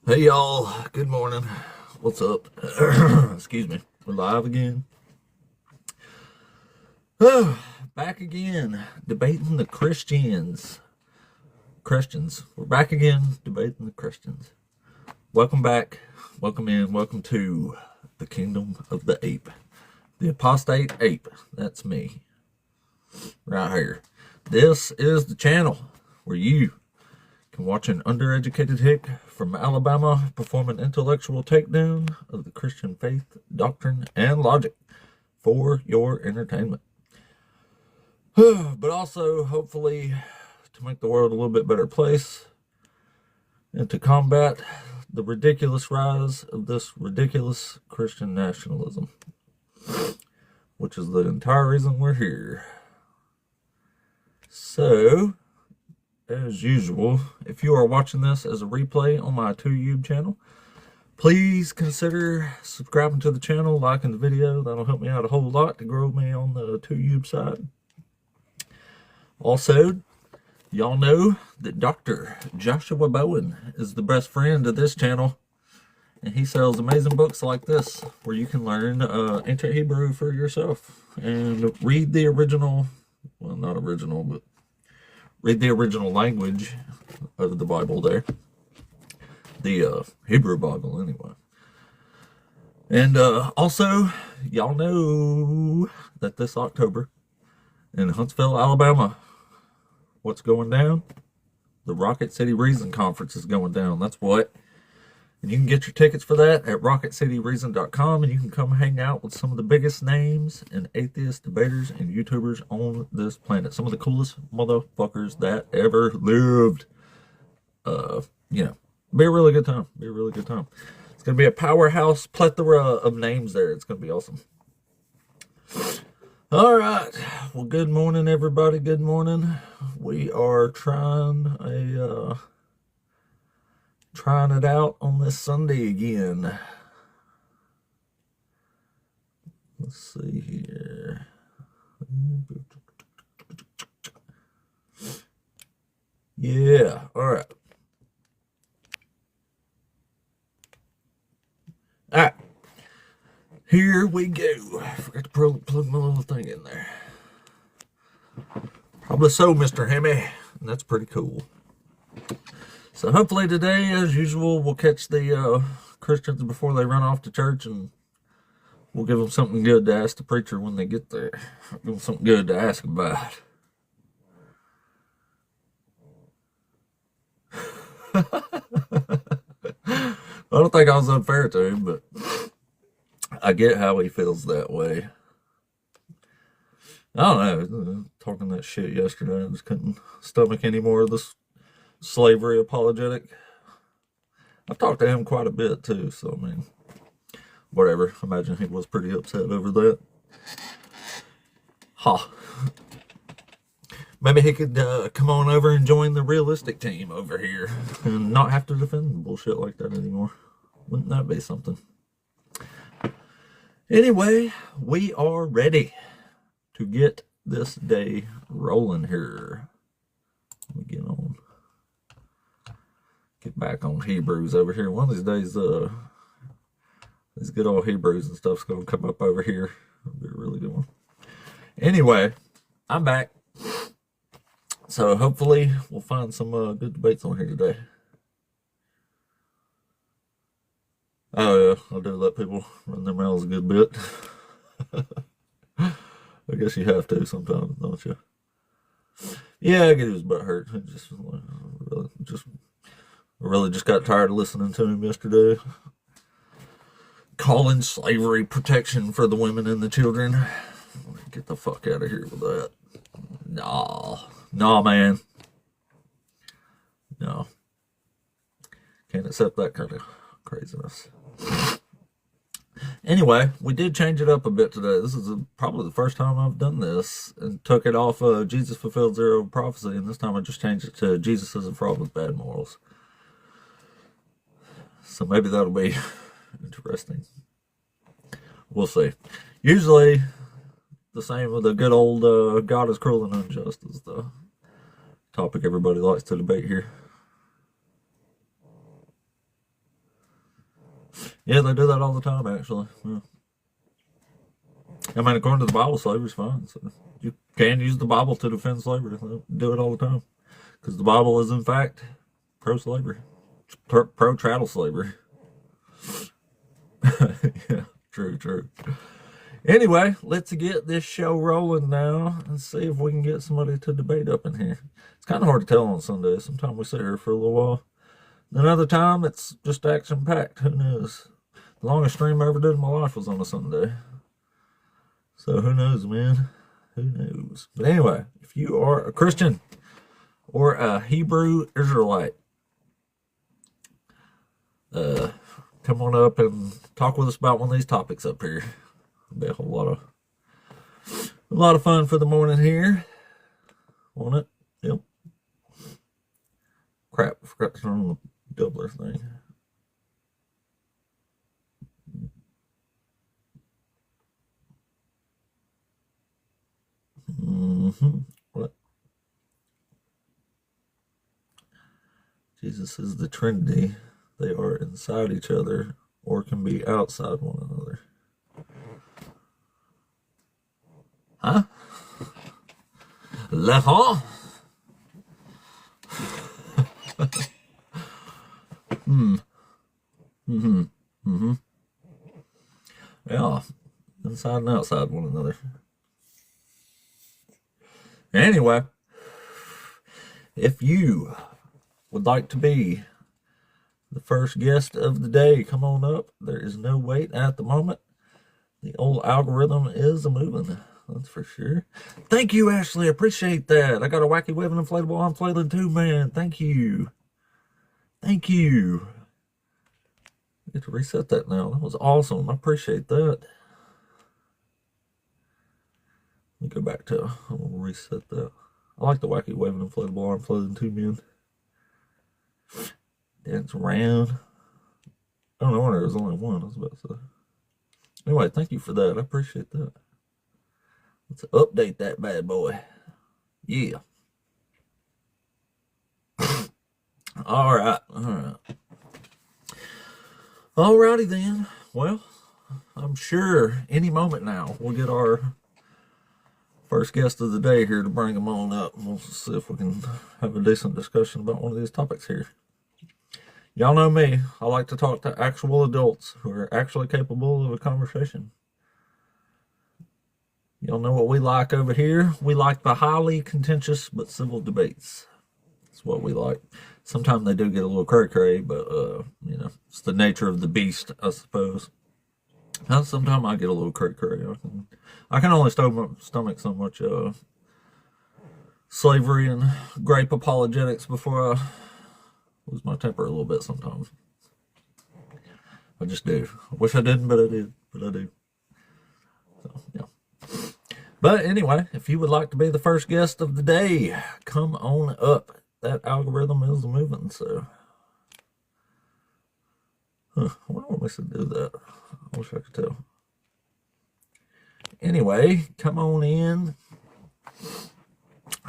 Hey y'all, good morning. What's up? Excuse me. We're live again. Back again, debating the Christians. Christians. We're back again, debating the Christians. Welcome back. Welcome in. Welcome to the kingdom of the ape. The apostate ape. That's me. Right here. This is the channel where you can watch an undereducated hick from Alabama perform an intellectual takedown of the Christian faith, doctrine, and logic for your entertainment. But also, hopefully, to make the world a little bit better place and to combat the ridiculous rise of this ridiculous Christian nationalism, which is the entire reason we're here. So, as usual, if you are watching this as a replay on my 2YouTube channel, please consider subscribing to the channel, liking the video. That'll help me out a whole lot to grow me on the 2YouTube side. Also, y'all know that Dr. Joshua Bowen is the best friend of this channel, and he sells amazing books like this where you can learn ancient Hebrew for yourself and read the original, well, not original, but read the original language of the Bible there. The Hebrew Bible, anyway. And also, y'all know that this October in Huntsville, Alabama, what's going down? The Rocket City Reason Conference is going down. That's what. And you can get your tickets for that at rocketcityreason.com, and you can come hang out with some of the biggest names and atheist debaters and YouTubers on this planet. Some of the coolest motherfuckers that ever lived. Be a really good time. Be a really good time. It's going to be a powerhouse plethora of names there. It's going to be awesome. All right. Well, good morning, everybody. Good morning. We are trying it out on this Sunday again. Let's see here. Yeah, all right. All right. Here we go. I forgot to plug my little thing in there. Probably so, Mr. Hemi. And that's pretty cool. So hopefully today, as usual, we'll catch the Christians before they run off to church, and we'll give them something good to ask the preacher when they get there. Give them something good to ask about. I don't think I was unfair to him, but I get how he feels that way. I don't know. Talking that shit yesterday, I just couldn't stomach any more of this slavery apologetic. I've talked to him quite a bit too, so I mean, whatever. I imagine he was pretty upset over that. Ha. Maybe he could come on over and join the realistic team over here and not have to defend bullshit like that anymore. Wouldn't that be something? Anyway, we are ready to get this day rolling here. Let me get back on Hebrews over here. One of these days, these good old Hebrews and stuff's gonna come up over here. It'll be a really good one. Anyway, I'm back. So hopefully we'll find some good debates on here today. Oh yeah, I do let people run their mouths a good bit. I guess you have to sometimes, don't you? Yeah, I get his butt hurt. I really just got tired of listening to him yesterday. Calling slavery protection for the women and the children. Get the fuck out of here with that. Nah, man. No. Can't accept that kind of craziness. Anyway, we did change it up a bit today. This is probably the first time I've done this and took it off Jesus Fulfilled Zero Prophecy, and this time I just changed it to Jesus is a fraud with bad morals. So maybe that'll be interesting. We'll see. Usually, the same with the good old God is cruel and unjust is the topic everybody likes to debate here. Yeah, they do that all the time, actually. Yeah. I mean, according to the Bible, slavery's fine. So you can use the Bible to defend slavery. They do it all the time. Because the Bible is, in fact, pro-slavery. Pro-chattel slavery. Yeah, true, true. Anyway, let's get this show rolling now and see if we can get somebody to debate up in here. It's kind of hard to tell on Sunday. Sometimes we sit here for a little while. Another time, it's just action-packed. Who knows? The longest stream I ever did in my life was on a Sunday. So who knows, man? Who knows? But anyway, if you are a Christian or a Hebrew Israelite, come on up and talk with us about one of these topics up here. It'll be a lot of fun for the morning here. Won't it? Yep. Crap, I forgot to turn on the doubler thing. What? Jesus is the Trinity. They are inside each other or can be outside one another. Huh? Lehon? Yeah, inside and outside one another. Anyway, if you would like to be the first guest of the day, come on up. There is no wait at the moment. The old algorithm is moving, that's for sure. Thank you, Ashley. Appreciate that. I got a wacky waving inflatable arm flailing too, man. Thank you. Thank you. I get to reset that now. That was awesome. I appreciate that. Let me go back to, I'm going to reset that. I like the wacky waving inflatable arm flailing too, man. Dance around. I don't know why there was only one. I was about to say. Anyway, thank you for that. I appreciate that. Let's update that bad boy. Yeah. All right. Alrighty then. Well, I'm sure any moment now we'll get our first guest of the day here to bring them on up. We'll see if we can have a decent discussion about one of these topics here. Y'all know me. I like to talk to actual adults who are actually capable of a conversation. Y'all know what we like over here? We like the highly contentious but civil debates. That's what we like. Sometimes they do get a little cray-cray, but, you know, it's the nature of the beast, I suppose. And sometimes I get a little cray-cray. I can only stomach so much slavery and grape apologetics before I lose my temper a little bit sometimes. I just do. I wish I didn't, but I did. But I do. So, yeah. But anyway, if you would like to be the first guest of the day, come on up. That algorithm is moving, so. I wonder what makes it do that. I wish I could tell. Anyway, come on in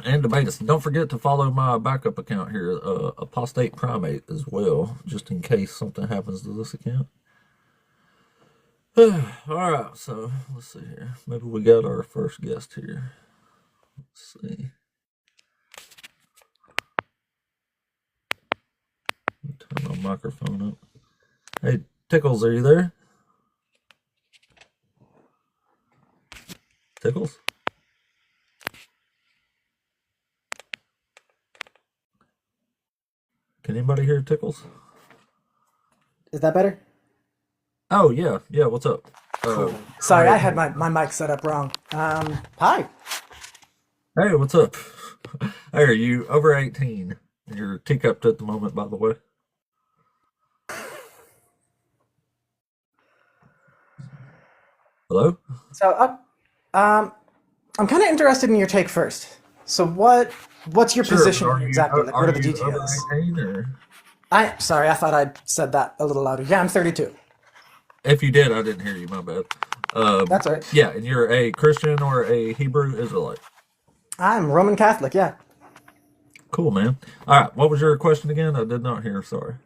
and debate us. And don't forget to follow my backup account here, Apostate Primate, as well, just in case something happens to this account. Alright, so let's see here. Maybe we got our first guest here. Let's see. Turn my microphone up. Hey, Tickles, are you there? Tickles? Can anybody hear Tickles? Is that better? Oh, yeah. Yeah, what's up? Sorry, I had my mic set up wrong. Hi. Hey, what's up? Hey, are you over 18? You're teacupped at the moment, by the way. Hello? So, I'm kind of interested in your take first. So, what's your Sure, position are exactly? you Like, are what are the you over details? 18 or Sorry, I thought I said that a little louder. Yeah, I'm 32. if you did, I didn't hear you, my bad. That's right. Yeah, and you're a Christian or a Hebrew Israelite. I'm Roman Catholic. Yeah. Cool, man. All right, what was your question again? I did not hear, sorry.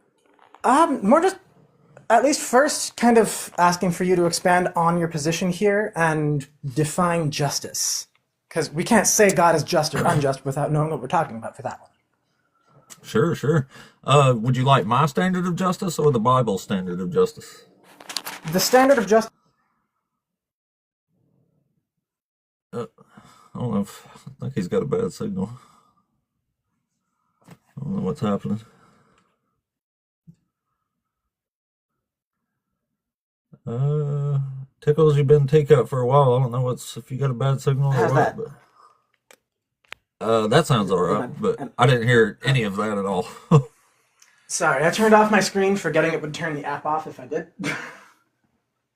More just at least first, kind of asking for you to expand on your position here and define justice. Because we can't say God is just or unjust without knowing what we're talking about for that one. Sure, sure. Would you like my standard of justice or the Bible standard of justice? The standard of justice. Uh, I don't know if I think he's got a bad signal. I don't know what's happening. Tickles, you've been teacup for a while. I don't know what's if you got a bad signal or How's what, that? but that sounds all right. But I didn't hear any of that at all. Sorry, I turned off my screen, forgetting it would turn the app off if I did.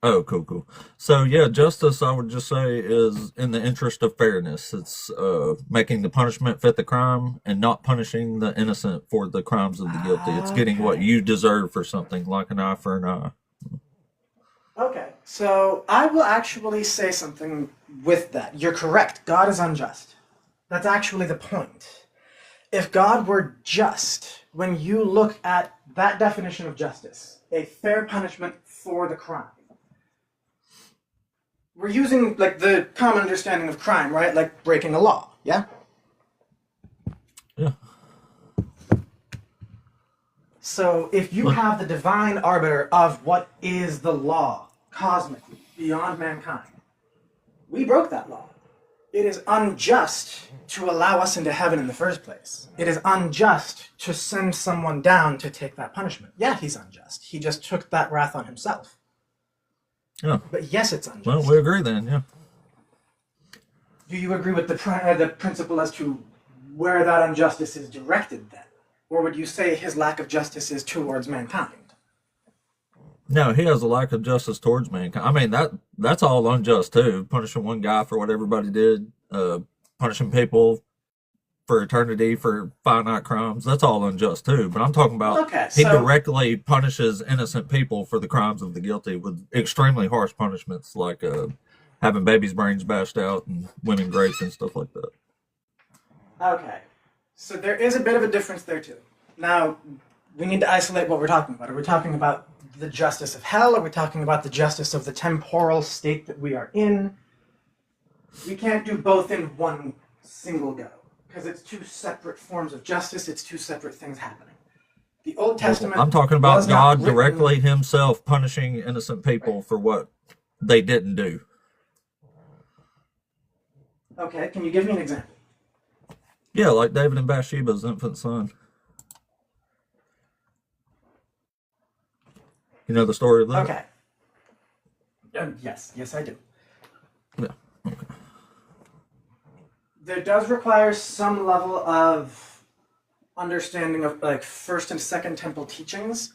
Oh, cool, cool. So yeah, justice, I would just say, is in the interest of fairness. It's making the punishment fit the crime and not punishing the innocent for the crimes of the guilty. It's getting what Okay. you deserve for something, like an eye for an eye. Okay, so I will actually say something with that. You're correct. God is unjust. That's actually the point. If God were just, when you look at that definition of justice, a fair punishment for the crime, we're using like the common understanding of crime, right? Like breaking a law, yeah? Yeah. So if you Look, have the divine arbiter of what is the law, cosmically, beyond mankind, we broke that law. It is unjust to allow us into heaven in the first place. It is unjust to send someone down to take that punishment. Yeah, he's unjust. He just took that wrath on himself. yeah. But yes, it's Well, unjust. we agree then. Yeah. Do you agree with the principle as to where that injustice is directed then? Or would you say his lack of justice is towards mankind? No, he has a lack of justice towards mankind. I mean that's all unjust too. Punishing one guy for what everybody did, punishing people for eternity for finite crimes. That's all unjust too. But I'm talking about Okay, he so directly punishes innocent people for the crimes of the guilty with extremely harsh punishments, like having babies' brains bashed out and women raped and stuff like that. okay. So there is a bit of a difference there too. Now, we need to isolate what we're talking about. Are we talking about the justice of hell? Are we talking about the justice of the temporal state that we are in? We can't do both in one single go because it's two separate forms of justice. It's two separate things happening. The Old Testament I'm talking about was not God written. directly himself punishing innocent Right. people for what they didn't do. Okay, can you give me an example? Yeah, like David and Bathsheba's infant son. You know the story of that? Okay. Yes, I do. Yeah. Okay. There does require some level of understanding of like first and second temple teachings.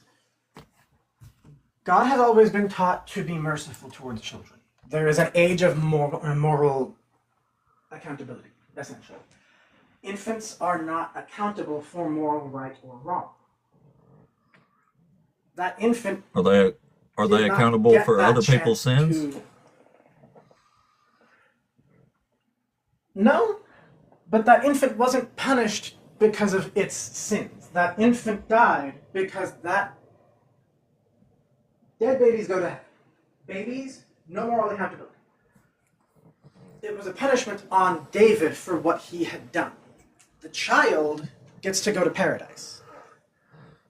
God has always been taught to be merciful towards children. There is an age of moral accountability, essentially. Infants are not accountable for moral right or wrong. That infant Are they are did they not accountable get for that other people's chance sins? to. No, but that infant wasn't punished because of its sins. That infant died because that dead babies go to heaven. Babies, no moral accountability. It was a punishment on David for what he had done. The child gets to go to paradise.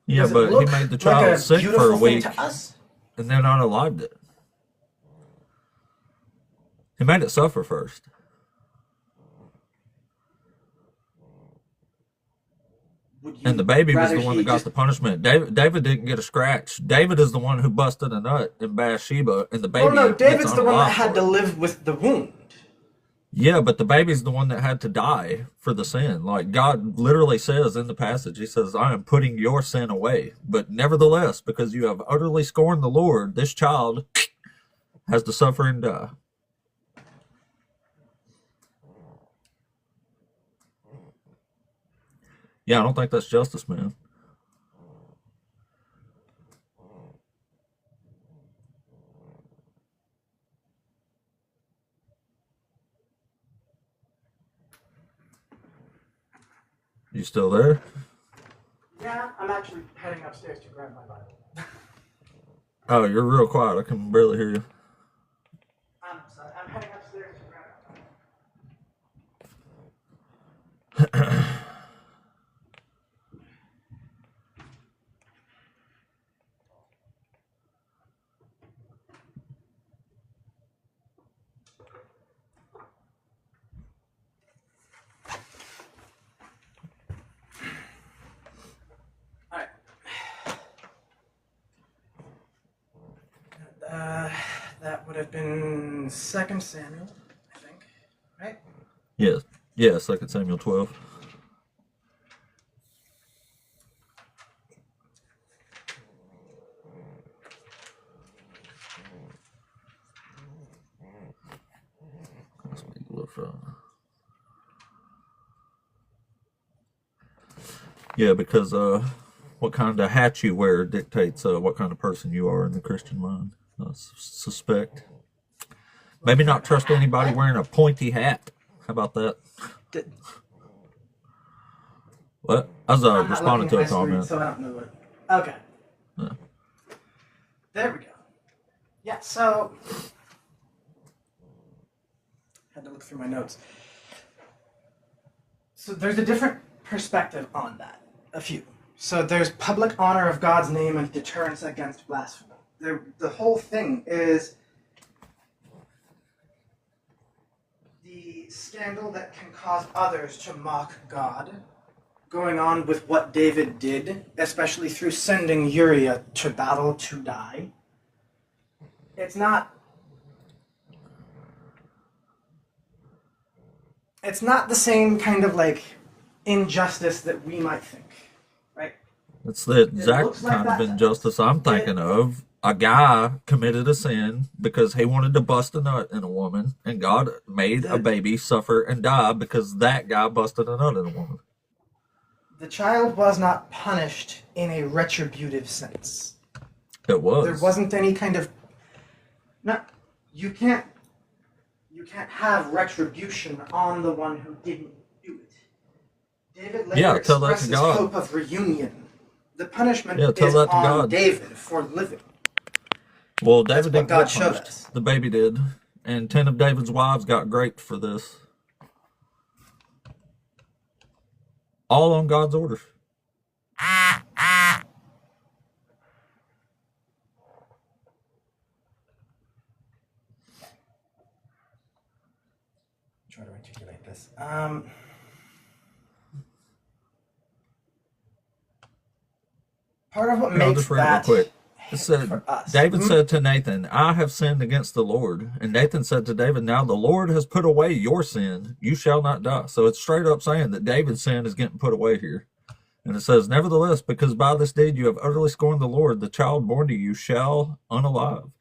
Yeah, Does it but he look made the like child a sick for a beautiful thing week to us? and then unalived it. He made it suffer first. Would And the you baby was rather the one that he got just. the punishment. David didn't get a scratch. David is the one who busted a nut in Bathsheba, and the Oh no, baby gets David's the one that unalived had for to it. live with the wound. Yeah, but the baby's the one that had to die for the sin. Like God literally says in the passage, He says, I am putting your sin away. But nevertheless, because you have utterly scorned the Lord, this child has to suffer and die. Yeah, I don't think that's justice, man. You still there? Yeah, I'm actually heading upstairs to grab my Bible. Oh, you're real quiet. I can barely hear you. I'm sorry. I'm heading upstairs to grab it. All right. That would have been 2 Samuel, I think. Right? Yes. Yeah, 2 Samuel 12. Let's make a little fun. Yeah, because what kind of hat you wear dictates what kind of person you are in the Christian mind. I suspect. Maybe not trust anybody wearing a pointy hat. How about that? Did, What? I was I'm not responding looking to at a my screen, comment. so I don't know what. Okay. Yeah. There we go. Yeah, so. Had to look through my notes. So there's a different perspective on that. A few. So there's public honor of God's name and deterrence against blasphemy. The whole thing is the scandal that can cause others to mock God, going on with what David did, especially through sending Uriah to battle to die. It's not the same kind of like injustice that we might think, right? It's the It exact looks like kind of that to injustice us. I'm thinking of. A guy committed a sin because he wanted to bust a nut in a woman, and God made a baby suffer and die because that guy busted a nut in a woman. The child was not punished in a retributive sense. It was. There wasn't any kind of no. You can't have retribution on the one who didn't do it. David later tell that to expresses God. hope of reunion. The punishment tell is that to on God. David for living. Well, That's David what didn't God get showed punished. us. The baby did. And 10 of David's wives got graped for this. All on God's orders. Try to articulate this. Part of what I'll makes just read it real that quick. It said, for us. David said to Nathan, I have sinned against the Lord. And Nathan said to David, now the Lord has put away your sin. You shall not die. So it's straight up saying that David's sin is getting put away here. And it says, nevertheless, because by this deed you have utterly scorned the Lord, the child born to you shall unalive.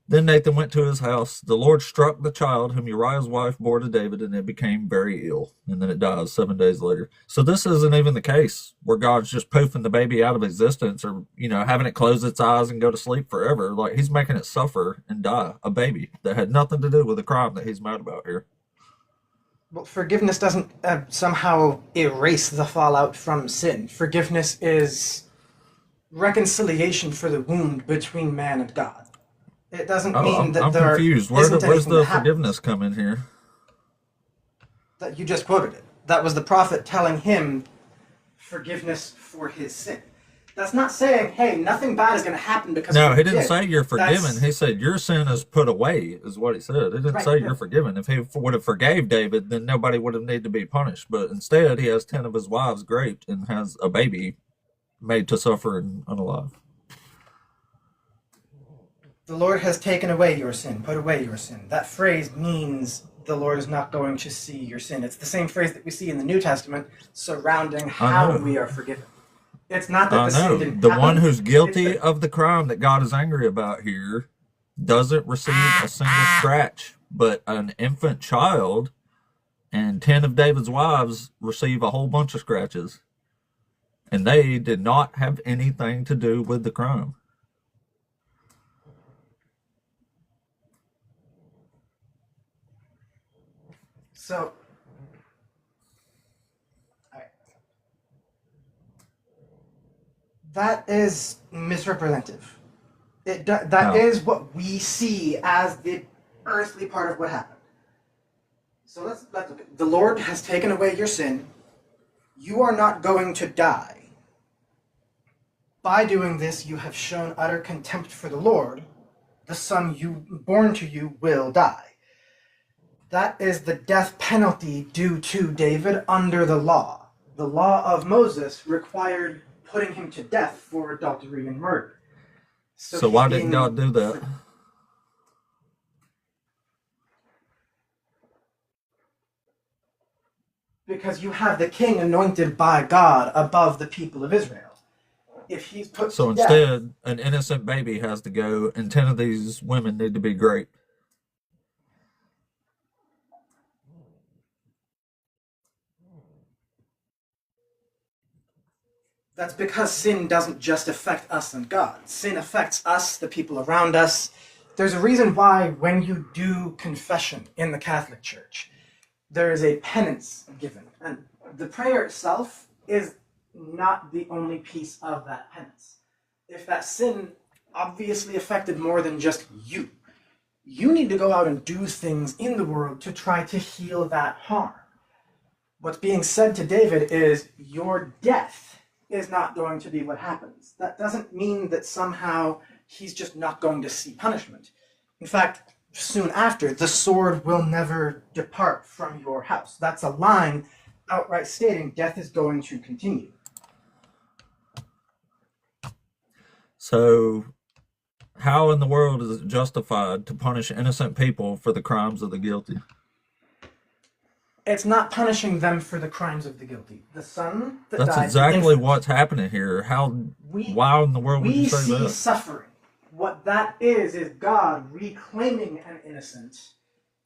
Then Nathan went to his house. The Lord struck the child whom Uriah's wife bore to David, and it became very ill. And then it dies 7 days later. So this isn't even the case where God's just poofing the baby out of existence or, having it close its eyes and go to sleep forever. Like, he's making it suffer and die. A baby that had nothing to do with the crime that he's mad about here. Well, forgiveness doesn't somehow erase the fallout from sin. Forgiveness is reconciliation for the wound between man and God. It doesn't mean that I'm there confused. isn't Where's anything the that happens. forgiveness come in here? That you just quoted it. That was the prophet telling him forgiveness for his sin. That's not saying, hey, nothing bad is going to happen because of No, what he you didn't did. say you're forgiven. He said your sin is put away, is what he said. He didn't Right, say yeah. you're forgiven. If he would have forgave David, then nobody would have needed to be punished. But instead, he has 10 of his wives raped and has a baby made to suffer and unalive. The Lord has taken away your sin, put away your sin. That phrase means the Lord is not going to see your sin. It's the same phrase that we see in the New Testament surrounding how we are forgiven. It's not that the sin didn't The happen. one who's guilty It's that- of the crime that God is angry about here doesn't receive a single scratch, but an infant child and 10 of David's wives receive a whole bunch of scratches. And they did not have anything to do with the crime. So, alright. That is misrepresentative. That How? is what we see as the earthly part of what happened. So let's look at the Lord has taken away your sin. You are not going to die. By doing this, you have shown utter contempt for the Lord. The son born to you will die. That is the death penalty due to David under the law. The law of Moses required putting him to death for adultery and murder. So why didn't God do that? Because you have the king anointed by God above the people of Israel. If he's put So to death, instead, an innocent baby has to go, and 10 of these women need to be great. that's because sin doesn't just affect us and God. Sin affects us, the people around us. There's a reason why when you do confession in the Catholic Church, there is a penance given. And the prayer itself is not the only piece of that penance. If that sin obviously affected more than just you, you need to go out and do things in the world to try to heal that harm. What's being said to David is your death is not going to be what happens. That doesn't mean that somehow he's just not going to see punishment. In fact, soon after, the sword will never depart from your house. That's a line outright stating death is going to continue. So, how in the world is it justified to punish innocent people for the crimes of the guilty? It's not punishing them for the crimes of the guilty. The son that That's died, exactly what's happening here. Why in the world would we you say see that? suffering. What that is God reclaiming an innocent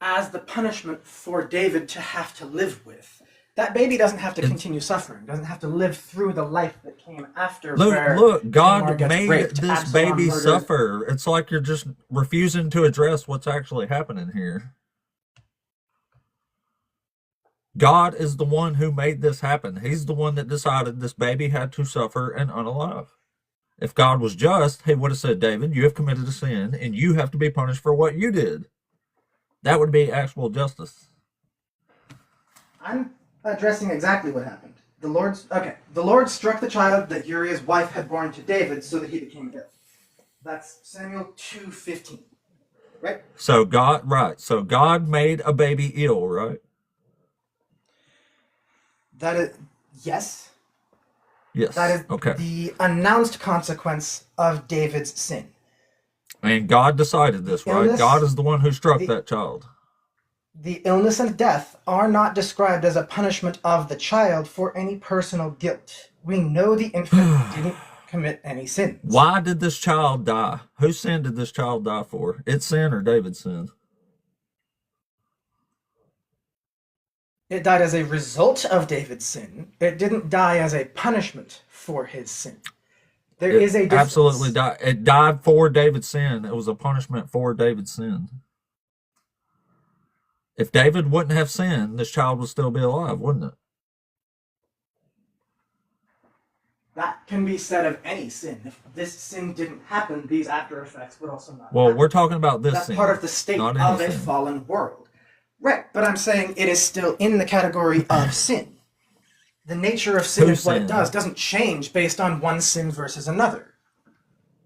as the punishment for David to have to live with. That baby doesn't have to continue suffering, doesn't have to live through the life that came after. Look, God made raped, this Absalom baby murdered. suffer. It's like you're just refusing to address what's actually happening here. God is the one who made this happen. He's the one that decided this baby had to suffer and unalive. If God was just, he would have said, David, you have committed a sin and you have to be punished for what you did. That would be actual justice. I'm addressing exactly what happened. The Lord struck the child that Uriah's wife had born to David so that he became ill. That's Samuel 2:15. Right? So God made a baby ill, right? That is yes. Yes. That is okay. the announced consequence of David's sin. And God decided this, right? God is the one who struck that child. The illness and death are not described as a punishment of the child for any personal guilt. We know the infant didn't commit any sins. Why did this child die? Whose sin did this child die for? Its sin or David's sin? It died as a result of David's sin. It didn't die as a punishment for his sin. There is a difference. Absolutely died. It died for David's sin. It was a punishment for David's sin. If David wouldn't have sinned, this child would still be alive, wouldn't it? That can be said of any sin. If this sin didn't happen, these after effects would also not Well, happen. we're talking about this That's sin. part of the state of a fallen world. Right, but I'm saying it is still in the category of sin. The nature of sin and what it does doesn't change based on one sin versus another.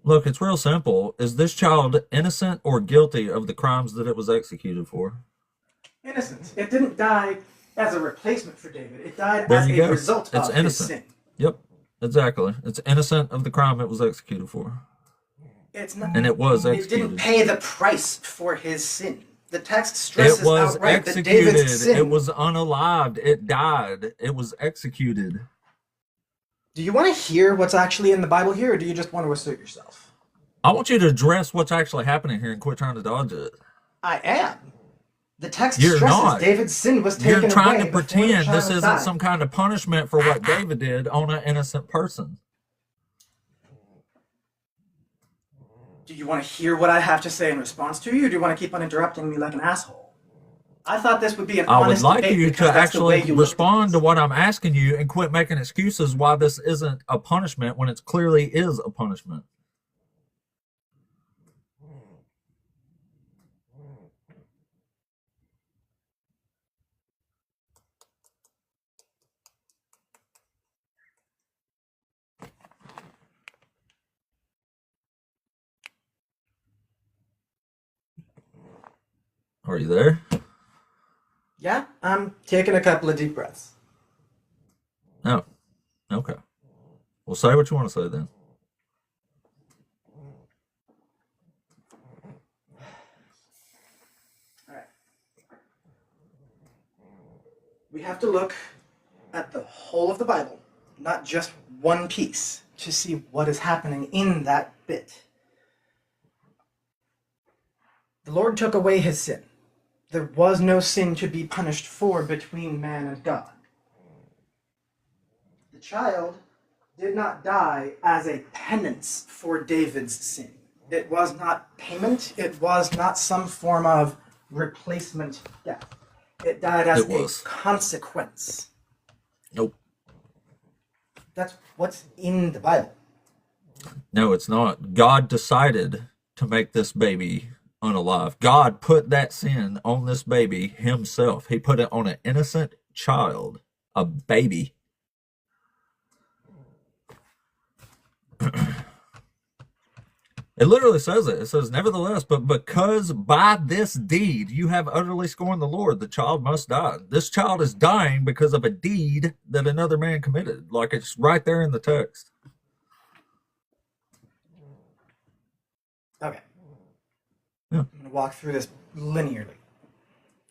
Look, it's real simple. Is this child innocent or guilty of the crimes that it was executed for? Innocent. It didn't die as a replacement for David. It died as a result of his sin. Yep, exactly. It's innocent of the crime it was executed for. It's not, and it was executed. It didn't pay the price for his sin. The text stresses it was outright executed. that David's sin... It was unalived. It died. It was executed. Do you want to hear what's actually in the Bible here, or do you just want to assert yourself? I want you to address what's actually happening here and quit trying to dodge it. I am. The text stresses David's sin was taken away. You're trying to pretend this isn't some kind of punishment for what David did on an innocent person. Do you want to hear what I have to say in response to you, or do you want to keep on interrupting me like an asshole? I thought this would be an honest debate. I would like you to actually respond to what I'm asking you and quit making excuses why this isn't a punishment when it clearly is a punishment. Are you there? Yeah, I'm taking a couple of deep breaths. No. Okay. Well, say what you want to say then. All right. We have to look at the whole of the Bible, not just one piece, to see what is happening in that bit. The Lord took away his sin. There was no sin to be punished for between man and God. The child did not die as a penance for David's sin. It was not payment. It was not some form of replacement death. It died as a consequence. Nope. That's what's in the Bible. No, it's not. God decided to make this baby unalive. God put that sin on this baby himself. He put it on an innocent child, a baby. It literally says it. It says, nevertheless, but because by this deed you have utterly scorned the Lord, the child must die. This child is dying because of a deed that another man committed. Like, it's right there in the text. Okay. Yeah. I'm going to walk through this linearly.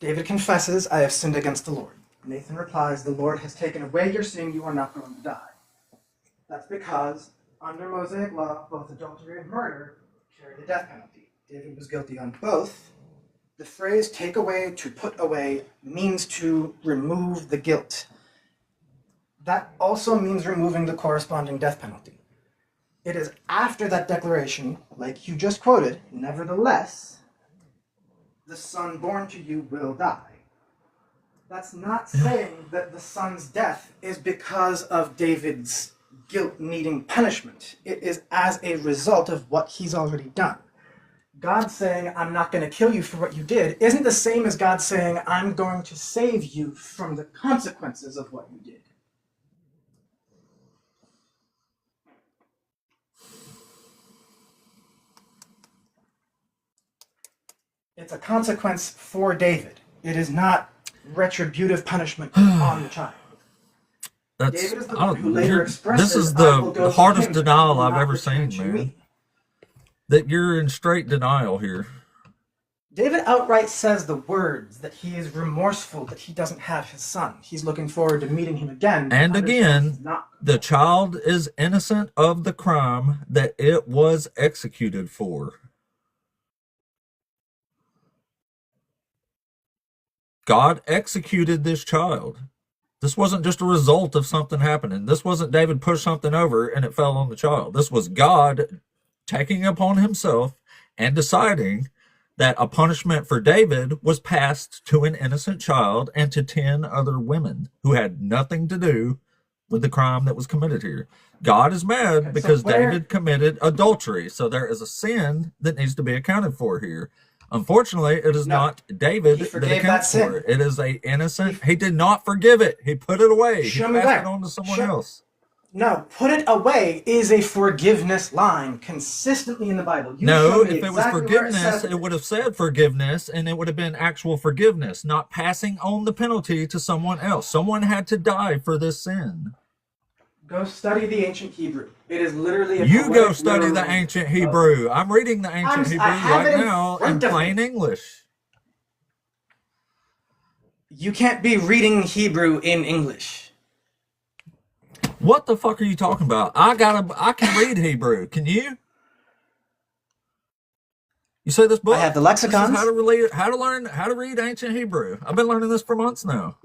David confesses, I have sinned against the Lord. Nathan replies, the Lord has taken away your sin, you are not going to die. That's because under Mosaic law, both adultery and murder carry the death penalty. David was guilty on both. The phrase take away, to put away, means to remove the guilt. That also means removing the corresponding death penalty. It is after that declaration, like you just quoted, nevertheless, the son born to you will die. That's not saying that the son's death is because of David's guilt needing punishment. It is as a result of what he's already done. God saying, I'm not going to kill you for what you did, isn't the same as God saying, I'm going to save you from the consequences of what you did. It's a consequence for David. It is not retributive punishment on the child. That's, David is the one who later expresses, this is the hardest denial I've ever seen, man. That you're in straight denial here. David outright says the words that he is remorseful that he doesn't have his son. He's looking forward to meeting him again. And again, the child is innocent of the crime that it was executed for. God executed this child. This wasn't just a result of something happening. This wasn't David pushed something over and it fell on the child. This was God taking upon himself and deciding that a punishment for David was passed to an innocent child and to 10 other women who had nothing to do with the crime that was committed here. God is mad because David committed adultery. So there is a sin that needs to be accounted for here. Unfortunately, it is not David that accounts for it. It is a innocent. He did not forgive it. He put it away. He passed it on to someone else. No, put it away is a forgiveness line consistently in the Bible. No, if it was forgiveness, it would have said forgiveness, and it would have been actual forgiveness, not passing on the penalty to someone else. Someone had to die for this sin. Go study the ancient Hebrew. It is literally a You go study the ancient Hebrew. I'm reading the ancient Hebrew right now in plain English. You can't be reading Hebrew in English. What the fuck are you talking about? I can read Hebrew. Can you? You say this book? I have the lexicons. This is how to read ancient Hebrew. I've been learning this for months now.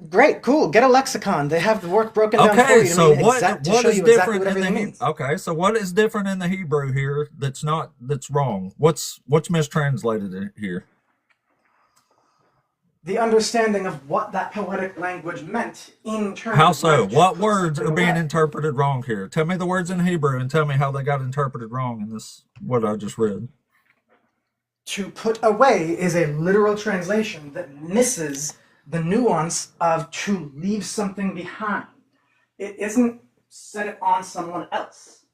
Great, cool. Get a lexicon. They have the work broken down for you. So what is different in the Hebrew? Okay, so what is different in the Hebrew here that's wrong? What's mistranslated here? The understanding of what that poetic language meant in terms How so? What words are being interpreted wrong here? Tell me the words in Hebrew and tell me how they got interpreted wrong in this, what I just read. To put away is a literal translation that misses the nuance of to leave something behind. It isn't set it on someone else.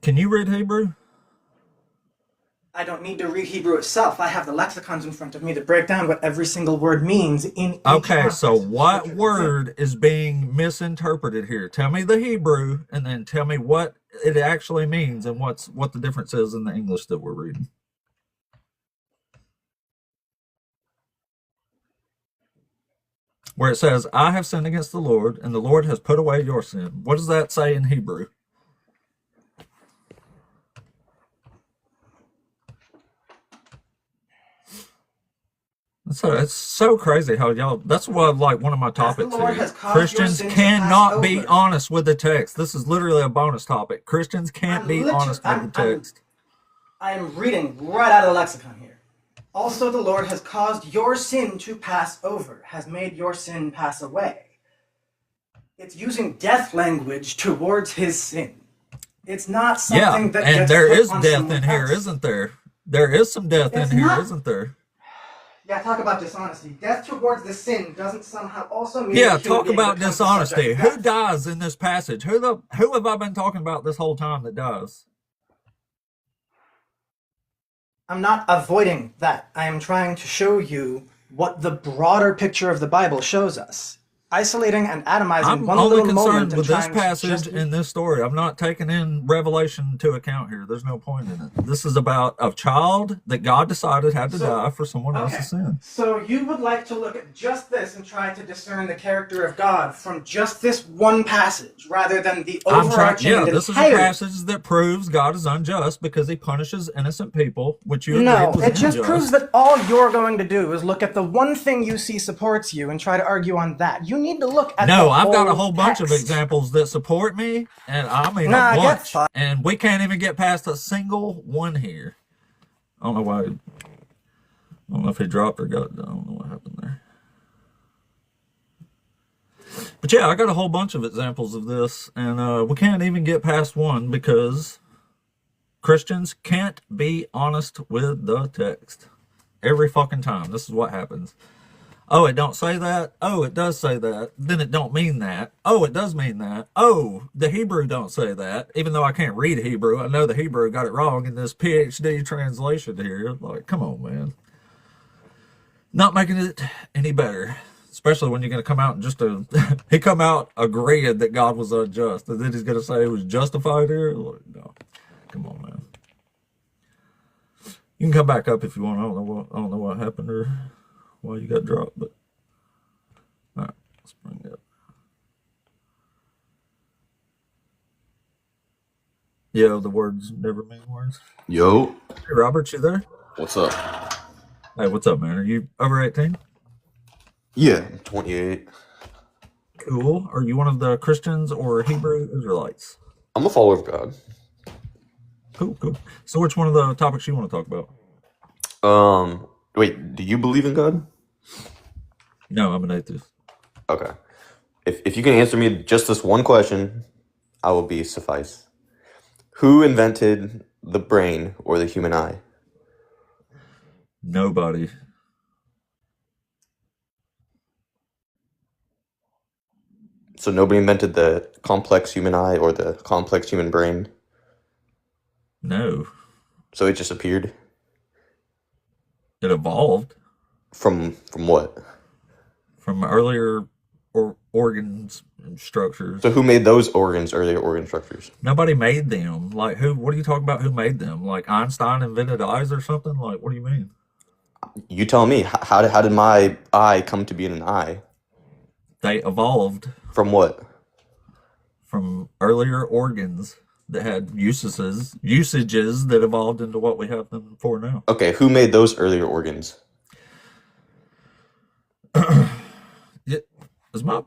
Can you read Hebrew? I don't need to read Hebrew itself. I have the lexicons in front of me that break down what every single word means in each Okay, so context. what Scripture. word is being misinterpreted here? Tell me the Hebrew, and then tell me what it actually means and what the difference is in the English that we're reading. Where it says, I have sinned against the Lord, and the Lord has put away your sin. What does that say in Hebrew? So it's so crazy how y'all. That's what like one of my topics here. Christians cannot be honest with the text. This is literally a bonus topic. Christians can't be honest with the text. I am reading right out of the lexicon here. Also, the Lord has caused your sin to pass over, has made your sin pass away. It's using death language towards his sin. It's not something that and gets there put is on death in someone here, else. isn't there? There is some death in here, isn't there? Yeah, talk about dishonesty. Death towards the sin doesn't somehow also mean... Yeah, talk about dishonesty. Who dies in this passage? Who have I been talking about this whole time that dies? I'm not avoiding that. I am trying to show you what the broader picture of the Bible shows us. Isolating and atomizing one little moment. I'm only concerned with this passage and this story. I'm not taking in Revelation into account here. There's no point in it. This is about a child that God decided had to die for someone else's sin. So you would like to look at just this and try to discern the character of God from just this one passage, rather than the overarching... this is a passage that proves God is unjust because he punishes innocent people, which you agreed was it just proves that all you're going to do is look at the one thing you see supports you and try to argue on that. You need to look at I've got a whole bunch of examples that support me, and I mean a bunch, and we can't even get past a single one here. I don't know why. I don't know if he dropped or got. I don't know what happened there. But yeah, I got a whole bunch of examples of this, and we can't even get past one because Christians can't be honest with the text every fucking time. This is what happens. Oh, it don't say that. Oh, it does say that. Then it don't mean that. Oh, it does mean that. Oh, the Hebrew don't say that. Even though I can't read Hebrew, I know the Hebrew got it wrong in this PhD translation here. Like, come on, man. Not making it any better. Especially when you're going to come out and just he come out agreeing that God was unjust. And then he's going to say he was justified here? Like, no. Come on, man. You can come back up if you want. I don't know what happened or why you got dropped, but all right, let's bring it up. Yo, the words never mean words. Yo. Hey, Robert, you there? What's up? Hey, what's up, man? Are you over 18? Yeah, 28. Cool. Are you one of the Christians or Hebrew Israelites? I'm a follower of God. Cool. So which one of the topics you want to talk about? Wait, do you believe in God? No, I'm an atheist. Okay. If you can answer me just this one question, I will be suffice. Who invented the brain or the human eye? Nobody. So nobody invented the complex human eye or the complex human brain? No. So it just appeared? It evolved. From what? From earlier organs and structures. So who made those organs, earlier organ structures? Nobody made them. Like, who? What are you talking about? Who made them? Like, Einstein invented eyes or something? Like, what do you mean? You tell me. How did my eye come to be in an eye? They evolved. From what? From earlier organs that had usages that evolved into what we have them for now. Okay, who made those earlier organs? Is my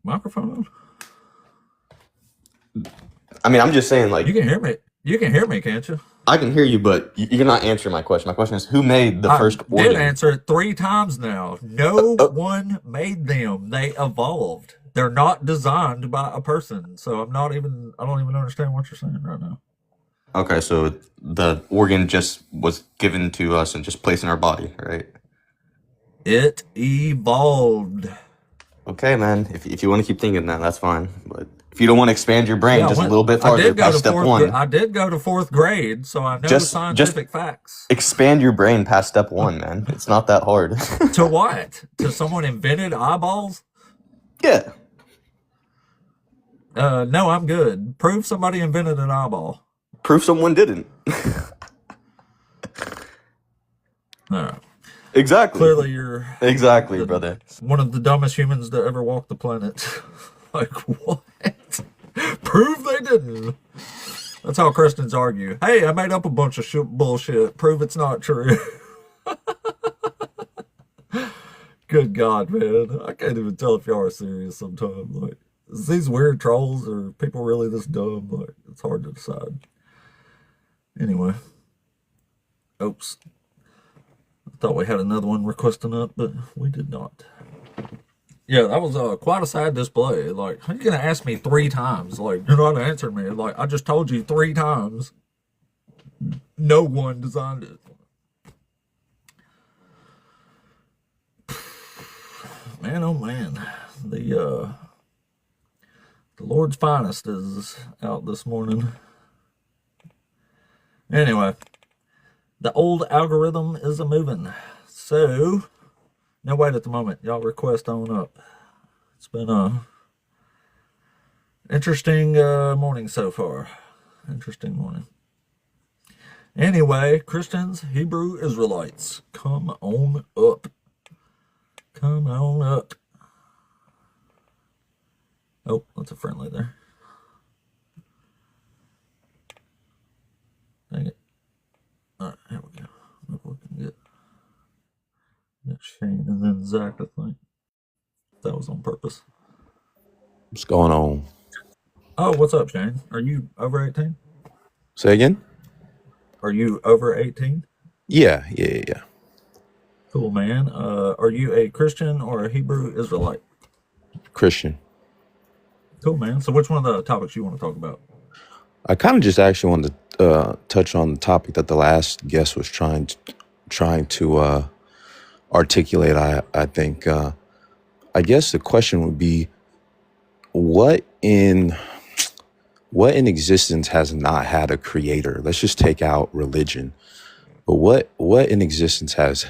microphone on? I mean, I'm just saying, like... You can hear me. You can hear me, can't you? I can hear you, but you're not answering my question. My question is, who made the first organ? I did answer it 3 times now. No one made them. They evolved. They're not designed by a person. So I don't even understand what you're saying right now. Okay, so the organ just was given to us and just placed in our body, right? It evolved. Okay, man. If you want to keep thinking that, that's fine. But If you don't want to expand your brain Yeah, I just a went. little bit I farther did go past to step fourth. one, I did go to fourth grade, so I know just scientific facts. expand your brain past step one, man. It's not that hard. To what? To someone invented eyeballs? Yeah. No, I'm good. Prove somebody invented an eyeball. Proof someone didn't. All right. Exactly. Clearly, you're Exactly, brother. one of the dumbest humans to ever walk the planet. Like, what? Prove they didn't. That's how Christians argue. Hey, I made up a bunch of bullshit. Prove it's not true. Good God, man. I can't even tell if y'all are serious sometimes. Like, is these weird trolls or people really this dumb? Like, it's hard to decide. Anyway. Oops. I thought we had another one requesting up, but we did not. Yeah, that was quite a sad display. Like, how are you going to ask me 3 times? Like, you're not answering me. Like, I just told you 3 times. No one designed it. Man, oh man. The Lord's finest is out this morning. Anyway, the old algorithm is a moving. So, no wait at the moment. Y'all request on up. It's been a interesting morning so far. Interesting morning. Anyway, Christians, Hebrew Israelites, come on up. Come on up. Oh, that's a friendly there. Dang it. Alright, here we go. Maybe we can get Shane and then Zach, I think. That was on purpose. What's going on? Oh, what's up, Shane? Are you over 18? Say again? Are you over 18? Yeah. Cool, man. Are you a Christian or a Hebrew Israelite? Christian. Cool, man. So which one of the topics you want to talk about? I kind of just actually wanted to touch on the topic that the last guest was trying to articulate. I think I guess the question would be what in existence has not had a creator? Let's just take out religion. But what in existence has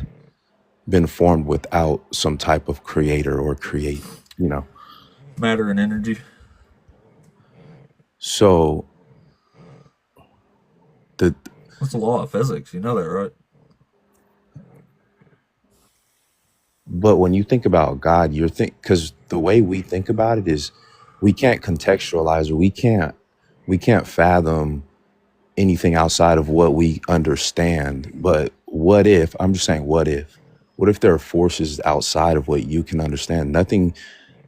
been formed without some type of creator or create, Matter and energy. So What's the law of physics? You know that, right? but when you think about God, because the way we think about it is we can't contextualize or we can't fathom anything outside of what we understand. But I'm just saying, what if there are forces outside of what you can understand?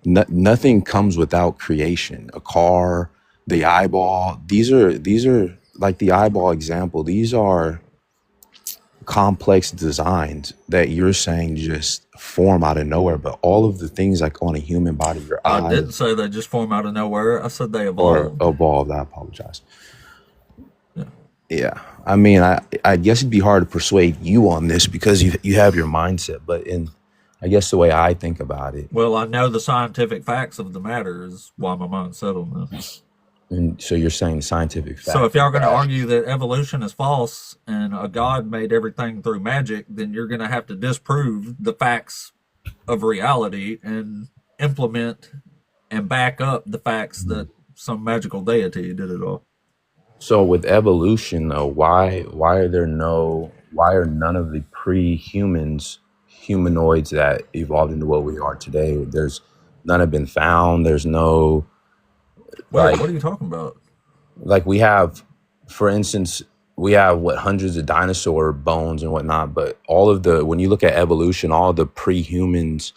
Nothing comes without creation. A car, the eyeball, these are like the eyeball example. These are complex designs that you're saying just form out of nowhere. But all of the things like on a human body, your I didn't eyes say they just form out of nowhere. I said they or evolved. evolved. I apologize. Yeah. Yeah. I mean, I guess it'd be hard to persuade you on this because you have your mindset, but I guess the way I think about it. Well, I know the scientific facts of the matter is why my mind's set on this. And so you're saying scientific fact. So if y'all are going to argue that evolution is false and a God made everything through magic, then you're going to have to disprove the facts of reality and implement and back up the facts that some magical deity did it all. So with evolution though, why are none of the humanoids that evolved into what we are today? There's none have been found. There's no Wait, what are you talking about? like we have, for instance, we have hundreds of dinosaur bones and whatnot, but when you look at evolution, all the pre-humans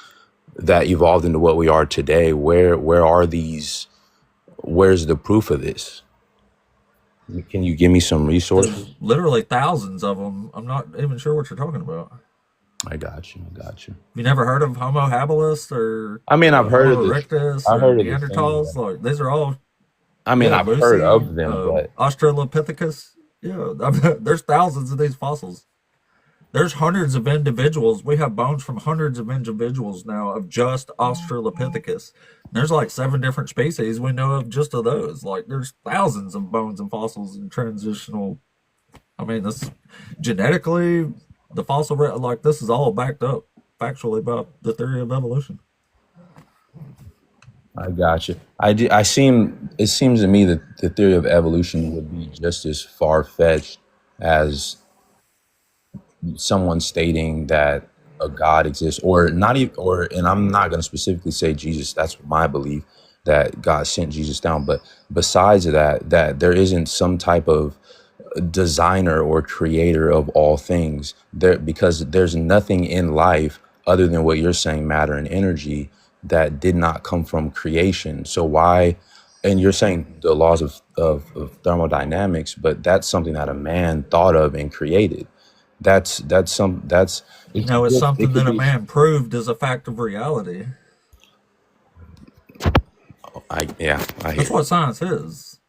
that evolved into what we are today, where are these? Where's the proof of this? Can you give me some resources? There's literally thousands of them. I'm not even sure what you're talking about. I got you. You never heard of Homo habilis or I mean, I've heard of Homo this. erectus I've or heard of this Neanderthals? thing, Like these are all. I mean, I've Lucy, heard of them, but Australopithecus. Yeah, I mean, there's thousands of these fossils. There's hundreds of individuals. We have bones from hundreds of individuals now of just Australopithecus. There's like 7 different species we know of just of those. Like there's thousands of bones and fossils and transitional. I mean, this genetically, the fossil like this is all backed up factually by the theory of evolution. I got you. I seem. It seems to me that the theory of evolution would be just as far fetched as someone stating that a God exists, or not even, or and I'm not going to specifically say Jesus. That's my belief that God sent Jesus down. But besides that, that there isn't some type of designer or creator of all things there, because there's nothing in life other than what you're saying, matter and energy, that did not come from creation. So why? And you're saying the laws of thermodynamics, but that's something that a man thought of and created. That's it could No, it's it something could that a be. man proved as a fact of reality. I That's hear. what science is.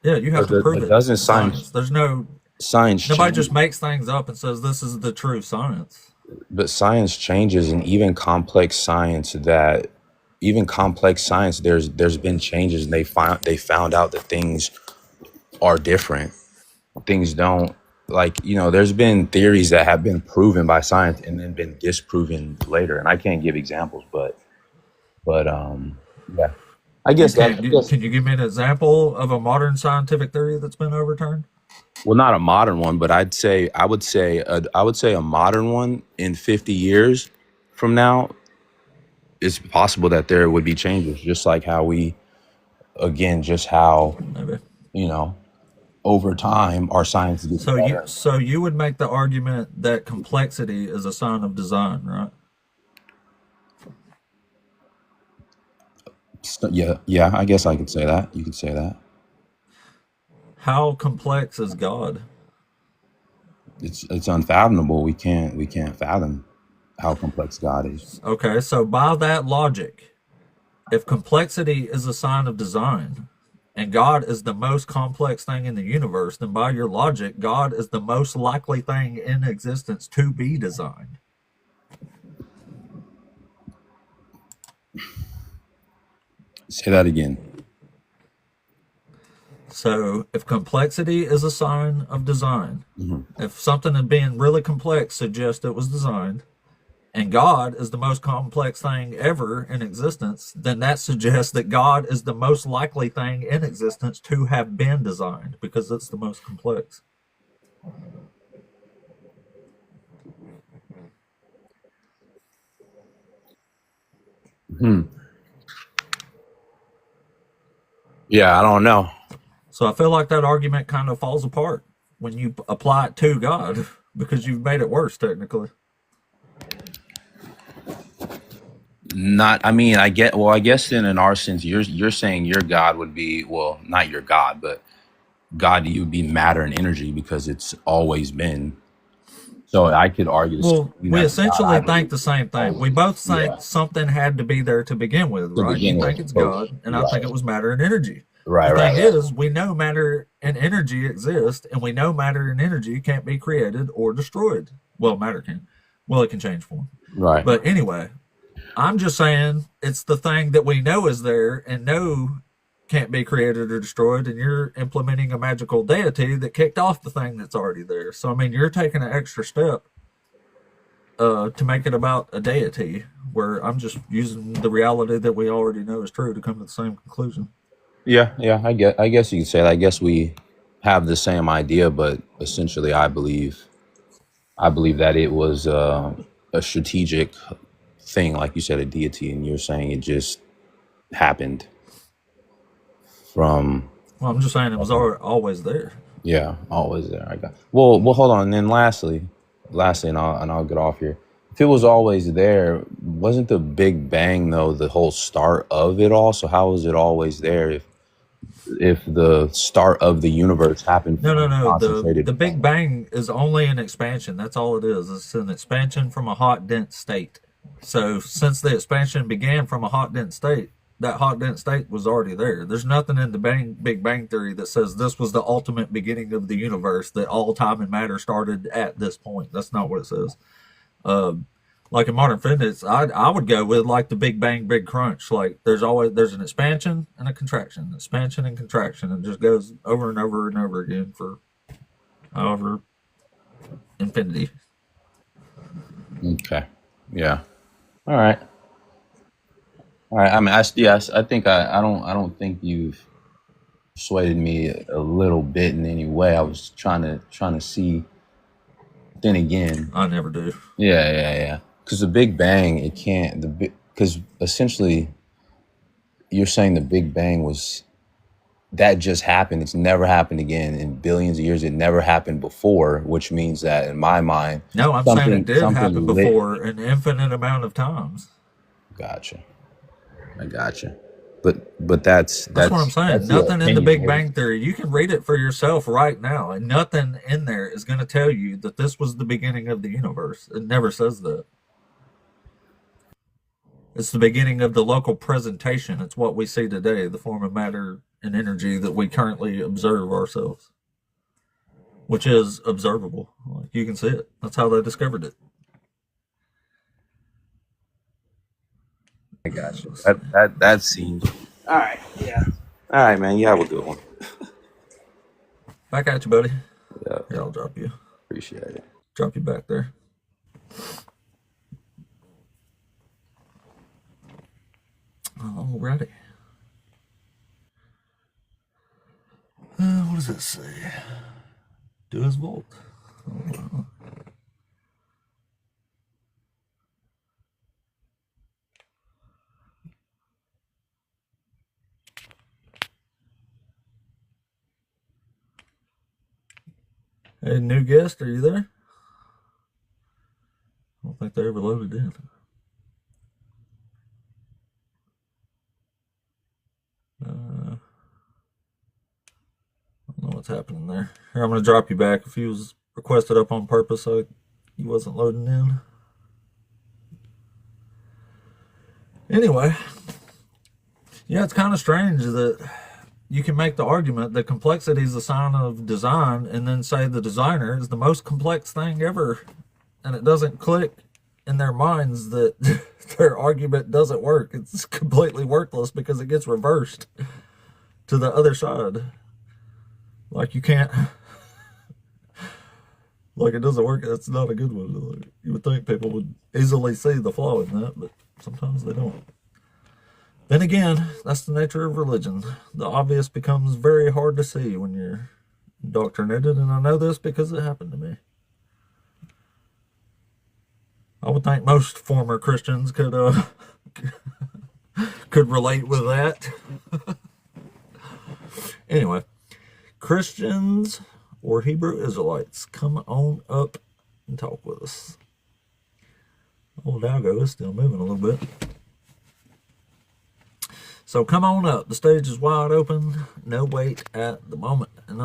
Yeah, you have to prove But it doesn't in science. science There's no science nobody change? just makes things up and says this is the true science. But science changes, and even complex science, there's been changes, and they found out that things are different. Things don't, like, there's been theories that have been proven by science and then been disproven later. And I can't give examples, but yeah. I You guess that can't. I guess Can you give me an example of a modern scientific theory that's been overturned? well, not a modern one, but I would say a modern one in 50 years from now, it's possible that there would be changes, just like how we, again, just how, Maybe. you know, over time our science gets better. So you would make the argument that complexity is a sign of design, right? So, yeah, yeah, I guess I could say that. You could say that. How complex is God? It's unfathomable. We can't fathom how complex God is. Okay, so by that logic, if complexity is a sign of design and God is the most complex thing in the universe, then by your logic, God is the most likely thing in existence to be designed. Say that again. So if complexity is a sign of design, Mhm. if something is being really complex suggests it was designed, and God is the most complex thing ever in existence, then that suggests that God is the most likely thing in existence to have been designed because it's the most complex. Hmm. Yeah, I don't know. So I feel like that argument kind of falls apart when you apply it to God because you've made it worse technically. Not. I mean, I get. Well, I guess then in our sense, you're saying your God would be, well, not your God, but God, you would be matter and energy because it's always been. So I could argue the same Well, thing we that God, I essentially think believe, the same thing. We always. both think Yeah. something had to be there to begin with, To right? You begin with, think it's both. God, and I think it Right. was matter and energy. Right. The Right. thing Right. is, we know matter and energy exist, and we know matter and energy can't be created or destroyed. Well, matter can. Well, it can change form. Right. But anyway, I'm just saying it's the thing that we know is there and know can't be created or destroyed, and you're implementing a magical deity that kicked off the thing that's already there. So, I mean, you're taking an extra step to make it about a deity, where I'm just using the reality that we already know is true to come to the same conclusion. Yeah. Yeah. I guess you could say that. I guess we have the same idea, but essentially, I believe that it was a strategic thing, like you said, a deity, and you're saying it just happened from. Well, I'm just saying it was always there. Yeah, always there. I got. Well, hold on. And then lastly, and I'll get off here. If it was always there, wasn't the Big Bang though the whole start of it all? So how was it always there if the start of the universe happened No, no, from no. The concentrated? Big Bang is only an expansion. That's all it is. It's an expansion from a hot, dense state. So since the expansion began from a hot, dense state, that hot dense state was already there. There's nothing in the Big Bang Theory that says this was the ultimate beginning of the universe, that all time and matter started at this point. That's not what it says. Um, like in modern physics, I would go with like the Big Bang, Big Crunch. Like there's an expansion and a contraction, expansion and contraction, and it just goes over and over and over again for however infinity. Okay. Yeah. All right. All right. I mean, yes, I think I don't think you've persuaded me a little bit in any way. I was trying to see. Then again, I never do. yeah. Because the Big Bang, it can't because essentially you're saying the Big Bang was that just happened. It's never happened again in billions of years. It never happened before, which means that in my mind, No, I'm saying it did happen something lit. before an infinite amount of times. Gotcha. I gotcha. But that's That's what I'm saying. that's the Nothing in the Big opinion. Bang Theory. You can read it for yourself right now, and nothing in there is going to tell you that this was the beginning of the universe. It never says that. It's the beginning of the local presentation. It's what we see today, the form of matter and energy that we currently observe ourselves, which is observable. Like, you can see it. That's how they discovered it. I got you. That seems All right. Yeah. All right, man. You have a good one. Back at you, buddy. Yeah, Here, I'll drop you. appreciate it. Drop you back there. Alrighty. What does it say? Do his vault. Oh, wow. Hey, new guest, are you there? I don't think they ever loaded in. I don't know what's happening there. Here, I'm going to drop you back. If he was requested up on purpose, so he wasn't loading in. Anyway, yeah, it's kind of strange that you can make the argument that complexity is a sign of design and then say the designer is the most complex thing ever, and it doesn't click in their minds that their argument doesn't work. It's completely worthless because it gets reversed to the other side. Like, you can't, like, it doesn't work. It's not a good one. Like, you would think people would easily see the flaw in that, but sometimes they don't. Then again, that's the nature of religion. The obvious becomes very hard to see when you're indoctrinated, and I know this because it happened to me. I would think most former Christians could could relate with that. Anyway, Christians or Hebrew Israelites, come on up and talk with us. Old Algo is still moving a little bit. So come on up. The stage is wide open. No wait at the moment. And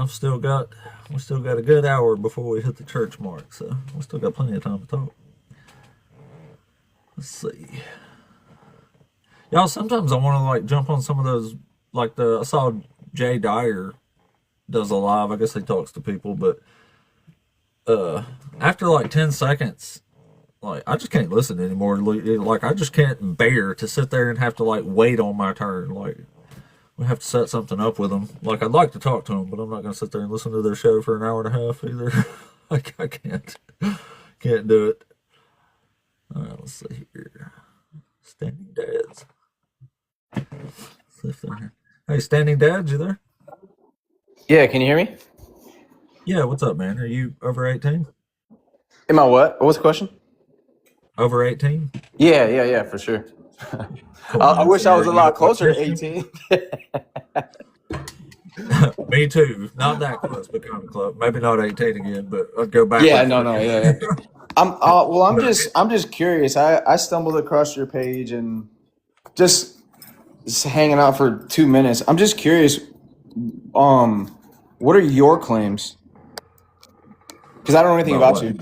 we still got a good hour before we hit the church mark. So we still got plenty of time to talk. Let's see. Y'all, sometimes I want to like jump on some of those, like I saw Jay Dyer does a live. I guess he talks to people, but after like 10 seconds, like, I just can't listen anymore. Like, I just can't bear to sit there and have to like wait on my turn. Like, we have to set something up with them. Like, I'd like to talk to them, but I'm not going to sit there and listen to their show for an hour and a half either. Like, I can't do it. All right, let's see here. Standing Dads. See if they're here. Hey, Standing Dads, you there? Yeah, can you hear me? Yeah, what's up, man? Are you over 18? Am I what? What was the question? Over 18? Yeah, for sure. Cool, I man. wish So I was a are you lot a closer to Christian? 18. Me too. Not that close, but kind of close. Maybe not 18 again, but I'd go Yeah, backwards. no, yeah. I'm just curious. I stumbled across your page and just hanging out for 2 minutes. I'm just curious. What are your claims? Because I don't know anything About about what? you.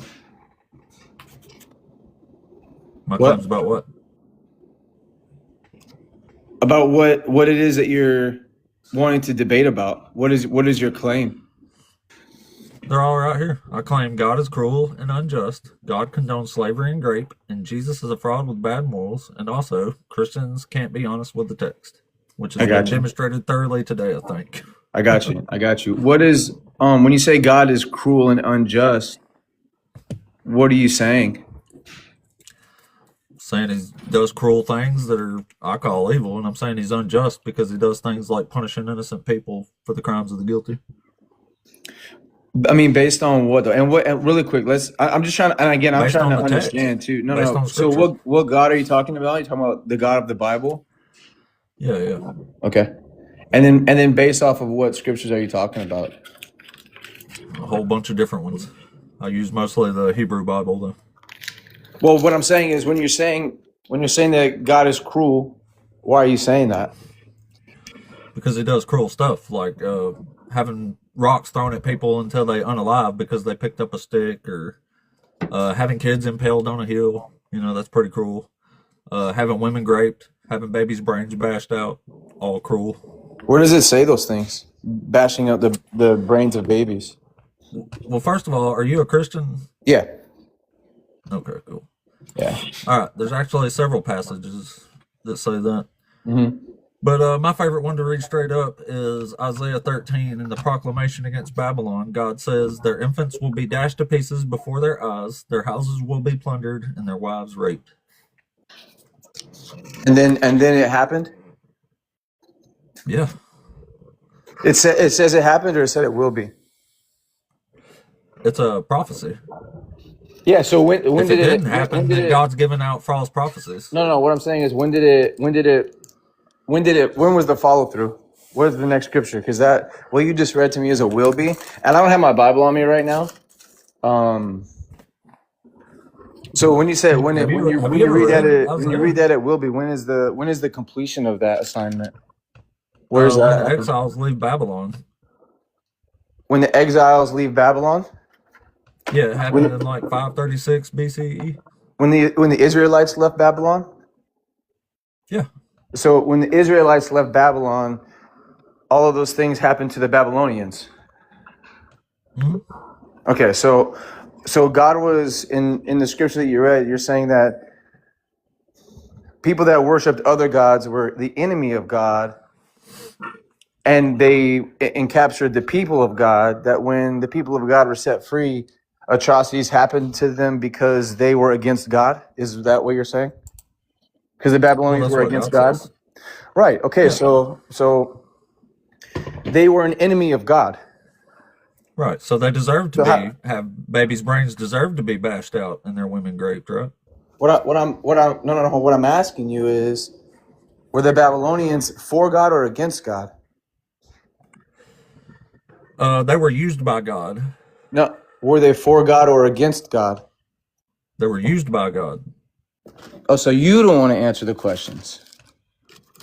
My What? claims about what? About what it is that you're wanting to debate about. What is your claim? They're all right here. I claim God is cruel and unjust. God condones slavery and rape, and Jesus is a fraud with bad morals. And also, Christians can't be honest with the text, which has I got been you. demonstrated thoroughly today, I think. I got you. I got you. What is when you say God is cruel and unjust, what are you saying? Saying he does cruel things that are I call evil, and I'm saying he's unjust because he does things like punishing innocent people for the crimes of the guilty. I mean, based on what though? And what? And really quick, I'm just trying to, and again, I'm Based trying on to the text. understand too. No, Based no. on So scripture. what God are you talking about? You talking about the God of the Bible? Yeah. Okay. And then based off of what scriptures are you talking about? A whole bunch of different ones. I use mostly the Hebrew Bible, though. Well, what I'm saying is when you're saying that God is cruel, why are you saying that? Because he does cruel stuff, like having rocks thrown at people until they unalive because they picked up a stick, or having kids impaled on a hill. That's pretty cruel. Having women raped, having babies' brains bashed out, all cruel. Where does it say those things? Bashing out the brains of babies. Well, first of all, are you a Christian? Yeah. Okay, cool. Yeah. All right, there's actually several passages that say that. Mm-hmm. But my favorite one to read straight up is Isaiah 13. In the proclamation against Babylon, God says, their infants will be dashed to pieces before their eyes, their houses will be plundered, and their wives raped. And then it happened? Yeah. It says it happened, or it said it will be? It's a prophecy. Yeah, so when If did it it didn't happen, then God's giving out false prophecies. No, what I'm saying is when was the follow through? What is the next scripture? Because that what you just read to me is a will be, and I don't have my Bible on me right now. So when you say when you read that it will be, when is the completion of that assignment? Where's When that? the exiles leave Babylon. When the exiles leave Babylon? Yeah, it happened in like 536 BCE. When the Israelites left Babylon? Yeah. So when the Israelites left Babylon, all of those things happened to the Babylonians. Mm-hmm. Okay, so God was in the scripture that you read, you're saying that people that worshipped other gods were the enemy of God, and they captured the people of God, that when the people of God were set free, atrocities happened to them because they were against God? Is that what you're saying? Because the Babylonians were against God? Says. Right. Okay, yeah. So they were an enemy of God. Right. So they deserve to have babies' brains deserve to be bashed out and their women raped, right? What I'm asking you is, were the Babylonians for God or against God? They were used by God. No, were they for God or against God? They were used by God. Oh, so you don't want to answer the questions.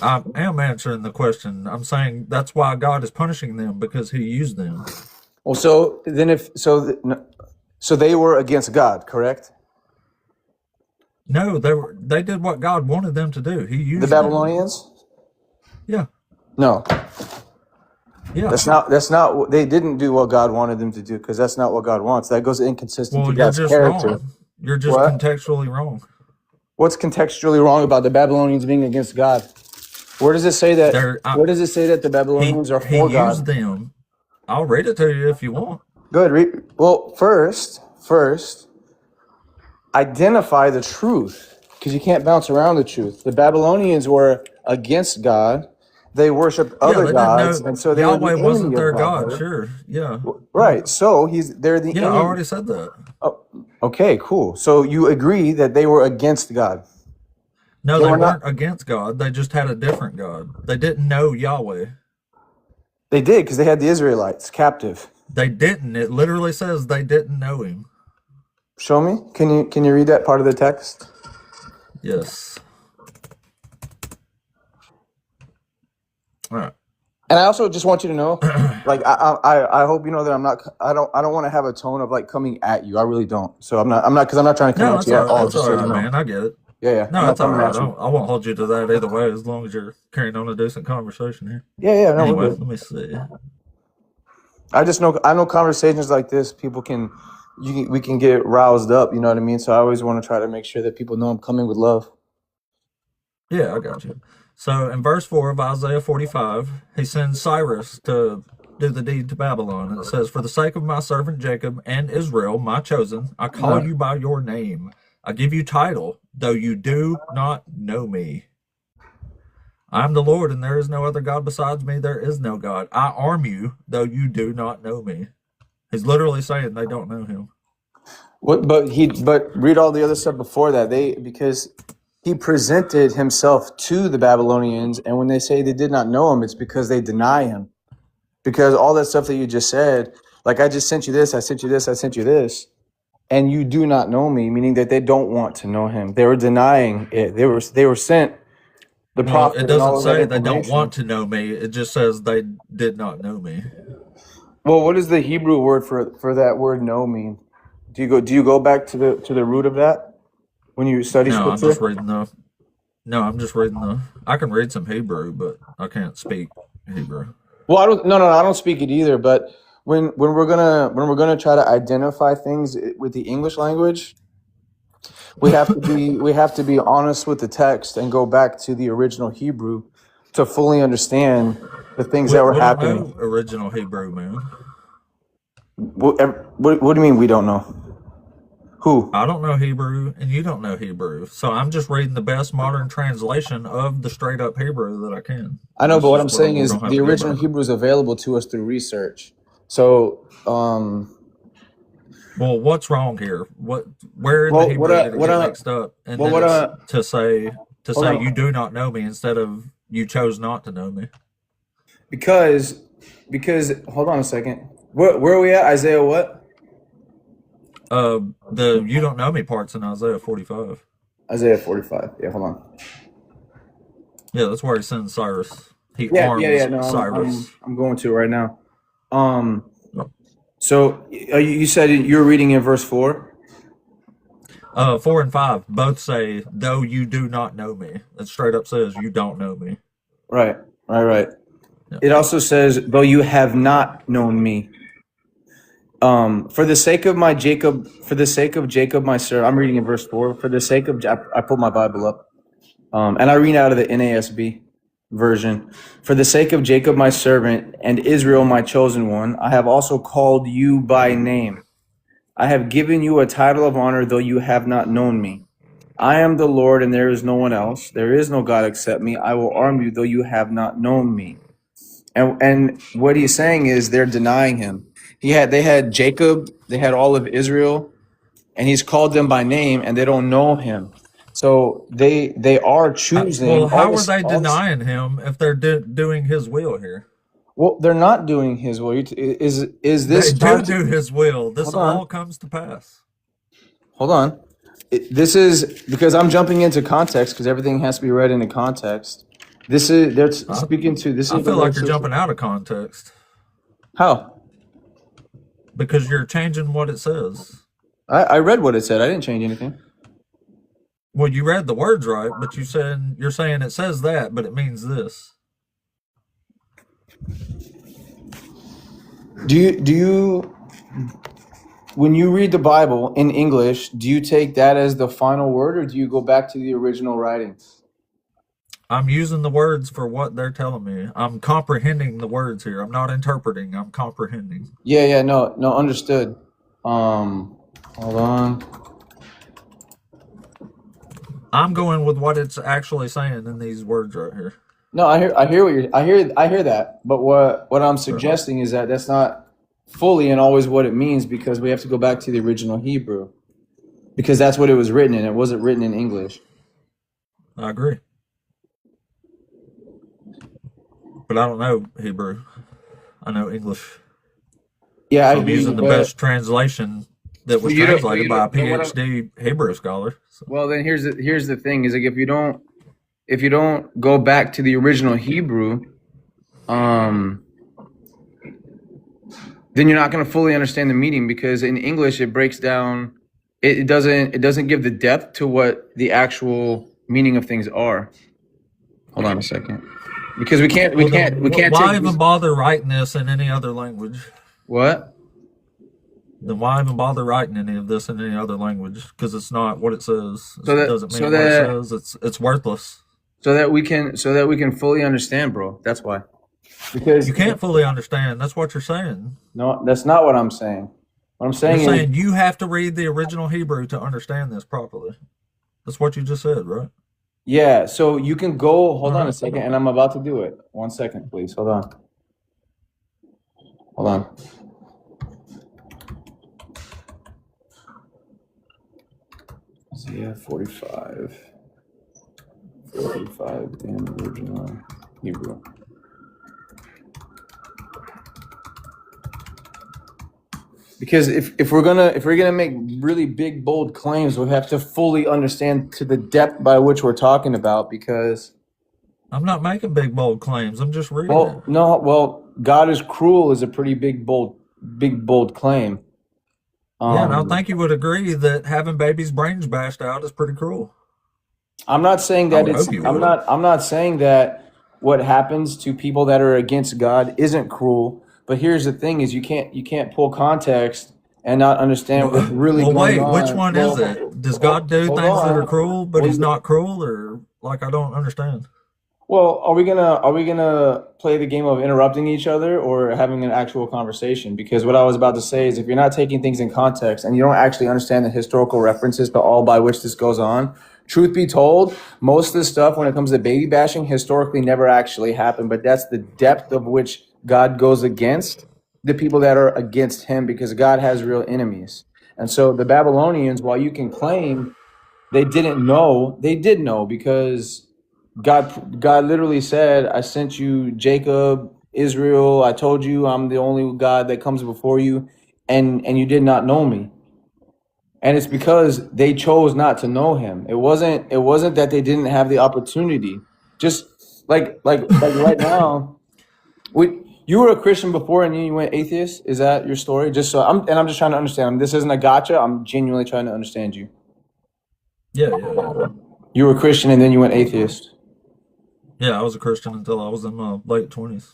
I am answering the question. I'm saying that's why God is punishing them, because he used them. Well, so then so they were against God, correct? No, they did what God wanted them to do. He used the Babylonians. Them. Yeah. No. Yeah. That's not. They didn't do what God wanted them to do, because that's not what God wants. That goes inconsistent to God's character. Wrong. You're just contextually wrong. What's contextually wrong about the Babylonians being against God? Where does it say that? Where does it say that the Babylonians are for God? He used them. I'll read it to you if you want. Good. Well, first, identify the truth, because you can't bounce around the truth. The Babylonians were against God. They worshipped other gods, and so they Yahweh were the wasn't their God. God. Sure, yeah. Right. So they're the enemy. I already said that. Oh, okay, cool. So you agree that they were against God? No, they weren't against God. They just had a different God. They didn't know Yahweh. They did, because they had the Israelites captive. They didn't. It literally says they didn't know him. Show me. Can you read that part of the text? Yes. All right. And I also just want you to know, like I hope you know that I don't want to have a tone of like coming at you. I really don't. So I'm not because I'm not trying to come at you at all. That's all right, man. I get it. Yeah. No, I'm not it's all coming right. at you. I won't hold you to that either way, as long as you're carrying on a decent conversation here. Yeah. No, we're Anyway, good. let me see. I know conversations like this, we can get roused up. You know what I mean? So I always want to try to make sure that people know I'm coming with love. Yeah, I got you. So in verse 4 of Isaiah 45, he sends Cyrus to do the deed to Babylon. And it says, "For the sake of my servant Jacob and Israel, my chosen, I call Yeah. you by your name. I give you title, though you do not know me. I am the Lord, and there is no other God besides me. There is no God. I arm you, though you do not know me." He's literally saying they don't know him. But read all the other stuff before that. Because he presented himself to the Babylonians, and when they say they did not know him, it's because they deny him. Because all that stuff that you just said, like I just sent you this, I sent you this, I sent you this, and you do not know me, meaning that they don't want to know him. They were denying it. They were sent the Well, it prophet and doesn't all of that say they don't information. want to know me. It just says they did not know me. Well, what does the Hebrew word for that word "know" mean? Do you go back to the root of that when you study No, I'm scripture? just reading the. No, I'm just reading the. I can read some Hebrew, but I can't speak Hebrew. Well, I don't. No, I don't speak it either. But when we're gonna try to identify things with the English language, we have to be honest with the text and go back to the original Hebrew to fully understand the things that were We don't happening. know original Hebrew, man. What do you mean we don't know? Who? I don't know Hebrew, and you don't know Hebrew. So I'm just reading the best modern translation of the straight up Hebrew that I can. I know, That's but what I'm just what saying we're is gonna have the to go original by. Hebrew is available to us through research. So, Well, what's wrong here? Where in the well, Hebrew did it get mixed up? And then what it's to hold say on, you do not know me instead of you chose not to know me. because hold on a second. Where are we at? Isaiah what? The you don't know me parts in Isaiah 45. Isaiah 45. Yeah, hold on. Yeah, that's where he sends Cyrus. He Yeah. arms No, Cyrus. I'm going to it right now. Um, so you said you were reading in verse 4. 4 and 5 both say, "Though you do not know me." It straight up says, "You don't know me." Right. Yeah. It also says, though you have not known me. For the sake of Jacob, my servant. I'm reading in verse 4. For the sake of, I put my Bible up, and I read out of the NASB version. For the sake of Jacob, my servant, and Israel, my chosen one, I have also called you by name. I have given you a title of honor, though you have not known me. I am the Lord, and there is no one else. There is no God except me. I will arm you, though you have not known me. And what he's saying is they're denying him. They had Jacob, they had all of Israel, and he's called them by name, and they don't know him. So they are choosing Well, how are they denying him if they're doing his will here? well, they're not doing his will. Is They this do his will. This hold on. all comes to pass. Hold on. This is because I'm jumping into context because everything has to be read into context. They're I, speaking to this I is the feel like you're verses. jumping out of context How? because you're changing what it says. I read what it said. I didn't change anything. Well, you read the words right, but you're saying it says that, but it means this. Do you when you read the Bible in English, do you take that as the final word or do you go back to the original writings? I'm using the words for what they're telling me. I'm comprehending the words here. I'm not interpreting. I'm comprehending. Yeah, no, understood. Hold on. I'm going with what it's actually saying in these words right here. No, I hear that. But what I'm suggesting is that that's not fully and always what it means because we have to go back to the original Hebrew. Because that's what it was written in. It wasn't written in English. I agree. But I don't know Hebrew. I know English. Yeah, So I I'm hear you, using the but best translation that was translated by a PhD Hebrew scholar. So. well, then here's the thing: is like if you don't go back to the original Hebrew, then you're not going to fully understand the meaning because in English it breaks down it doesn't give the depth to what the actual meaning of things are. Hold on a second, because we can't Why take even bother writing this in any other language? what. Then why even bother writing any of this in any other language? Because it's not what it says. So It doesn't mean what it says. It's worthless. So that we can fully understand, bro. That's why. Because You can't fully understand. That's what you're saying. no, that's not what I'm saying. What I'm saying You're is saying you have to read the original Hebrew to understand this properly. That's what you just said, right? yeah. So you can go. Hold on a Alright. second, and I'm about to do it. 1 second, please. Hold on. Hold on. Isaiah 45 in original Hebrew. Because if we're gonna make really big bold claims, we have to fully understand to the depth by which we're talking about. Because I'm not making big bold claims. I'm just reading it. God is cruel is a pretty big bold claim. Yeah, and I think you would agree that having babies' brains bashed out is pretty cruel. I'm not saying I that would it's. hope you I'm would. not. I'm not saying that what happens to people that are against God isn't cruel. But here's the thing: is you can't pull context and not understand what's really Well, going wait, on. which one is it? Does God do hold things that on. are cruel, but Well, He's not cruel, or like I don't understand? Well, are we gonna play the game of interrupting each other or having an actual conversation? Because what I was about to say is, if you're not taking things in context and you don't actually understand the historical references to all by which this goes on, truth be told, most of the stuff when it comes to baby bashing historically never actually happened. But that's the depth of which God goes against the people that are against Him, because God has real enemies. And so the Babylonians, while you can claim they didn't know, they did know, because God literally said, I sent you Jacob, Israel. I told you I'm the only God that comes before you, and you did not know me. And it's because they chose not to know him. It wasn't that they didn't have the opportunity. Just like right now, you were a Christian before and then you went atheist. Is that your story? I'm just trying to understand. This isn't a gotcha. I'm genuinely trying to understand you. Yeah. You were a Christian and then you went atheist. Yeah, I was a Christian until I was in my late 20s.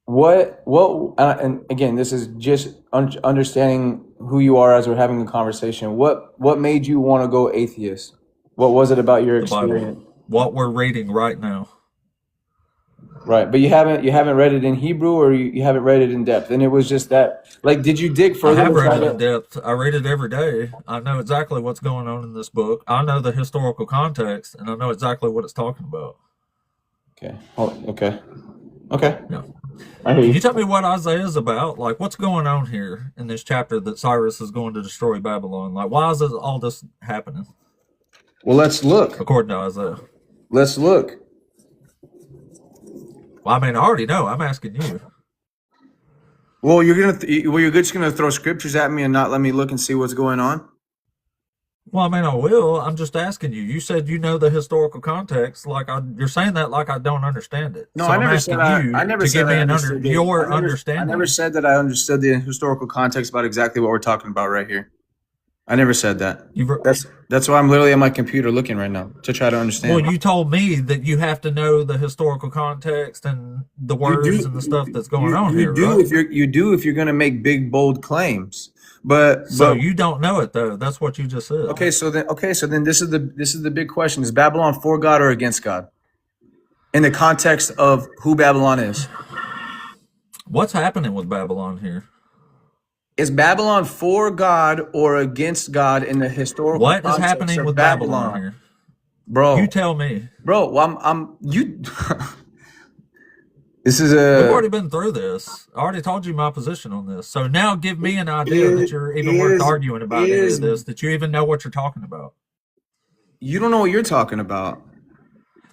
And again, this is just understanding who you are as we're having a conversation. What made you want to go atheist? What was it about your The experience? Bible. What we're reading right now. Right, but you haven't read it in Hebrew, or you haven't read it in depth, and it was just that. Like, did you dig I further? have to try read it in to? depth. I read it every day. I know exactly what's going on in this book. I know the historical context, and I know exactly what it's talking about. Okay. Oh, okay. Yeah. I hear Can you you. tell me what Isaiah is about? Like, what's going on here in this chapter that Cyrus is going to destroy Babylon? Like, why is all this happening, Well, let's look. according to Isaiah? Let's look. Well, I mean, I already know. I'm asking you. Well, you're just gonna throw scriptures at me and not let me look and see what's going on. Well, I mean, I will. I'm just asking you. You said you know the historical context. You're saying that like I don't understand it. No, So I I'm never asking said you I never to said give me I understood your I understanding. never said that I understood the historical context about exactly what we're talking about right here. I never said that. That's why I'm literally at my computer looking right now to try to understand. Well, you told me that you have to know the historical context and the words and the stuff that's going on here, right? If you're gonna make big bold claims. But You don't know it though. That's what you just said. okay, so then this is the big question: is Babylon for God or against God? In the context of who Babylon is. What's happening with Babylon here? Is Babylon for God or against God in the historical What is context happening of with Babylon here? Bro. You tell me. Bro, well, I'm you This is We've a already been through this. I already told you my position on this. So now give me an idea that you're even worth arguing about any of this, that you even know what you're talking about. You don't know what you're talking about.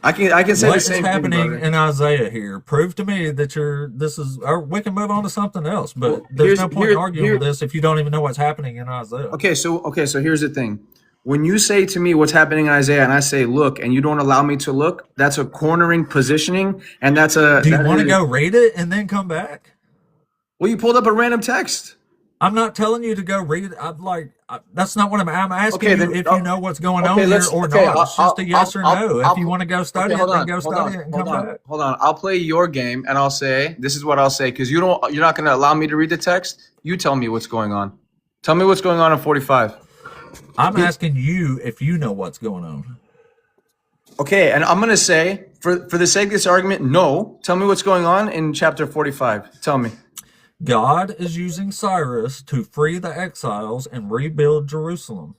I can say What the is same happening thing, in Isaiah here? Prove to me that or we can move on to something else, but Well, there's here's- no point here- in arguing here- with this if you don't even know what's happening in Isaiah. Okay, so here's the thing. When you say to me what's happening in Isaiah and I say look and you don't allow me to look, that's a cornering positioning, and Do you want to go read it and then come back? Well, you pulled up a random text. I'm not telling you to go read it. That's not what I'm asking Okay, you then. if you know what's going Okay, on here let's. or Okay, not. It's just a yes or no. If you I'll. want to go Okay, study it, hold then on, go hold study on, it and hold come on, back. hold on. I'll play your game, and I'll say this is what I'll say because you're not going to allow me to read the text. You tell me what's going on. Tell me what's going on in 45. I'm asking you if you know what's going on. Okay, and I'm going to say for the sake of this argument, no. Tell me what's going on in chapter 45. Tell me. God is using Cyrus to free the exiles and rebuild Jerusalem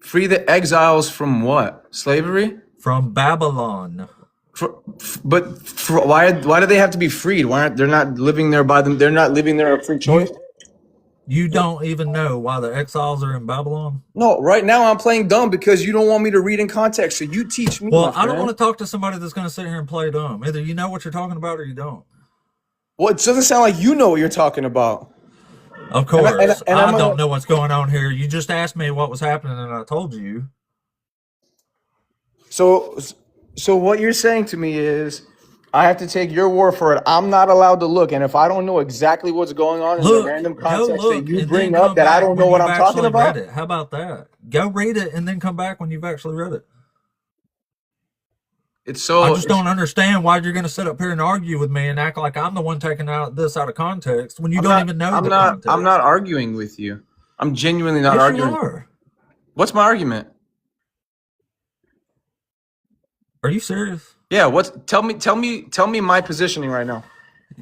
Free the exiles from what? Slavery? from Babylon. Why do they have to be freed? Why aren't they're not living there by them? They're not living there a free choice. You don't even know why the exiles are in Babylon? No, right now I'm playing dumb because you don't want me to read in context. So you teach me, my Well, I don't want friend. to talk to somebody that's going to sit here and play dumb. Either you know what you're talking about or you don't. Well, it doesn't sound like you know what you're talking about. Of course, And I I'm don't gonna. know what's going on here. You just asked me what was happening and I told you. So, so what you're saying to me is, I have to take your word for it. I'm not allowed to look, and if I don't know exactly what's going on in the random Go context that look, you and then bring up, come that I back don't know when what you've I'm talking actually read about. it. How about that? Go read it and then come back when you've actually read it. It's I so. just don't understand why you're going to sit up here and argue with me and act like I'm the one taking this out of context when you I'm don't not. even know I'm the not. I'm context. not arguing with you. I'm genuinely not Yes, you arguing. are. What's my argument? Are you serious? Yeah. What's? Tell me my positioning right now.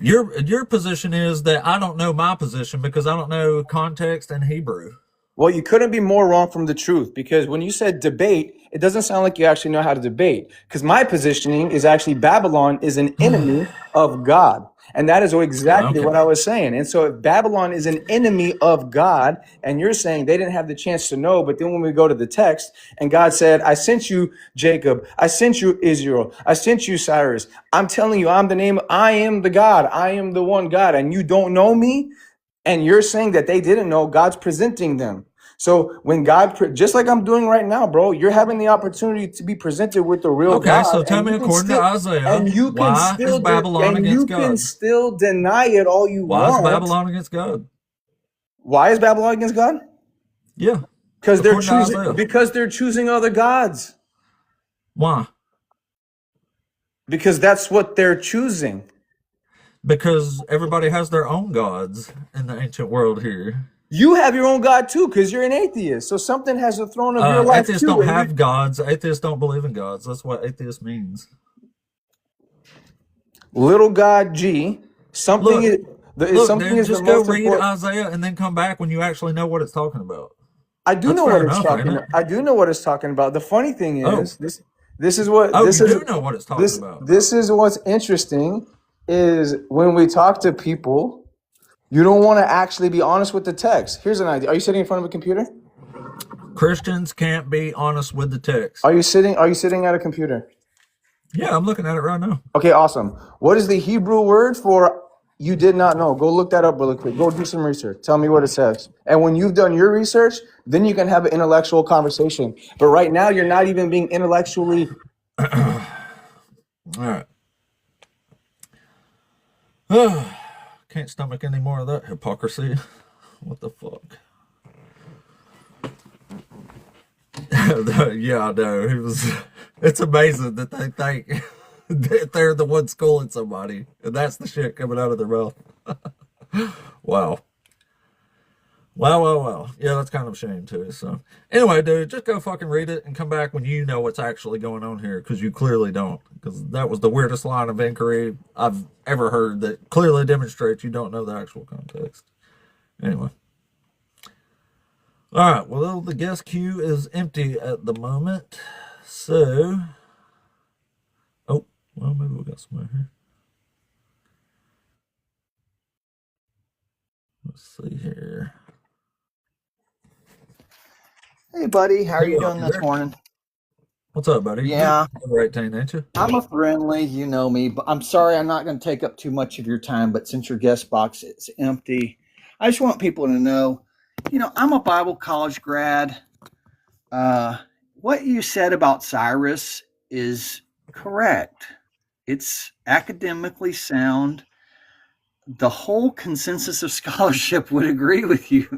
Your position is that I don't know my position because I don't know context and Hebrew. Well, you couldn't be more wrong from the truth because when you said debate, it doesn't sound like you actually know how to debate. Because my positioning is actually Babylon is an enemy of God. And that is exactly what Okay. I was saying. And so if Babylon is an enemy of God, and you're saying they didn't have the chance to know, but then when we go to the text, and God said, I sent you Jacob, I sent you Israel, I sent you Cyrus. I'm telling you, I am the God, I am the one God, and you don't know me, and you're saying that they didn't know, God's presenting them. So when just like I'm doing right now, bro, you're having the opportunity to be presented with the real Okay, God, so tell me according to Isaiah, and you can still deny it all you why is want. Babylon against God? Why is Babylon against God? Yeah, Because according to Isaiah. they're choosing other gods. Why? Because that's what they're choosing. Because everybody has their own gods in the ancient world here. You have your own God too, because you're an atheist. So something has the throne of your life Atheists too. don't And have gods. Atheists don't believe in gods. That's what atheist means. little God G, something Look, is look, something dude, is the just go most read important. Isaiah and then come back when you actually know what it's talking about. I do That's know fair what it's enough, ain't talking. it? I do know what it's talking about. The funny thing Oh, is this is what oh, you do know what it's talking about. this is what's interesting is when we talk to people, you don't want to actually be honest with the text. Here's an idea. Are you sitting in front of a computer? Christians can't be honest with the text. Are you sitting at a computer? Yeah, I'm looking at it right now. Okay, awesome. What is the Hebrew word for you did not know? Go look that up really quick. Go do some research. Tell me what it says. And when you've done your research, then you can have an intellectual conversation. But right now, you're not even being intellectually. All right. Can't stomach any more of that hypocrisy. What the fuck? Yeah, I know. It's amazing that they think that they're the one schooling somebody, and that's the shit coming out of their mouth. Wow. Wow. Yeah, that's kind of a shame too. So, anyway, dude, just go fucking read it and come back when you know what's actually going on here, because you clearly don't. Because that was the weirdest line of inquiry I've ever heard that clearly demonstrates you don't know the actual context. Anyway. All right, well, the guest queue is empty at the moment. So, oh, well, maybe we got somebody here. Let's see here. Hey, buddy, how are you Hello, doing you this there? morning? What's up, buddy? You're Yeah, over 18, ain't you? I'm a friendly, you know me, but I'm sorry I'm not going to take up too much of your time. But since your guest box is empty, I just want people to know, I'm a Bible college grad. Uh, what you said about Cyrus is correct. It's academically sound. the whole consensus of scholarship would agree with you.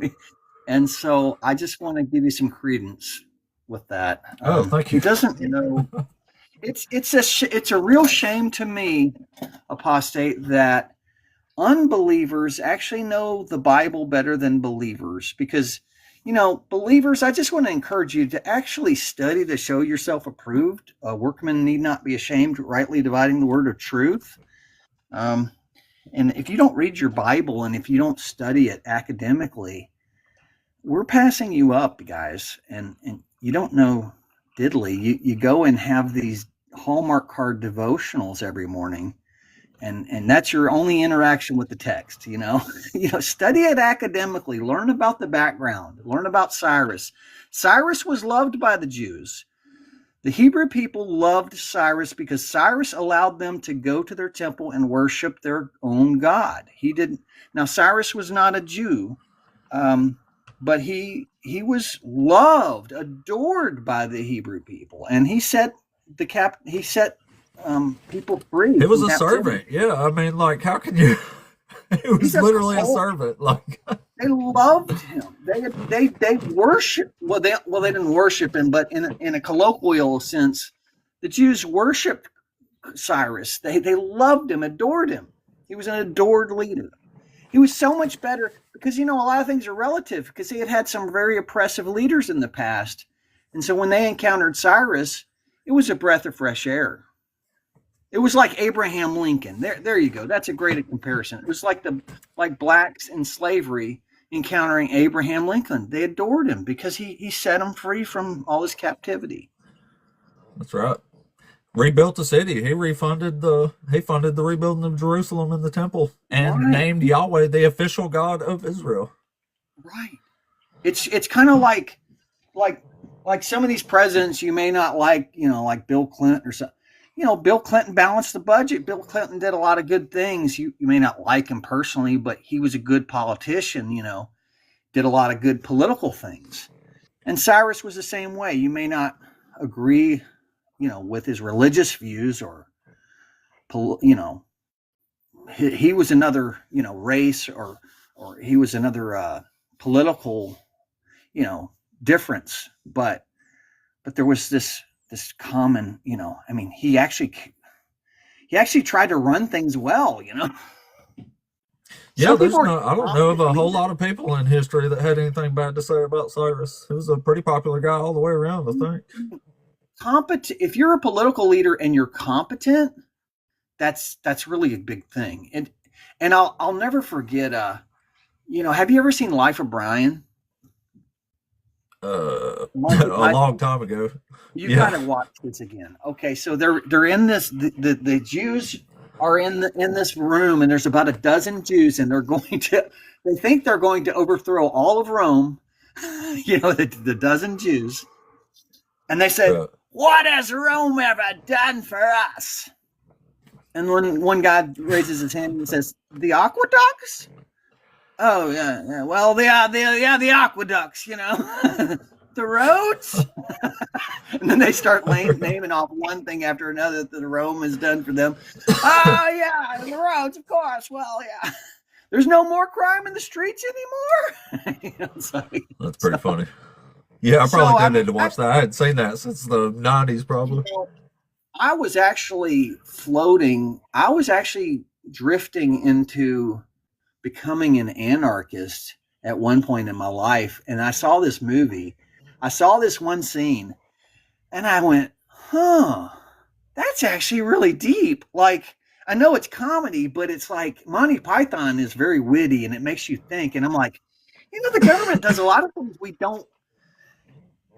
And so I just want to give you some credence with that. Oh, thank He you. doesn't know. It's a real shame to me, apostate, that unbelievers actually know the Bible better than believers, because believers, I just want to encourage you to actually study to show yourself approved. A workman need not be ashamed, rightly dividing the word of truth. And if you don't read your Bible and if you don't study it academically, we're passing you up, guys, and you don't know diddly. You go and have these Hallmark card devotionals every morning, and that's your only interaction with the text. Study it academically, learn about the background, learn about Cyrus. Cyrus was loved by the Jews. The Hebrew people loved Cyrus because Cyrus allowed them to go to their temple and worship their own God. He didn't. Now, Cyrus was not a Jew, but he was loved, adored by the Hebrew people, and he set people free. He was from a captivity. servant. Yeah, I mean, like, how can you? He was He's a literally a whole- servant. Like, They loved him. They worshiped. Well, they didn't worship him, but in a colloquial sense, the Jews worshipped Cyrus. They loved him, adored him. He was an adored leader. He was so much better because a lot of things are relative, because he had some very oppressive leaders in the past, and so when they encountered Cyrus, it was a breath of fresh air. It was like Abraham Lincoln. There you go. That's a great comparison. It was like blacks in slavery encountering Abraham Lincoln. They adored him because he set them free from all his captivity. that's right. Rebuilt the city. He funded the rebuilding of Jerusalem and the temple, and Right. named Yahweh the official God of Israel. Right. It's kind of like some of these presidents you may not like, like Bill Clinton or something. Bill Clinton balanced the budget. Bill Clinton did a lot of good things. You may not like him personally, but he was a good politician, did a lot of good political things. And Cyrus was the same way. You may not agree, with his religious views, or, he was another, race, or he was another political, difference. But there was this common, he actually tried to run things well, Yeah, Some there's people are no. I don't know of a whole confident. lot of people in history that had anything bad to say about Cyrus. He was a pretty popular guy all the way around, I think. Competent. If you're a political leader and you're competent, that's really a big thing. And I'll never forget. Have you ever seen Life of Brian? Monty A Python. long time ago. You Yeah. gotta watch this again. Okay, so they're in this. The Jews are in this room, and there's about a dozen Jews, and they think they're going to overthrow all of Rome. The dozen Jews, and they said, Right. "What has Rome ever done for us?" And when one guy raises his hand and says, "The aqueducts." Oh yeah. Well, the aqueducts, the roads. And then they start naming off one thing after another that Rome has done for them. Oh yeah, the roads, of course. Well, yeah. There's no more crime in the streets anymore. That's pretty funny. Yeah, I probably So, did need to watch that. I hadn't seen that since the 90s, probably. I was actually floating. I was actually drifting into becoming an anarchist at one point in my life, and I saw this movie. I saw this one scene, and I went, that's actually really deep. Like, I know it's comedy, but it's like Monty Python is very witty, and it makes you think. And I'm like, the government does a lot of things we don't.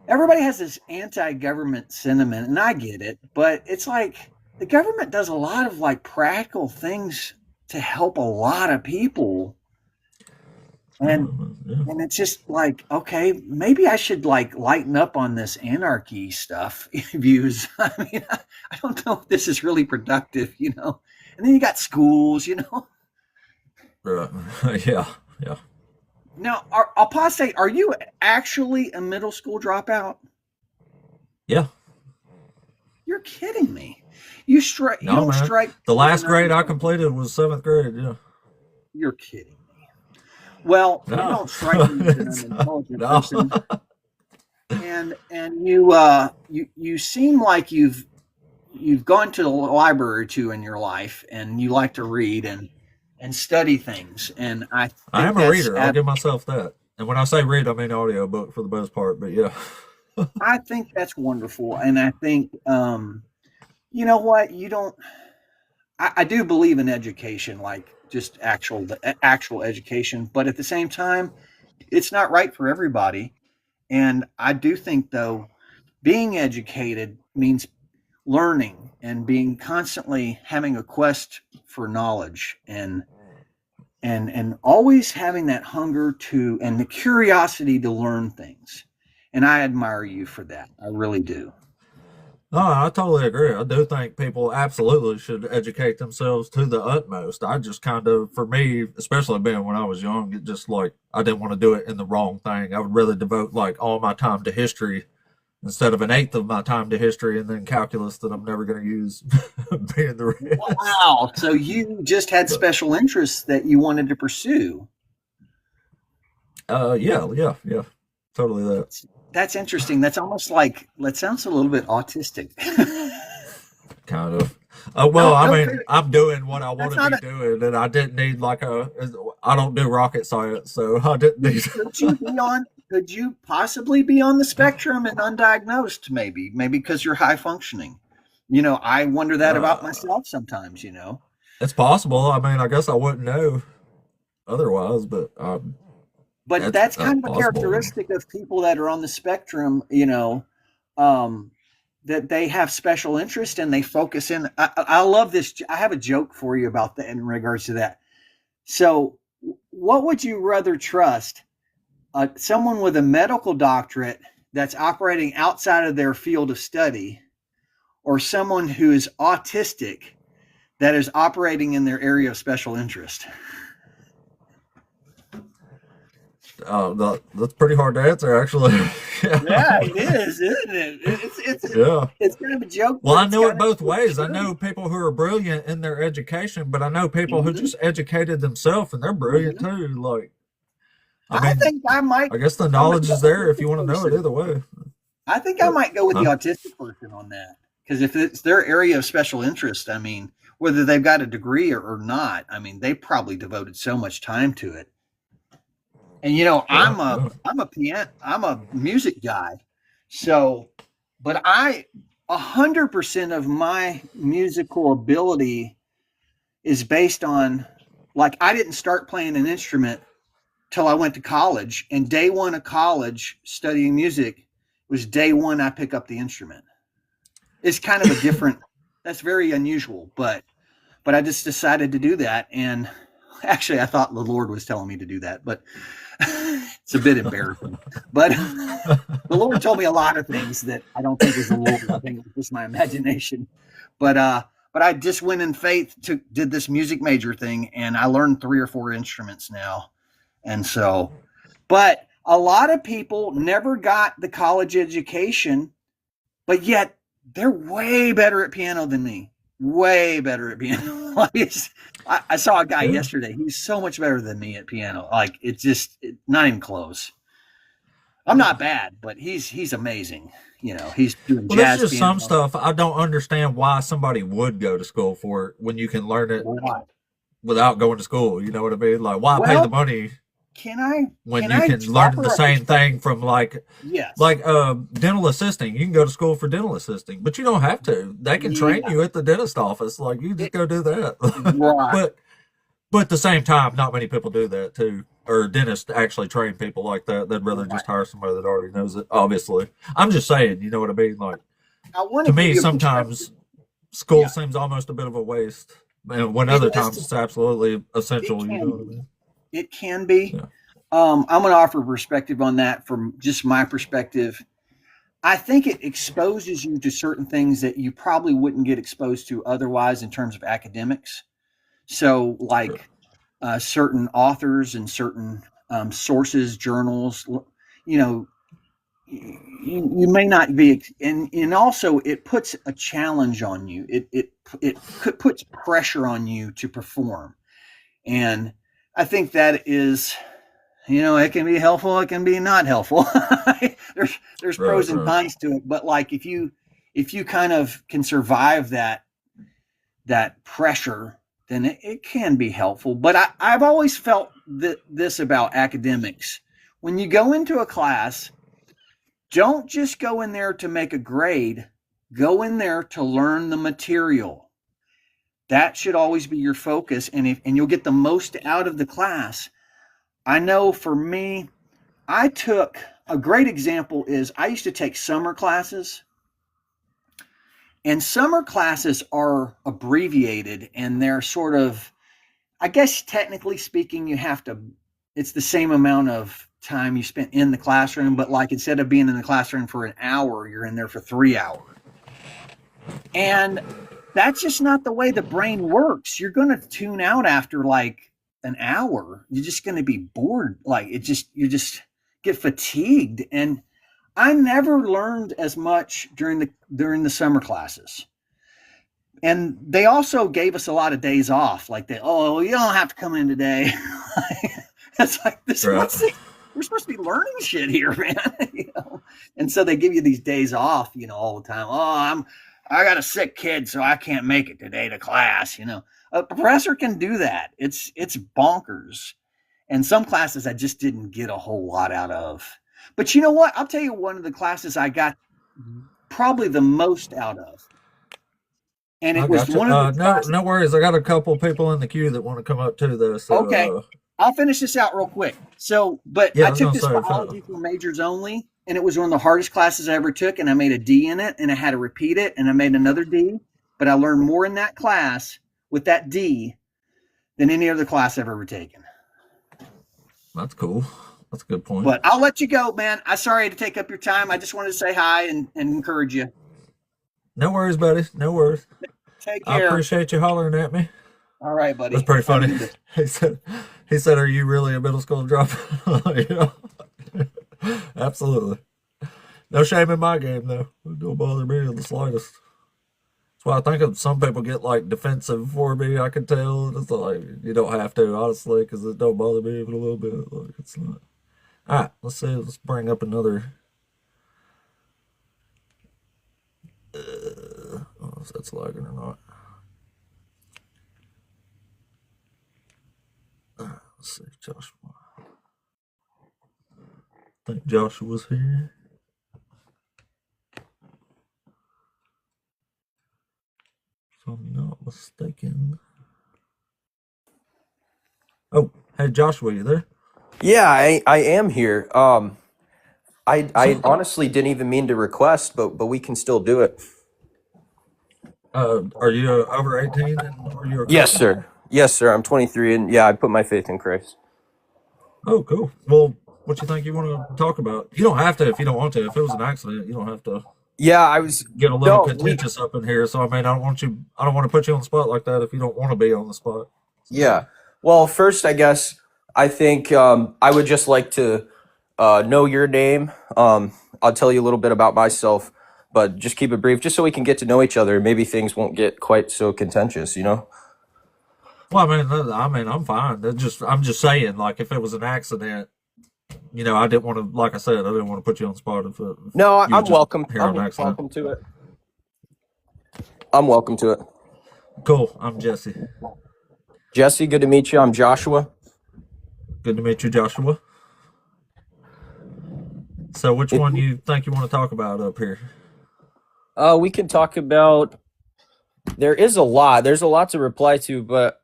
Everybody has this anti-government sentiment, and I get it, but it's like the government does a lot of like practical things to help a lot of people. And it's just like, okay, maybe I should like lighten up on this anarchy stuff views. I mean, I don't know if this is really productive, And then you got schools, Right. Yeah. Now, apostate, are you actually a middle school dropout? Yeah. You're kidding me. You No, don't man. strike. The last grade I completed was 7th grade, yeah. You're kidding me. Well, you No. don't strike me as an It's- unintelligent no. person, and you seem like you've gone to the library or two in your life, and you like to read and study things. And I I think am a that's reader. I'll give myself that. And when I say read, I mean audiobook for the most part. But yeah. I think that's wonderful. And I think you know what, you don't. I do believe in education, like just actual education, but at the same time, it's not right for everybody. And I do think, though, being educated means learning and being constantly having a quest for knowledge and always having that hunger to and the curiosity to learn things. And I admire you for that. I really do. No, I totally agree. I do think people absolutely should educate themselves to the utmost. I just kind of, for me, especially being when I was young, it just like I didn't want to do it in the wrong thing. I would rather devote like all my time to history instead of an eighth of my time to history and then calculus that I'm never going to use being the rest. Wow. So you just had special interests that you wanted to pursue. Yeah. Totally that. That's interesting. That's almost like, that sounds a little bit autistic. Kind of. Well, No, I no, mean, I'm doing what I want that's to not be doing, and I didn't need like I don't do rocket science, so I didn't need. Could you possibly be on the spectrum and undiagnosed, maybe because you're high functioning? I wonder that about myself sometimes. It's possible. I mean, I guess I wouldn't know otherwise, but But that's kind of a possible. characteristic of people that are on the spectrum, that they have special interest and they focus in. I love this. I have a joke for you about that in regards to that. So, what would you rather trust? Someone with a medical doctorate that's operating outside of their field of study, or someone who is autistic that is operating in their area of special interest? That's pretty hard to answer, actually. Yeah, it is, isn't it? It's kind of a joke. Well, I know it both ways. I know people who are brilliant in their education, but I know people who just educated themselves and they're brilliant too. Like, I think I might. I guess the knowledge is there if you want to know it either way. I think I might go with the autistic person on that, because if it's their area of special interest, I mean, whether they've got a degree or not, I mean, they probably devoted so much time to it. And I'm a music guy, so, but 100% of my musical ability is based on, like, I didn't start playing an instrument till I went to college, and day one of college studying music was day one I pick up the instrument. It's kind of a different, that's very unusual, but I just decided to do that. And actually I thought the Lord was telling me to do that, but it's a bit embarrassing. But the Lord told me a lot of things that I don't think is the Lord. I think it's just my imagination. But I just went in faith, did this music major thing, and I learned 3 or 4 instruments now. And so, but a lot of people never got the college education, but yet they're way better at piano than me. Way better at piano. I saw a guy yesterday. He's so much better than me at piano. Like, it's not even close. I'm not bad, but he's amazing. He's doing Well, jazz. there's just piano. some stuff I don't understand why somebody would go to school for it when you can learn it without going to school. You know what I mean? Like, why pay the money? When you can learn the same thing from dental assisting. You can go to school for dental assisting, but you don't have to. They can train you at the dentist office. Like, you just go do that. Right. But at the same time, not many people do that too. Or dentists actually train people like that. They'd rather just hire somebody that already knows it. Obviously, I'm just saying. You know what I mean? Like, to me, sometimes school seems almost a bit of a waste, and when other times it's absolutely essential. You know what I mean? It can be. Yeah. I'm going to offer perspective on that from just my perspective. I think it exposes you to certain things that you probably wouldn't get exposed to otherwise in terms of academics. So, like certain authors and certain sources, journals, you may not be, and also it puts a challenge on you. It puts pressure on you to perform. And I think that is, it can be helpful, it can be not helpful. There's pros and cons to it, but like if you kind of can survive that pressure, then it can be helpful. But I've always felt this about academics. When you go into a class, don't just go in there to make a grade. Go in there to learn the material. That should always be your focus, and you'll get the most out of the class. I know for me, I took a great example is I used to take summer classes. And summer classes are abbreviated, and they're sort of, I guess technically speaking, it's the same amount of time you spent in the classroom, but like instead of being in the classroom for an hour, you're in there for 3 hours. And that's just not the way the brain works. You're going to tune out after like an hour. You're just going to be bored. Like you just get fatigued. And I never learned as much during the summer classes. And they also gave us a lot of days off. Like you don't have to come in today. It's like this. Right. We're supposed to be learning shit here, man. And so they give you these days off, all the time. I got a sick kid, so I can't make it today to class. A professor can do that. It's bonkers. And some classes I just didn't get a whole lot out of. But you know what? I'll tell you one of the classes I got probably the most out of. And it was one of the no worries. I got a couple people in the queue that want to come up to this. So, okay. I'll finish this out real quick. I took this biology for majors only, and it was one of the hardest classes I ever took, and I made a D in it, and I had to repeat it, and I made another D. But I learned more in that class with that D than any other class I've ever taken. That's cool. That's a good point. But I'll let you go, man. I'm sorry to take up your time. I just wanted to say hi and encourage you. No worries, buddy. No worries. Take care. I appreciate you hollering at me. All right, buddy. That's pretty funny. He said, "Are you really a middle school dropout?" Absolutely. No shame in my game, though. It don't bother me in the slightest. That's why I think of some people get like defensive for me. I can tell. It's like you don't have to, honestly, because it don't bother me even a little bit. Like it's not. All right, let's see. Let's bring up another. I don't know if that's lagging or not. Let's see, Joshua. I think Joshua's here. If I'm not mistaken. Oh, hey Joshua, you there? Yeah, I am here. I honestly didn't even mean to request, but we can still do it. Are you over 18 and are you a Yes, Christian? sir. Yes, sir. I'm 23, and yeah, I put my faith in Christ. Oh, cool. Well, what you think you want to talk about? You don't have to if you don't want to. If it was an accident, you don't have to Yeah, I was. get a little No, contentious up in here. So I mean, I don't want to put you on the spot like that if you don't want to be on the spot. Yeah. Well, first, I guess I think I would just like to know your name. I'll tell you a little bit about myself, but just keep it brief, just so we can get to know each other. Maybe things won't get quite so contentious, Well, I mean, I'm fine. I'm just saying, like, if it was an accident, I didn't want to, like I said, I didn't want to put you on the spot if No, you were I'm just welcome. here on I'm an accident. welcome to it. I'm welcome to it. Cool. I'm Jesse. Jesse, good to meet you. I'm Joshua. Good to meet you, Joshua. So, which It- one you think you want to talk about up here? We can talk about. There is a lot. There's a lot to reply to, but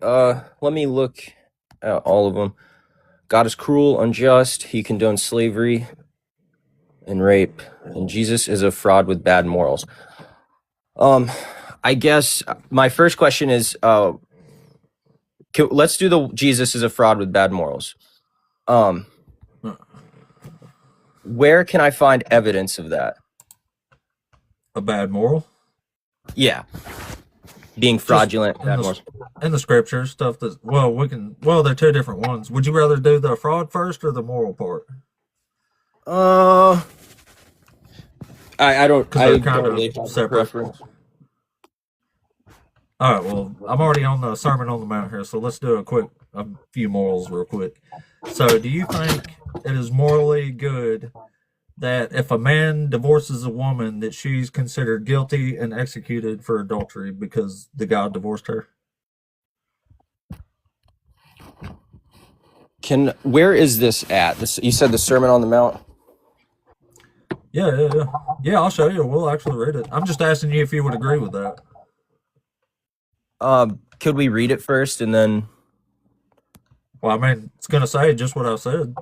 let me look at all of them. God is cruel, unjust. He condones slavery and rape, and Jesus is a fraud with bad morals. I guess my first question is, let's do the Jesus is a fraud with bad morals. Where can I find evidence of that? A bad moral? Yeah, being fraudulent, In bad the, morals. in the scriptures, stuff that, they're two different ones. Would you rather do the fraud first or the moral part? I don't. Because I they're don't kind really of have a separate. preference. All right, well, I'm already on the Sermon on the Mount here, so let's do a quick a few morals real quick. So, do you think it is morally good that if a man divorces a woman, that she's considered guilty and executed for adultery because the God divorced her? Where is this at? This, you said the Sermon on the Mount. Yeah. I'll show you. We'll actually read it. I'm just asking you if you would agree with that. Could we read it first and then? Well, I mean, it's going to say just what I said.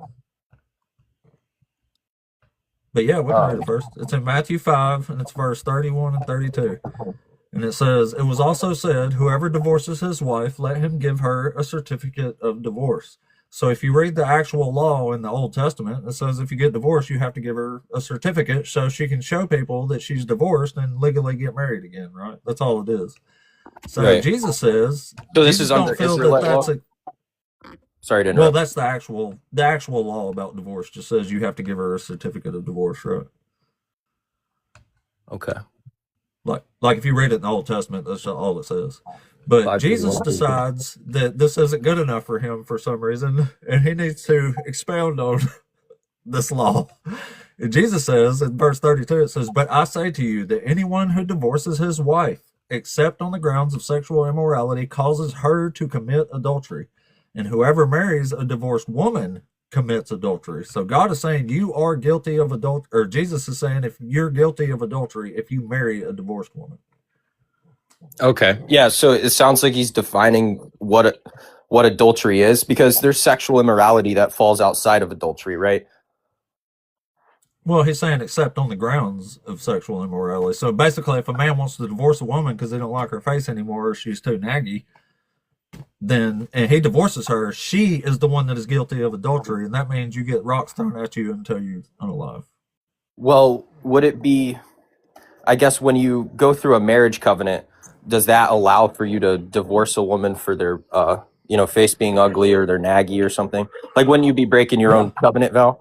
But yeah, we can read it first. It's in Matthew 5, and it's verse 31 and 32. And it says, "It was also said, whoever divorces his wife, let him give her a certificate of divorce." So if you read the actual law in the Old Testament, it says if you get divorced, you have to give her a certificate so she can show people that she's divorced and legally get married again, right? That's all it is. So Right. Jesus says, So this Jesus is under don't feel Israelite that that's law? Sorry to well, interrupt. that's the actual law about divorce. Just says you have to give her a certificate of divorce, right? Okay. Like if you read it in the Old Testament, that's all it says. But 5:31. Jesus decides that this isn't good enough for him for some reason, and he needs to expound on this law. And Jesus says in verse 32, it says, "But I say to you that anyone who divorces his wife, except on the grounds of sexual immorality, causes her to commit adultery. And whoever marries a divorced woman commits adultery." So God is saying you are guilty of adultery, or Jesus is saying if you're guilty of adultery if you marry a divorced woman. Okay. Yeah. So it sounds like he's defining what adultery is, because there's sexual immorality that falls outside of adultery, right? Well, he's saying except on the grounds of sexual immorality. So basically, if a man wants to divorce a woman because they don't like her face anymore or she's too naggy, then and he divorces her, she is the one that is guilty of adultery, and that means you get rocks thrown at you until you're unalive. Well, would it be, I guess, when you go through a marriage covenant, does that allow for you to divorce a woman for their, face being ugly or their naggy or something? Like, wouldn't you be breaking your own covenant vow?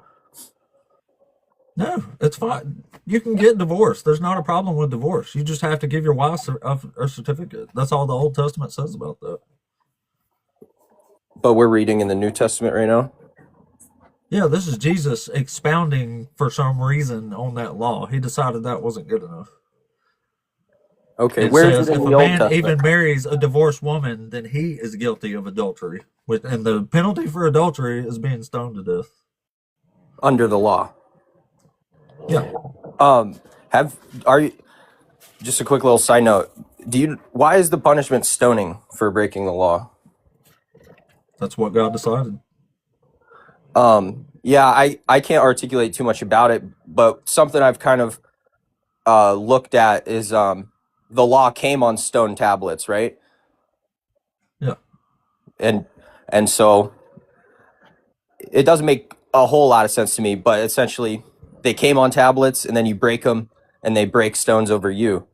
No, it's fine. You can get divorced. There's not a problem with divorce. You just have to give your wife a certificate. That's all the Old Testament says about that. But we're reading in the New Testament right now. Yeah, this is Jesus expounding for some reason on that law. He decided that wasn't good enough. Okay, It where is says it if in a the Old man Testament? even marries a divorced woman, then he is guilty of adultery. And the penalty for adultery is being stoned to death. Under the law. Yeah. Are you, just a quick little side note, why is the punishment stoning for breaking the law? That's what God decided. Yeah, I can't articulate too much about it, but something I've kind of looked at is the law came on stone tablets, right? Yeah. And so it doesn't make a whole lot of sense to me, but essentially they came on tablets, and then you break them, and they break stones over you.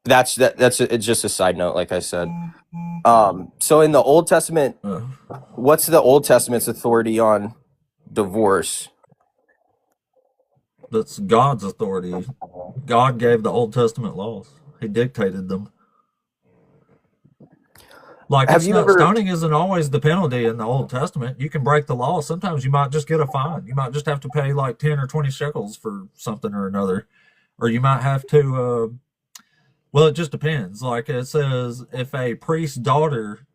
It's just a side note, like I said. So in the Old Testament, what's the Old Testament's authority on divorce? That's God's authority. God gave the Old Testament laws. He dictated them. Like, stoning isn't always the penalty in the Old Testament. You can break the law. Sometimes you might just get a fine. You might just have to pay like 10 or 20 shekels for something or another. Or you might have to, well, it just depends. Like it says, if a priest's daughter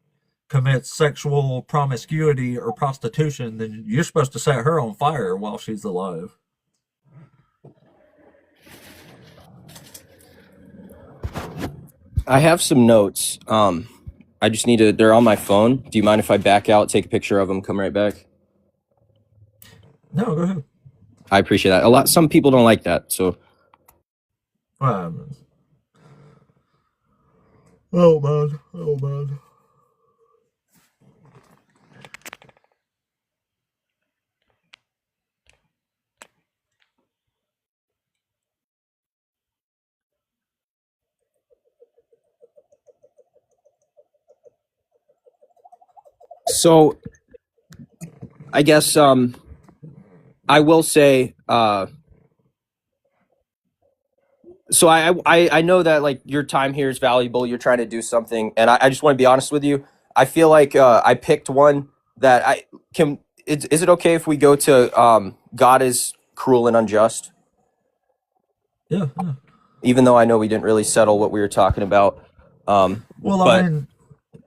commits sexual promiscuity or prostitution, then you're supposed to set her on fire while she's alive. I have some notes. I just they're on my phone. Do you mind if I back out, take a picture of them, come right back? No, go ahead. I appreciate that. Some people don't like that, so. Oh, man. So, I guess I will say. So I know that like your time here is valuable. You're trying to do something, and I just want to be honest with you. I feel like I picked one that I can. Is it okay if we go to God is cruel and unjust? Yeah, yeah. Even though I know we didn't really settle what we were talking about. Well, But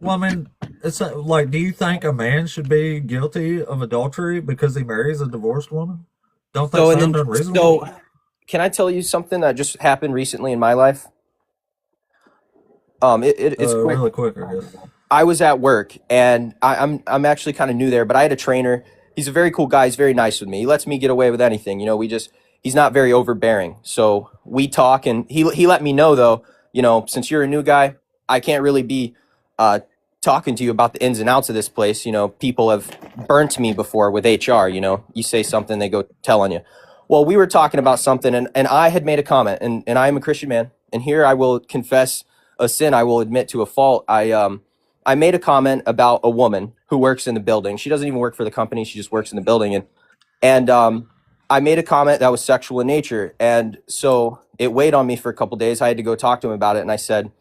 I mean, it's like, do you think a man should be guilty of adultery because he marries a divorced woman? Don't that so and sound then unreasonable? so can I tell you something that just happened recently in my life? It's quick. Really quick, I guess. I was at work and I'm actually kind of new there, but I had a trainer. He's a very cool guy. He's very nice with me. He lets me get away with anything. You know, he's not very overbearing. So we talk and he let me know though, you know, since you're a new guy, I can't really be uh, talking to you about the ins and outs of this place. You know, people have burnt me before with HR, you know, you say something, they go tell on you. Well, we were talking about something and I had made a comment and I am a Christian man. And here I will confess a sin. I will admit to a fault. I made a comment about a woman who works in the building. She doesn't even work for the company. She just works in the building. And I made a comment that was sexual in nature. And so it weighed on me for a couple days. I had to go talk to him about it. And I said,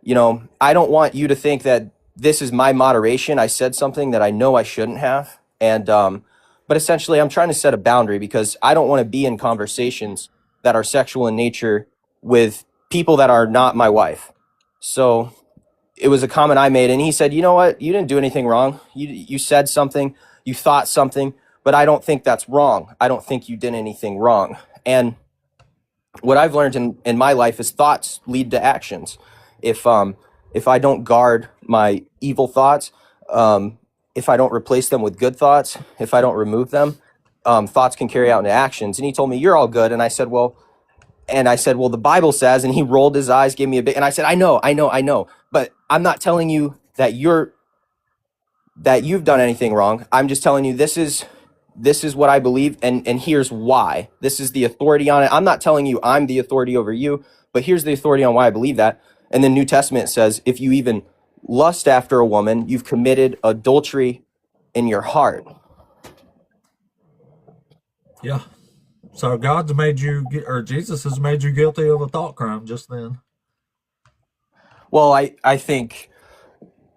you know, I don't want you to think that this is my moderation. I said something that I know I shouldn't have. But essentially, I'm trying to set a boundary because I don't want to be in conversations that are sexual in nature with people that are not my wife. So it was a comment I made, and he said, "You know what? You didn't do anything wrong. You said something, you thought something, but I don't think that's wrong. I don't think you did anything wrong." And what I've learned in my life is thoughts lead to actions. If I don't guard my evil thoughts, if I don't replace them with good thoughts, if I don't remove them, thoughts can carry out into actions. And he told me, "You're all good." And I said, well, the Bible says, and he rolled his eyes, gave me a big, and I said, I know, but I'm not telling you that you've done anything wrong. I'm just telling you this is what I believe, and here's why. This is the authority on it. I'm not telling you I'm the authority over you, but here's the authority on why I believe that. And the New Testament says, if you even lust after a woman, you've committed adultery in your heart. Yeah. So God's made you, or Jesus has made you guilty of a thought crime just then. Well, I think,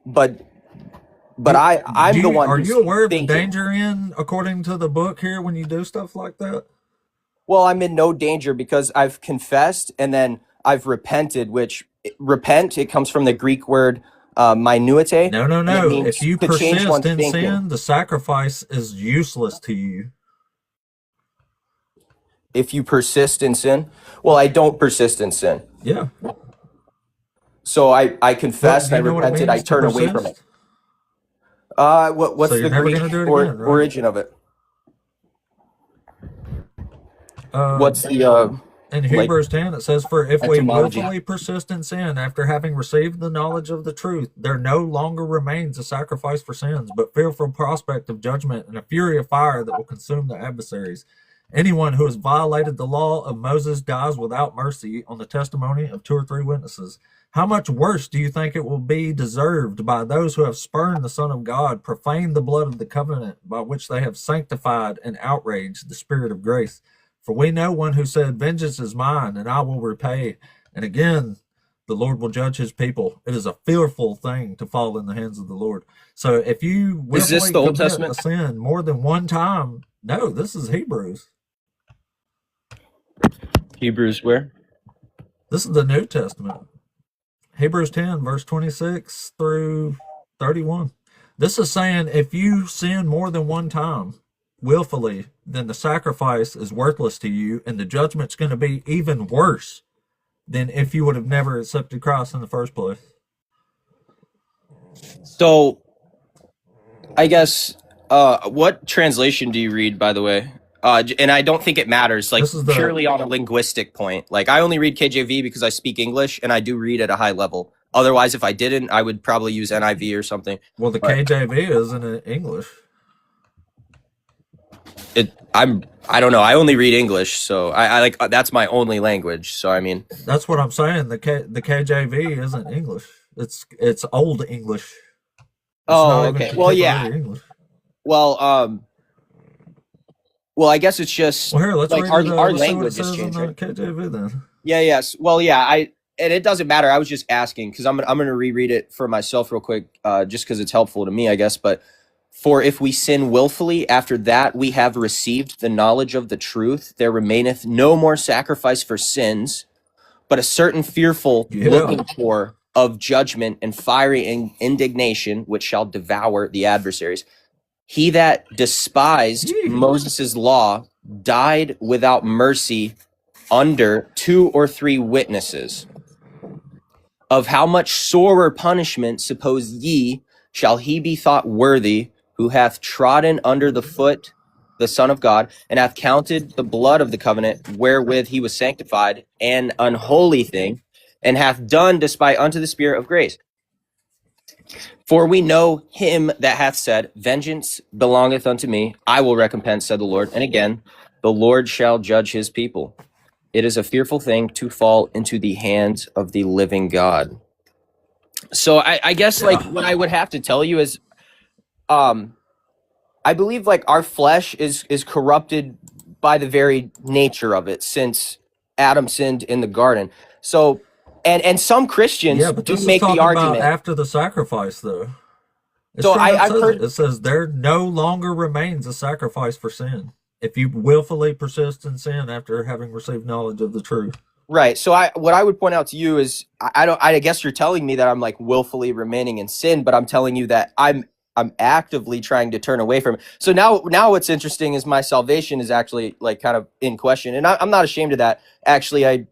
but I'm the one Are who's you aware of the thinking. danger in, according to the book here, when you do stuff like that? Well, I'm in no danger because I've confessed and then I've repented, which repent, it comes from the Greek word minuete. No. And it means If you to change persist one's in thinking. sin, the sacrifice is useless to you. If you persist in sin, well, I don't persist in sin. Yeah. So I confessed, Do I you know what it repented, I means to turn away from persist? it. What's So the you're never Greek going to do it again, right? origin of it? What's the In like Hebrews 10, it says, "For if we etymology? willfully persist in sin after having received the knowledge of the truth, there no longer remains a sacrifice for sins, but fearful prospect of judgment and a fury of fire that will consume the adversaries. Anyone who has violated the law of Moses dies without mercy on the testimony of 2 or 3 witnesses. How much worse do you think it will be deserved by those who have spurned the Son of God, profaned the blood of the covenant by which they have sanctified and outraged the Spirit of grace? For we know one who said, 'Vengeance is mine, and I will repay.' And again, the Lord will judge his people. It is a fearful thing to fall in the hands of the Lord." So if you Is this willfully the Old commit a Testament? sin more than one time, no, this is Hebrews. Hebrews where? This is the New Testament. Hebrews 10, verse 26 through 31. This is saying if you sin more than one time willfully, then the sacrifice is worthless to you, and the judgment's going to be even worse than if you would have never accepted Christ in the first place. So I guess what translation do you read, by the way? And I don't think it matters, like This is the purely on a linguistic point. Like I only read KJV because I speak English and I do read at a high level. Otherwise, if I didn't, I would probably use NIV or something. well, the But KJV is in English. I don't know. I only read English, so I like that's my only language. So I mean, That's what I'm saying. The KJV isn't English. It's Old English. It's not oh, even okay. Well, yeah. contemporary English. Well, I guess it's just Well, here, let's like read our let's see what it language has says in changed, the right? KJV then. Yeah, yes. Well, yeah, and it doesn't matter. I was just asking because I'm gonna reread it for myself real quick, just because it's helpful to me, I guess. But for if we sin willfully, after that we have received the knowledge of the truth, there remaineth no more sacrifice for sins, but a certain fearful Yeah. looking for of judgment and fiery indignation, which shall devour the adversaries. He that despised Yee. Moses' law died without mercy under 2 or 3 witnesses. Of how much sorer punishment, suppose ye, shall he be thought worthy, who hath trodden under the foot the Son of God, and hath counted the blood of the covenant wherewith he was sanctified an unholy thing, and hath done despite unto the Spirit of grace. For we know him that hath said, vengeance belongeth unto me, I will recompense, said the Lord. And again, the Lord shall judge his people. It is a fearful thing to fall into the hands of the living God. So I guess like what I would have to tell you is, I believe like our flesh is corrupted by the very nature of it since Adam sinned in the garden. So, and some Christians Yeah, but do this is make talking the about argument. after the sacrifice, though. It So straight up I've says heard. it. It says there no longer remains a sacrifice for sin if you willfully persist in sin after having received knowledge of the truth. Right. So what I would point out to you is I guess you're telling me that I'm like willfully remaining in sin, but I'm telling you that I'm actively trying to turn away from it. So now what's interesting is my salvation is actually like kind of in question, and I'm not ashamed of that. Actually,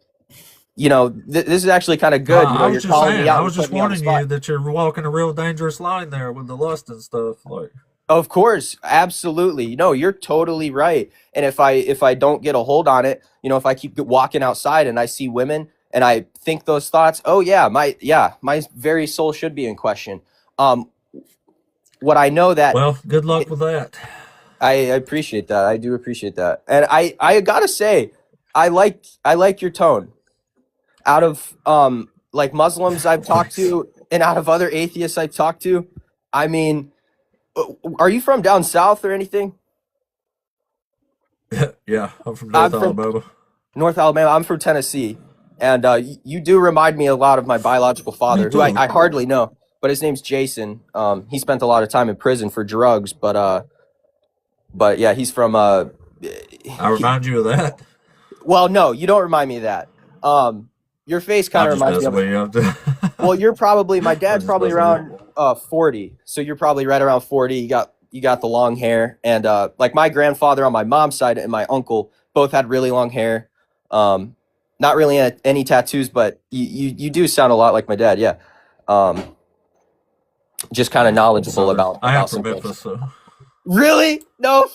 this is actually kind of good. I You're was just calling saying, me out I and was just putting me on the warning spot. you that you're walking a real dangerous line there with the lust and stuff. Like, Of course, absolutely. No, you're totally right. And if I don't get a hold on it, if I keep walking outside and I see women and I think those thoughts, oh yeah, my very soul should be in question. What I know that well, good luck with that. I appreciate that. I do appreciate that. And I gotta say, I like your tone. Out of like Muslims I've talked to and out of other atheists I've talked to, I mean, are you from down south or anything? Yeah, I'm from I'm North from Alabama. North Alabama. I'm from Tennessee, and you do remind me a lot of my biological father, who too. I hardly know, but his name's Jason. He spent a lot of time in prison for drugs, but yeah, he's from I remind you of that. well, no, you don't remind me of that. Your face kind I'm of just reminds me messing of. with you. Well, you're probably my dad's just probably messing with around 40, so you're probably right around 40. You got the long hair, and like my grandfather on my mom's side and my uncle both had really long hair. Not really any tattoos, but you do sound a lot like my dad. Yeah. Just kind of knowledgeable Sorry. about I am about from some things. Memphis, so Really? No.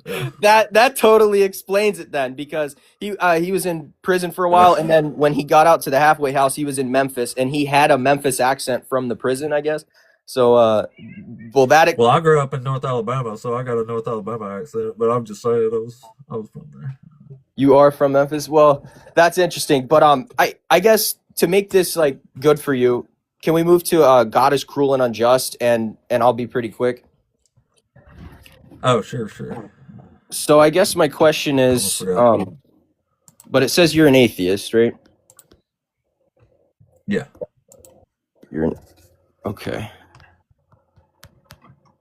yeah. That totally explains it then, because he was in prison for a while, and then when he got out to the halfway house, he was in Memphis, and he had a Memphis accent from the prison, I guess. So, well, Well, I grew up in North Alabama, so I got a North Alabama accent. But I'm just saying, I was from there. You are from Memphis. Well, that's interesting. But I guess to make this like good for you, can we move to God is cruel and unjust, and I'll be pretty quick. Oh, sure. So I guess my question is, forgot. but it says you're an atheist, right? Yeah. You're okay.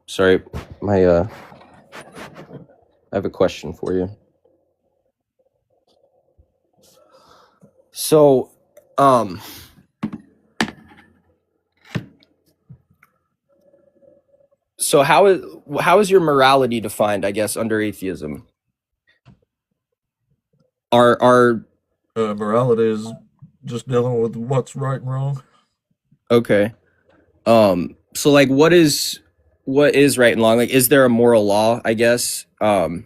Sorry, I have a question for you. So, so how is your morality defined, I guess, under atheism? Are Morality is just dealing with what's right and wrong. okay. So like what is right and wrong? Like, is there a moral law, I guess, No.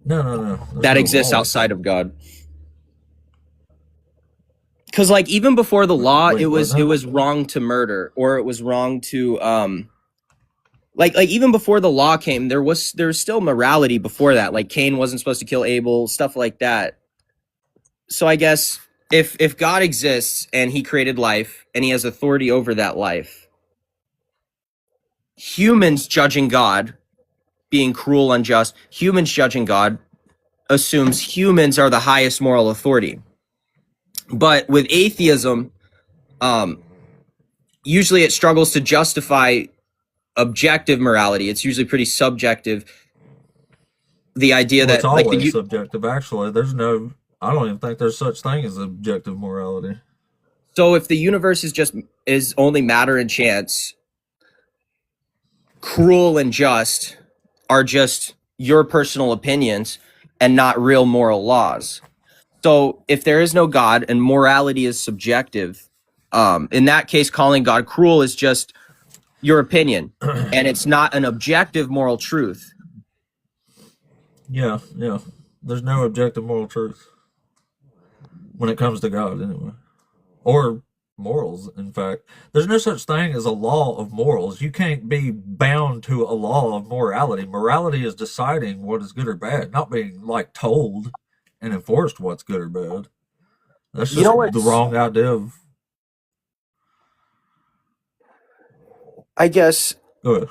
that no exists law. outside of God? Because like even before the law, Wait, it was what now? it was wrong to murder, or it was wrong to like even before the law came, there was still morality before that. Like Cain wasn't supposed to kill Abel, stuff like that. So I guess if God exists and he created life and he has authority over that life, humans judging God being cruel, unjust, humans judging God assumes humans are the highest moral authority. But with atheism, usually it struggles to justify objective morality. It's usually pretty subjective. The idea Well, it's that like always subjective. Actually, I don't even think there's such thing as objective morality. so if the universe is only matter and chance, cruel and just are just your personal opinions and not real moral laws. So if there is no God and morality is subjective, in that case, calling God cruel is just your opinion, and it's not an objective moral truth. Yeah. There's no objective moral truth when it comes to God, anyway, or morals. In fact, there's no such thing as a law of morals. You can't be bound to a law of morality. Morality is deciding what is good or bad, not being like told and enforced what's good or bad. That's You know just the what's, wrong idea of. I guess, Go ahead.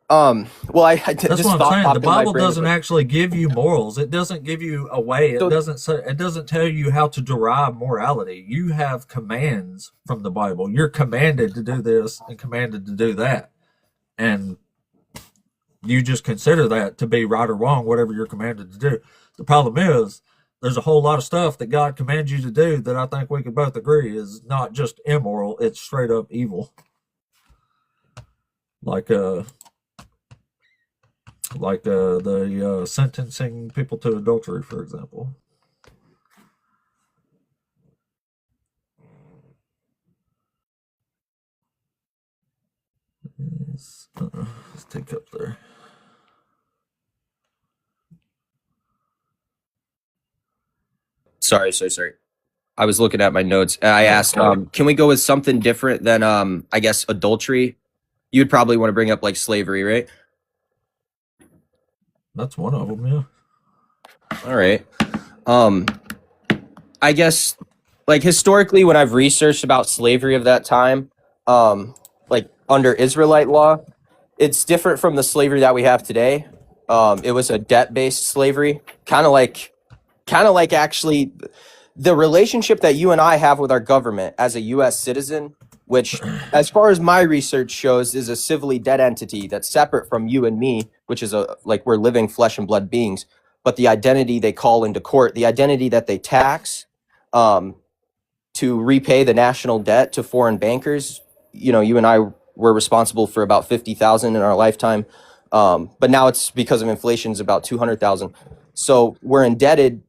well, I That's just what I'm thought saying. The popped in my Bible brain. doesn't actually give you morals. It doesn't give you a way. It So doesn't say, it doesn't tell you how to derive morality. You have commands from the Bible. You're commanded to do this and commanded to do that. And you just consider that to be right or wrong, whatever you're commanded to do. The problem is there's a whole lot of stuff that God commands you to do that I think we could both agree is not just immoral, it's straight up evil. Like the sentencing people to adultery, for example. Let's take up there. sorry. I was looking at my notes. I asked, can we go with something different than, I guess, adultery? You'd probably want to bring up like slavery, right? That's one of them, yeah. All right. I guess, like historically, when I've researched about slavery of that time, like under Israelite law, it's different from the slavery that we have today. It was a debt-based slavery, kind of like actually the relationship that you and I have with our government as a U.S. citizen, which, as far as my research shows, is a civilly dead entity that's separate from you and me, which is like we're living flesh and blood beings. But the identity they call into court, the identity that they tax to repay the national debt to foreign bankers, you and I were responsible for about 50,000 in our lifetime. But now it's because of inflation is about 200,000. So we're indebted.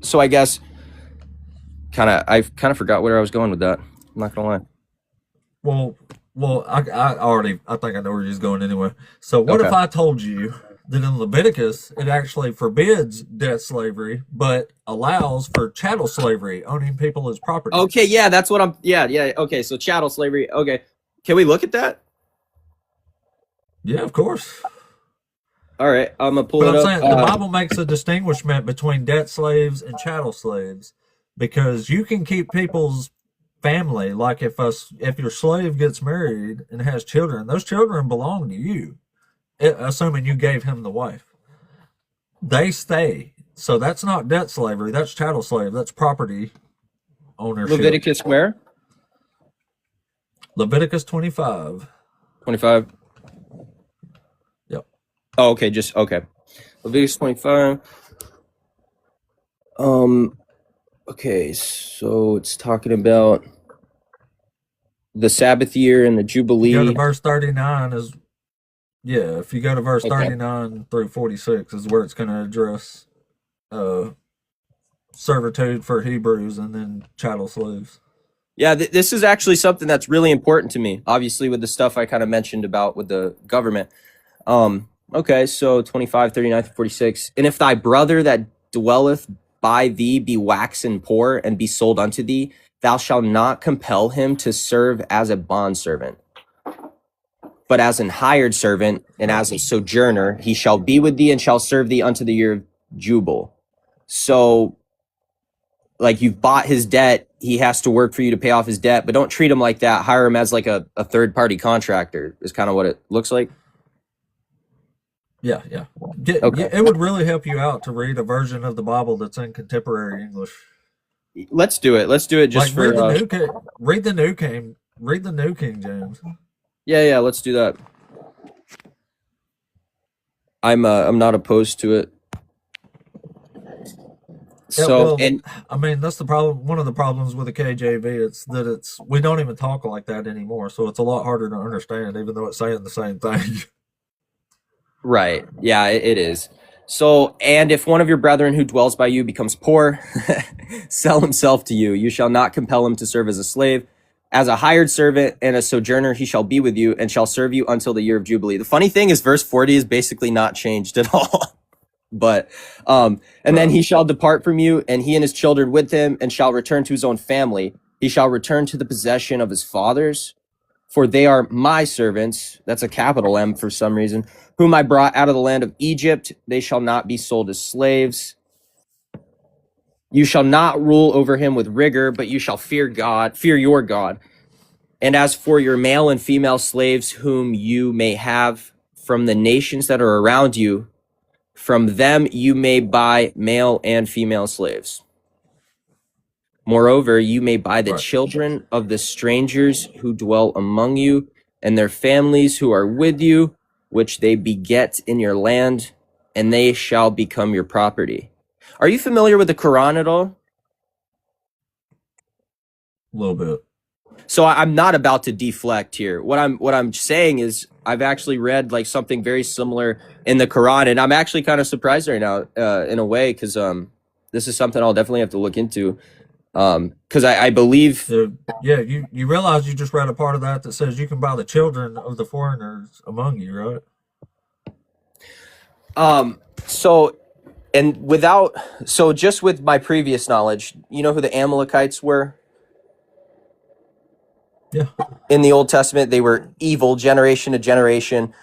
So I guess I kind of forgot where I was going with that. I'm not gonna lie. Well, I think I know where you're going anyway. So what Okay. if I told you that in Leviticus it actually forbids debt slavery, but allows for chattel slavery, owning people as property? Okay, yeah, that's what I'm. Yeah. Okay, so chattel slavery. Okay, can we look at that? Yeah, of course. All right, I'm gonna pull But it I'm up. saying the Bible makes a distinguishment between debt slaves and chattel slaves because you can keep people's family. Like if your slave gets married and has children, those children belong to you, assuming you gave him the wife. They stay. So that's not debt slavery. That's chattel slave. That's property ownership. Leviticus where? Leviticus 25. 25. Yep. Oh, okay, just okay. Leviticus 25. Okay, so it's talking about the Sabbath year and the Jubilee. You go to verse 39 is if you go to verse Okay. 39 through 46 is where it's going to address servitude for Hebrews and then chattel slaves. Yeah, this is actually something that's really important to me, obviously, with the stuff I kind of mentioned about with the government. Okay, so 25, 39, 46. And if thy brother that dwelleth by thee be waxen poor and be sold unto thee, thou shalt not compel him to serve as a bondservant, but as an hired servant and as a sojourner, he shall be with thee and shall serve thee unto the year of jubile. So, like, you've bought his debt, he has to work for you to pay off his debt, but don't treat him like that. Hire him as like a third-party contractor is kind of what it looks like. Yeah, yeah. Okay. It would really help you out to read a version of the Bible that's in contemporary English. Let's do it. Let's do it just Like for read the New King James. yeah, let's do that. I'm not opposed to it. Yeah, So, well, and I mean, that's the problem. One of the problems with the KJV, it's that we don't even talk like that anymore, so it's a lot harder to understand, even though it's saying the same thing. right. Yeah, it is. So, and if one of your brethren who dwells by you becomes poor, sell himself to you. You shall not compel him to serve as a slave. As a hired servant and a sojourner, he shall be with you and shall serve you until the year of Jubilee. The funny thing is, verse 40 is basically not changed at all. But, and then he shall depart from you, and he and his children with him, and shall return to his own family. He shall return to the possession of his fathers, for they are my servants. That's a capital M for some reason, whom I brought out of the land of Egypt. They shall not be sold as slaves. You shall not rule over him with rigor, but you shall fear God, fear your God. And as for your male and female slaves, whom you may have from the nations that are around you, from them you may buy male and female slaves. Moreover, you may buy the Right. children of the strangers who dwell among you, and their families who are with you, which they beget in your land, and they shall become your property. Are you familiar with the Quran at all? A little bit. So I'm not about to deflect here. What I'm saying is I've actually read like something very similar in the Quran, and I'm actually kind of surprised right now, in a way, because this is something I'll definitely have to look into. Because I believe So, yeah, you realize you just read a part of that says you can buy the children of the foreigners among you, right? so and without so just with my previous knowledge, you know who the Amalekites were? Yeah. In the Old Testament, they were evil generation to generation.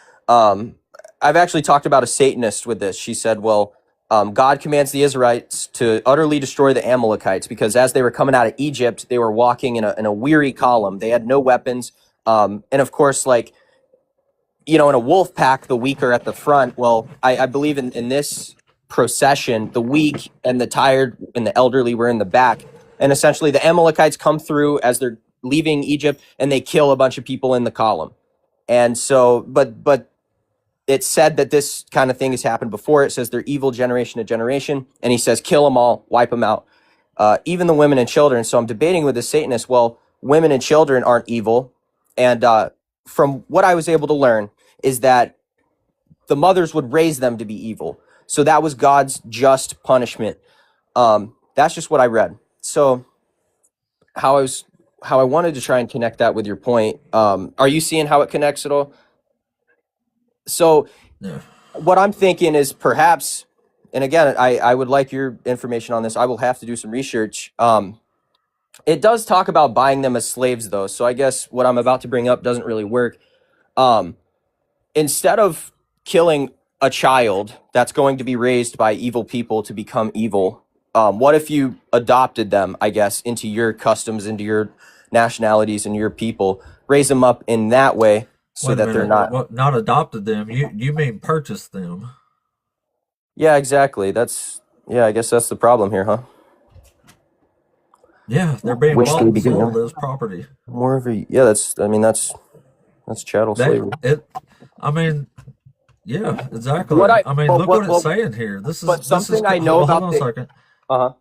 I've actually talked about a Satanist with this. She said, well, God commands the Israelites to utterly destroy the Amalekites because as they were coming out of Egypt, they were walking in a weary column. They had no weapons. And of course, like, you know, in a wolf pack, the weak are at the front. Well, I believe in this procession, the weak and the tired and the elderly were in the back. And essentially the Amalekites come through as they're leaving Egypt and they kill a bunch of people in the column. And so, but it said that this kind of thing has happened before. It says they're evil generation to generation. And he says, kill them all, wipe them out, even the women and children. So I'm debating with the Satanist, well, women and children aren't evil. And from what I was able to learn is that the mothers would raise them to be evil. So that was God's just punishment. That's just what I read. So how I wanted to try and connect that with your point. Are you seeing how it connects at all? So Yeah. what I'm thinking is perhaps, and again, I would like your information on this. I will have to do some research. It does talk about buying them as slaves, though. So I guess what I'm about to bring up doesn't really work. Instead of killing a child that's going to be raised by evil people to become evil, what if you adopted them, I guess, into your customs, into your nationalities and your people, raise them up in that way so Wait a that they're minute. not. What, not adopted them? You mean purchased them? Yeah, exactly. Yeah, I guess that's the problem here, huh? Yeah, they're being Which bought they and begin sold now. as property. More of a, yeah, that's chattel slavery. I mean, yeah, exactly. What I I mean, well, look what it's saying here. but something I know hold about on a the second. uh-huh.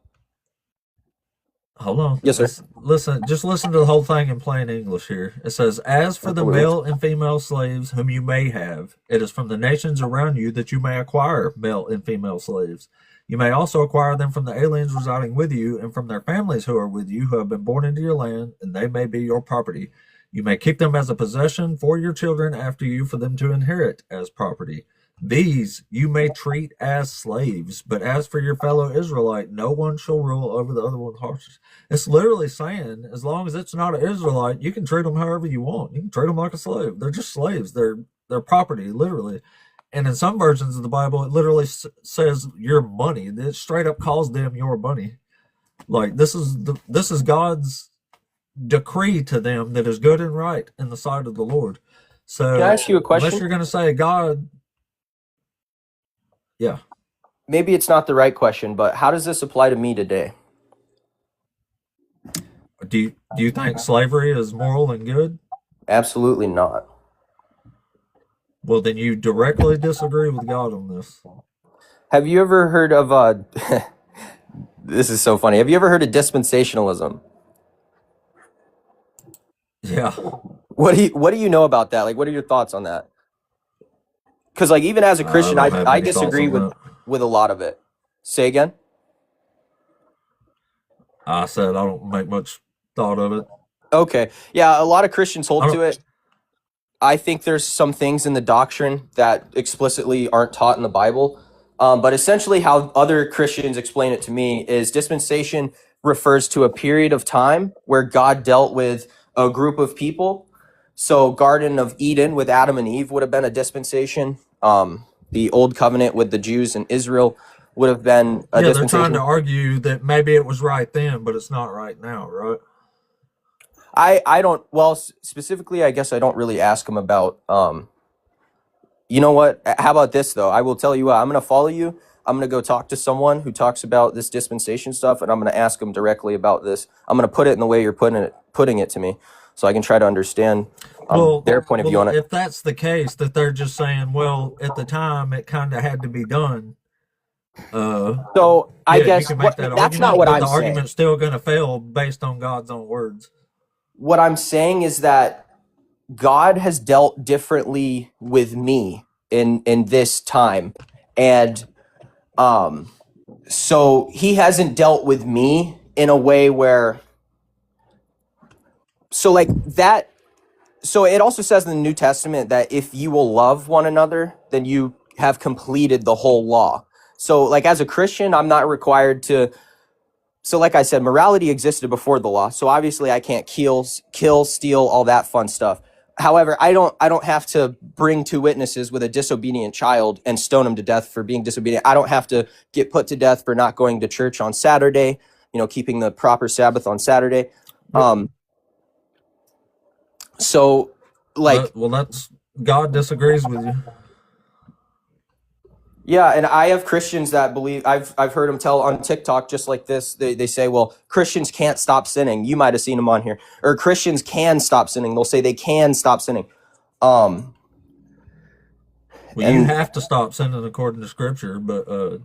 Hold on. Yes, sir. Listen to the whole thing in plain English here. It says, as for the male and female slaves whom you may have, it is from the nations around you that you may acquire male and female slaves. You may also acquire them from the aliens residing with you and from their families who are with you, who have been born into your land, and they may be your property. You may keep them as a possession for your children after you, for them to inherit as property. These you may treat as slaves, but as for your fellow Israelite, no one shall rule over the other one's hearts. It's literally saying, as long as it's not an Israelite, you can treat them however you want. You can treat them like a slave. They're just slaves. They're property, literally. And in some versions of the Bible, it literally says your money. It straight up calls them your money. Like this is God's decree to them that is good and right in the sight of the Lord. So Can I ask you a question? unless you're going to say God, Yeah. Maybe it's not the right question, but how does this apply to me today? Do you think slavery is moral and good? Absolutely not. Well, then you directly disagree with God on this. Have you ever heard of this is so funny. Have you ever heard of dispensationalism? Yeah. What do you know about that? Like, what are your thoughts on that? Because like even as a I Christian, don't have I any thoughts disagree on that. with a lot of it. Say again? I said I don't make much thought of it. Okay. Yeah, a lot of Christians I hold don't- to it. I think there's some things in the doctrine that explicitly aren't taught in the Bible. But essentially, how other Christians explain it to me is dispensation refers to a period of time where God dealt with a group of people. So, Garden of Eden with Adam and Eve would have been a dispensation. The Old Covenant with the Jews and Israel would have been a Yeah, they're trying dispensation. to argue that maybe it was right then, but it's not right now, right? I don't, well, specifically, I guess I don't really ask them about, you know what? How about this, though? I will tell you what, I'm going to follow you. I'm going to go talk to someone who talks about this dispensation stuff, and I'm going to ask them directly about this. I'm going to put it in the way you're putting it to me so I can try to understand their point of view on it. If that's the case, that they're just saying, well, at the time it kind of had to be done. So I yeah, guess you can make that that's argument, not what but I'm the saying. argument's still going to fail based on God's own words. What I'm saying is that God has dealt differently with me in this time, and so he hasn't dealt with me in a way where, so like that, so it also says in the New Testament that if you will love one another, then you have completed the whole law. So like as a Christian, I'm not required to, so like I said, morality existed before the law. So obviously I can't kill, steal, all that fun stuff. However, I don't have to bring two witnesses with a disobedient child and stone him to death for being disobedient. I don't have to get put to death for not going to church on Saturday, keeping the proper Sabbath on Saturday. So like, well, that's God disagrees with you. yeah, and I have Christians that believe, I've heard them tell on TikTok just like this. They say, well, Christians can't stop sinning. You might have seen them on here. Or Christians can stop sinning. They'll say they can stop sinning. Well, you have to stop sinning according to Scripture, but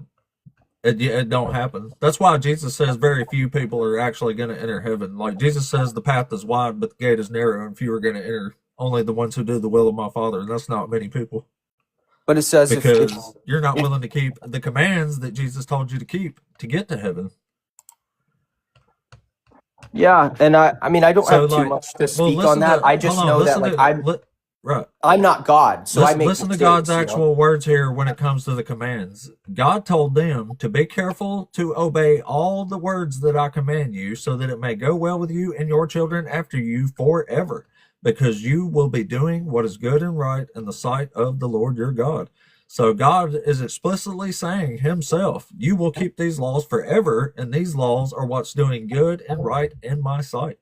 it don't happen. That's why Jesus says very few people are actually going to enter heaven. Like Jesus says, the path is wide, but the gate is narrow, and few are going to enter. Only the ones who do the will of my Father, and that's not many people. But it says because you're not willing to keep the commands that Jesus told you to keep to get to heaven. Yeah, and I mean I don't have too much to speak on that. I just know that like I'm not God, so I make listen to God's actual words here when it comes to the commands. God told them to be careful to obey all the words that I command you, so that it may go well with you and your children after you forever, because you will be doing what is good and right in the sight of the Lord your God. So God is explicitly saying himself, you will keep these laws forever, and these laws are what's doing good and right in my sight.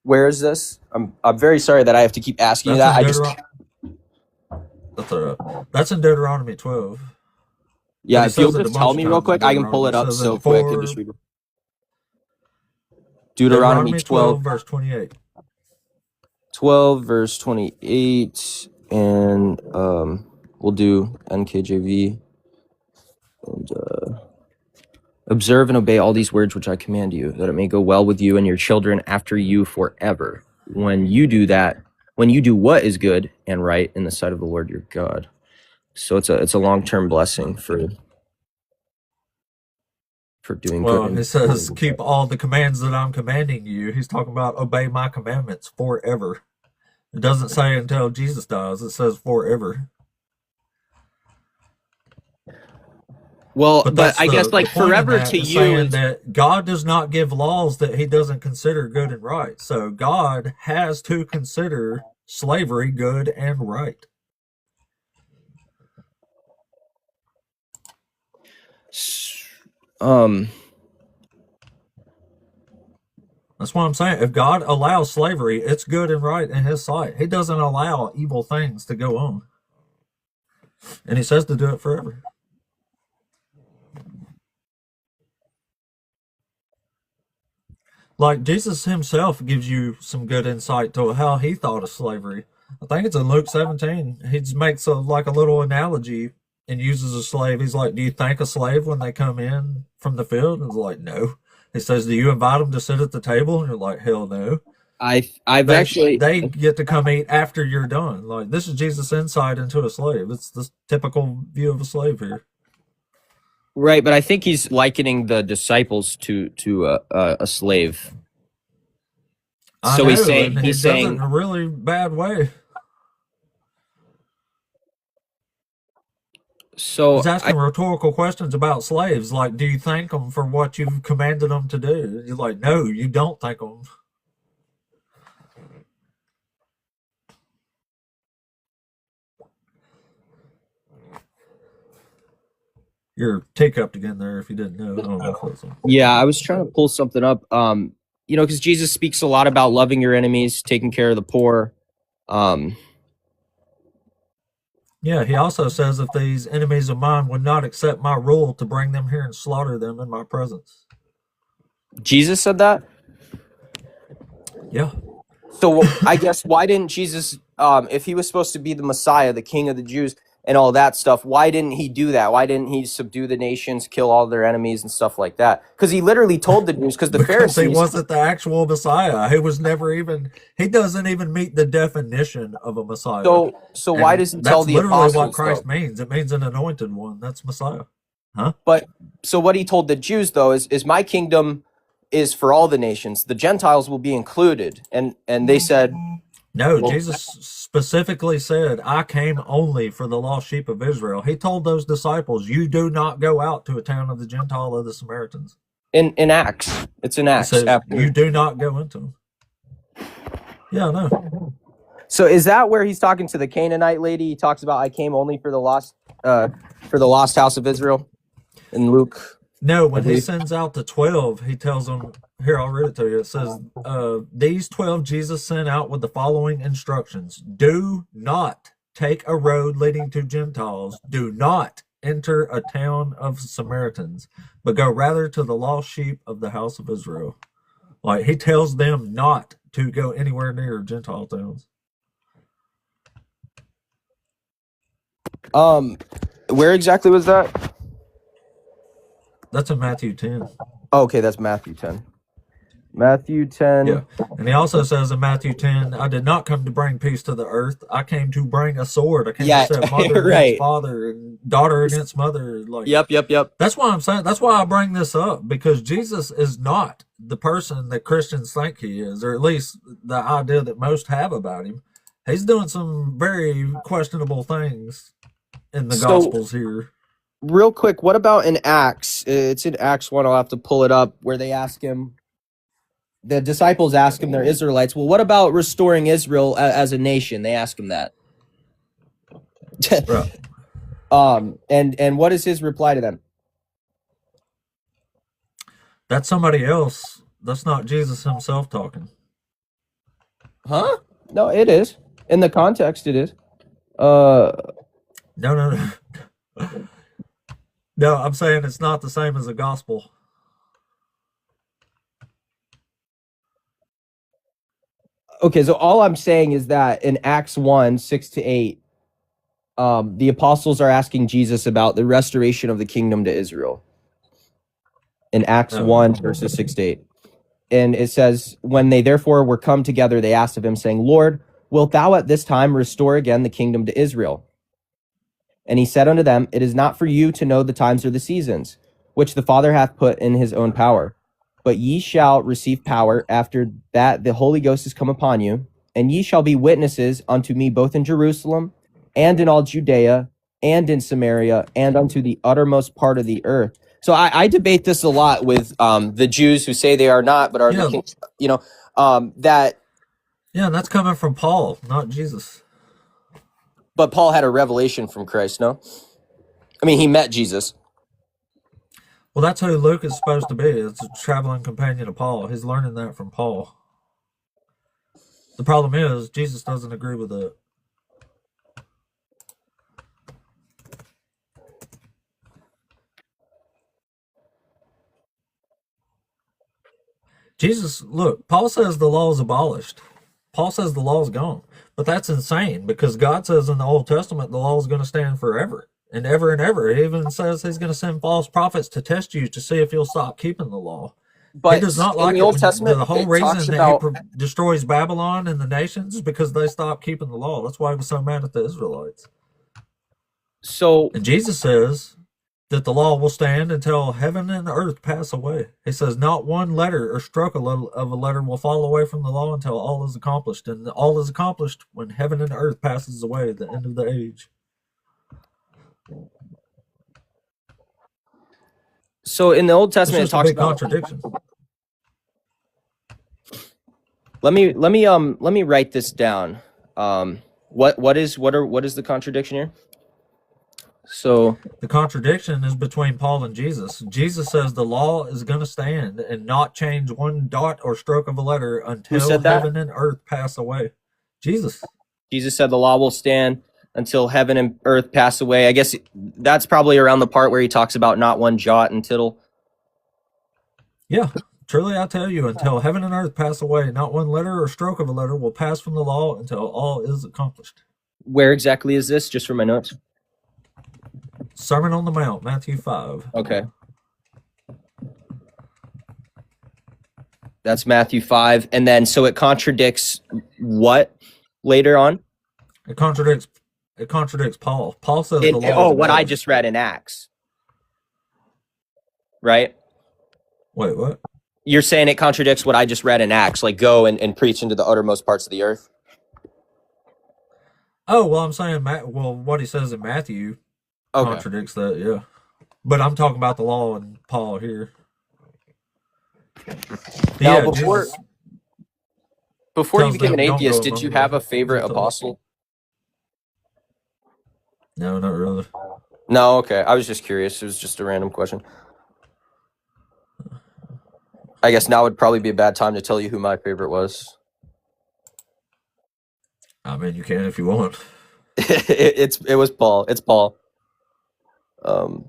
Where is this? I'm very sorry that I have to keep asking you that. That's in Deuteronomy 12. Yeah, if you'll just tell me real quick, I can pull it up so quick and just read it. Deuteronomy 12 verse 28. 12 verse 28, and we'll do NKJV. And observe and obey all these words which I command you, that it may go well with you and your children after you forever. When you do that, when you do what is good and right in the sight of the Lord your God. So it's a long-term blessing for doing good. Well, it says, keep all the commands that I'm commanding you. He's talking about obey my commandments forever. It doesn't say until Jesus dies. It says forever. Well, but I guess like forever to you is that God does not give laws that he doesn't consider good and right. So God has to consider slavery good and right. That's what I'm saying. If God allows slavery, it's good and right in his sight. He doesn't allow evil things to go on. And he says to do it forever. Like Jesus himself gives you some good insight to how he thought of slavery. I think it's in Luke 17. He just makes like a little analogy and uses a slave. He's like, "Do you thank a slave when they come in from the field?" And it's like, "No." He says, "Do you invite them to sit at the table?" And you're like, "Hell no." I've actually They get to come eat after you're done. Like this is Jesus' insight into a slave. It's the typical view of a slave here. right, but I think he's likening the disciples to a slave. I So he's know, saying and he he's does it saying in a really bad way. so He's I asking rhetorical questions about slaves, like, "Do you thank them for what you've commanded them to do?" You're like, "No, you don't thank them." Your teacup again there, if you didn't know. I don't know if that's on. yeah, I was trying to pull something up. You know, because Jesus speaks a lot about loving your enemies, taking care of the poor. Um, Yeah, he also says, "If these enemies of mine would not accept my rule, to bring them here and slaughter them in my presence." Jesus said that. Yeah. So I guess why didn't Jesus, if he was supposed to be the Messiah, the King of the Jews, and all that stuff, why didn't he do that? Why didn't he subdue the nations, kill all their enemies, and stuff like that? Because he literally told the Jews, because the Because he Pharisees. wasn't the actual Messiah. He was never even, he doesn't even meet the definition of a Messiah. So why And does he tell that's the literally what apostles though? Christ means. It means an anointed one. That's Messiah. Huh? But so what he told the Jews though is my kingdom is for all the nations. The Gentiles will be included, and they said, No, well, Jesus specifically said, "I came only for the lost sheep of Israel." He told those disciples, "You do not go out to a town of the Gentile or the Samaritans." in Acts, it's in He Acts says, "You after. do not go into them." Yeah, no. So is that where he's talking to the Canaanite lady? He talks about I came only uh, for the lost house of Israel in Luke, No, I when he believe. sends out the 12, he tells them, here, I'll read it to you. It says, "These 12 Jesus sent out with the following instructions: Do not take a road leading to Gentiles. Do not enter a town of Samaritans, but go rather to the lost sheep of the house of Israel." Like, he tells them not to go anywhere near Gentile towns. Where exactly was that? That's in Matthew 10. Oh, okay, that's Matthew 10. Matthew Yeah. 10. And he also says in Matthew 10, "I did not come to bring peace to the earth. I came to bring a sword. I came to Yeah, set mother against right. father and daughter against mother." Like, Yep. that's why I'm saying, that's why I bring this up, because Jesus is not the person that Christians think he is, or at least the idea that most have about him. He's doing some very questionable things in the So Gospels here. real quick, what about in Acts? It's in Acts 1. I'll have to pull it up where they ask him. The disciples ask him, they're Israelites. Well, what about restoring Israel as a nation? They ask him that. Right. And what is his reply to them? That's somebody else. That's not Jesus himself talking. Huh? No, it is. In the context, it is. Uh, No. No, I'm saying it's not the same as the gospel. okay, so all I'm saying is that in Acts 1, 6 to 8, the apostles are asking Jesus about the restoration of the kingdom to Israel. In Acts Oh, 1, verses 6 to 8. And it says, when they therefore were come together, they asked of him, saying, Lord, wilt thou at this time restore again the kingdom to Israel? And he said unto them, It is not for you to know the times or the seasons, which the Father hath put in his own power. But ye shall receive power after that the Holy Ghost is come upon you, and ye shall be witnesses unto me both in Jerusalem and in all Judea and in Samaria and unto the uttermost part of the earth. So I debate this a lot with the Jews who say they are not, but are the yeah, kings, that, yeah, and that's coming from Paul, not Jesus. but Paul had a revelation from Christ, no? I mean, he met Jesus. Well, that's who Luke is supposed to be. It's a traveling companion of Paul. He's learning that from Paul. The problem is, Jesus doesn't agree with it. Jesus, look, Paul says the law is abolished. Paul says the law is gone. But that's insane because God says in the Old Testament the law is going to stand forever and ever and ever. He even says he's going to send false prophets to test you to see if you'll stop keeping the law. He But does not in like the it Old when Testament, the whole it talks reason that he about destroys Babylon and the nations is because they stopped keeping the law. That's why he was so mad at the Israelites. so And Jesus says that the law will stand until heaven and earth pass away. He says not one letter or stroke of a letter will fall away from the law until all is accomplished. And all is accomplished when heaven and earth passes away at the end of the age. so in the Old It's Testament it just a talks big about contradiction. let me write this down. What is the contradiction here? So The contradiction is between Paul and Jesus. Jesus says the law is going to stand and not change one dot or stroke of a letter who until said that? heaven and earth pass away. Jesus. Jesus said the law will stand until heaven and earth pass away. I guess that's probably around the part where he talks about not one jot and tittle. Yeah, truly I tell you, until heaven and earth pass away, not one letter or stroke of a letter will pass from the law until all is accomplished. Where exactly is this? Just for my notes. Sermon on the Mount, Matthew 5. Okay. That's Matthew 5. And then, so it contradicts what later on? It contradicts Paul. Paul says the law is What I abolished. just read in Acts. Right? Wait, what? You're saying it contradicts what I just read in Acts, like go and preach into the uttermost parts of the earth? Oh, well, I'm saying, what he says in Matthew Okay. contradicts that, yeah. But I'm talking about the law and Paul here. Now, Yeah, before Jesus you tells became them, an don't atheist, go did you among have the a favorite Gentiles. apostle? No, not really. No, okay. I was just curious. It was just a random question. I guess now would probably be a bad time to tell you who my favorite was. I mean, you can if you want. It was Paul. It's Paul. Oh,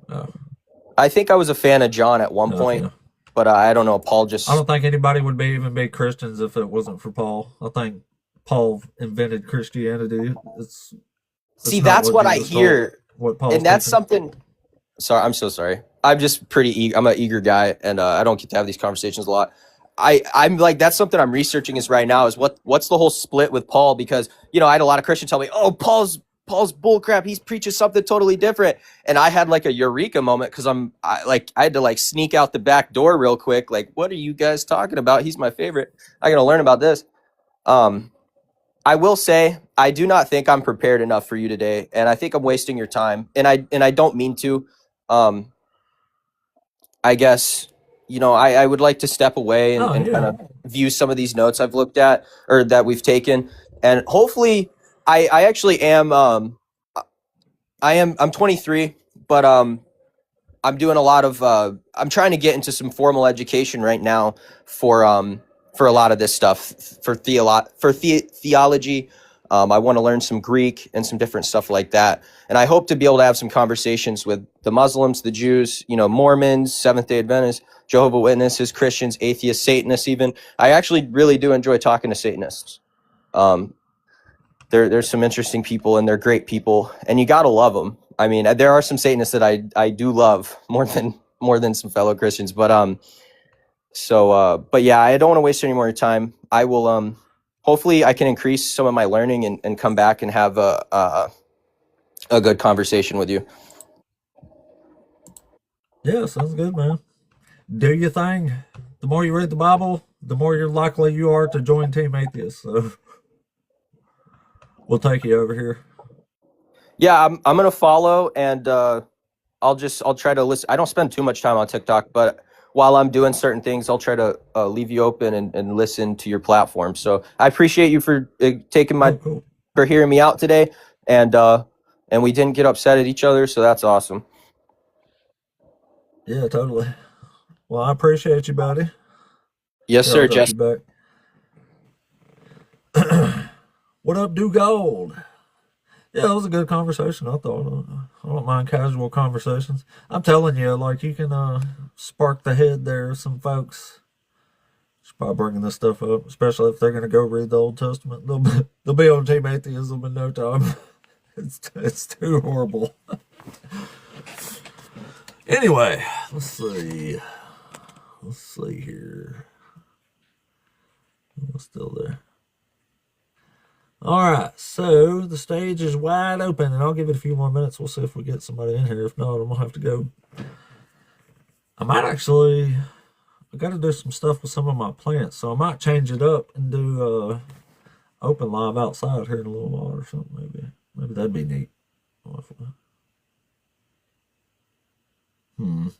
I think I was a fan of John at one point, okay. but I don't know. Paul just. I don't think anybody would even be Christians if it wasn't for Paul. I think Paul invented Christianity. See, not that's what I Jesus taught, hear, what Paul's and that's teaching. something. Sorry, I'm so sorry. I'm just pretty. I'm an eager guy, and I don't get to have these conversations a lot. I'm like, that's something I'm researching is right now is what's the whole split with Paul, because I had a lot of Christians tell me, oh, Paul's bullcrap, he's preaches something totally different, and I had like a eureka moment because I had to like sneak out the back door real quick, like, what are you guys talking about? He's my favorite. I gotta learn about this. I will say I do not think I'm prepared enough for you today, and I think I'm wasting your time, and I don't mean to. I guess I would like to step away and Yeah. kind of view some of these notes I've looked at or that we've taken, and hopefully I actually am I'm 23, but I'm doing a lot of I'm trying to get into some formal education right now for a lot of this stuff for theology. I want to learn some Greek and some different stuff like that. And I hope to be able to have some conversations with the Muslims, the Jews, Mormons, Seventh-day Adventists, Jehovah's Witnesses, Christians, atheists, Satanists even. I actually really do enjoy talking to Satanists. There's some interesting people, and they're great people, and you got to love them. I mean, there are some Satanists that I do love more than some fellow Christians. But but yeah, I don't want to waste any more of your time. I will hopefully I can increase some of my learning and come back and have a good conversation with you. Yeah, sounds good, man. Do your thing. The more you read the Bible, the more you're likely you are to join Team Atheist. So we'll take you over here. Yeah, I'm gonna follow, and I'll try to listen. I don't spend too much time on TikTok, but while I'm doing certain things, I'll try to leave you open and listen to your platform. So I appreciate you for taking Cool. for hearing me out today, and we didn't get upset at each other, so that's awesome. Yeah, totally. Well, I appreciate you, buddy. Yes, Yeah, sir, I'll talk Jess. to you back. What up, Do Gold? Yeah, it was a good conversation, I thought. I don't mind casual conversations. I'm telling you, like, you can spark the head there of some folks Just by bringing this stuff up, especially if they're going to go read the Old Testament. They'll be on Team Atheism in no time. It's too horrible. Anyway, let's see. Let's see here. What's still there? All right, so the stage is wide open, and I'll give it a few more minutes. We'll see if we get somebody in here. If not, I'm gonna have to go. I might actually. I got to do some stuff with some of my plants, so I might change it up and do open live outside here in a little while or something. Maybe that'd be neat. I can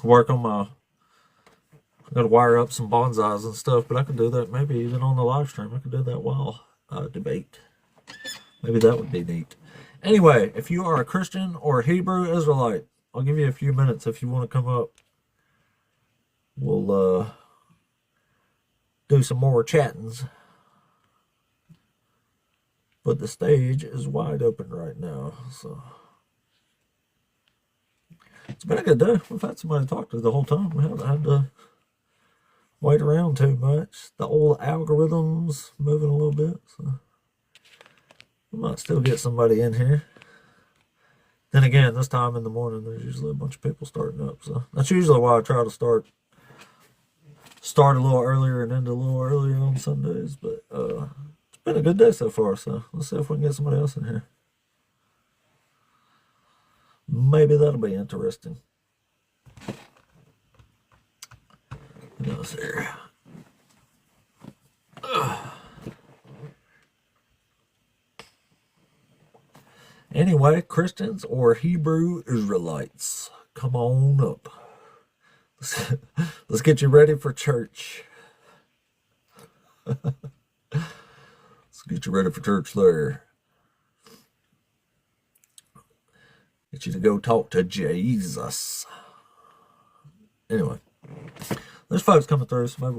work on my. I got to wire up some bonsais and stuff, but I can do that maybe even on the live stream. I can do that while I debate. Maybe that would be neat. Anyway, if you are a Christian or a Hebrew Israelite, I'll give you a few minutes if you want to come up. We'll do some more chattings. But the stage is wide open right now, so it's been a good day. We've had somebody to talk to the whole time. We haven't had to wait around too much. The old algorithm's moving a little bit, so we might still get somebody in here. Then again, this time in the morning, there's usually a bunch of people starting up, so that's usually why I try to start a little earlier and end a little earlier on Sundays. But it's been a good day so far, so let's see if we can get somebody else in here. Maybe that'll be interesting. What else here? Anyway, Christians or Hebrew Israelites, come on up. Let's get you ready for church. Let's get you ready for church there. Get you to go talk to Jesus. Anyway, there's folks coming through, so maybe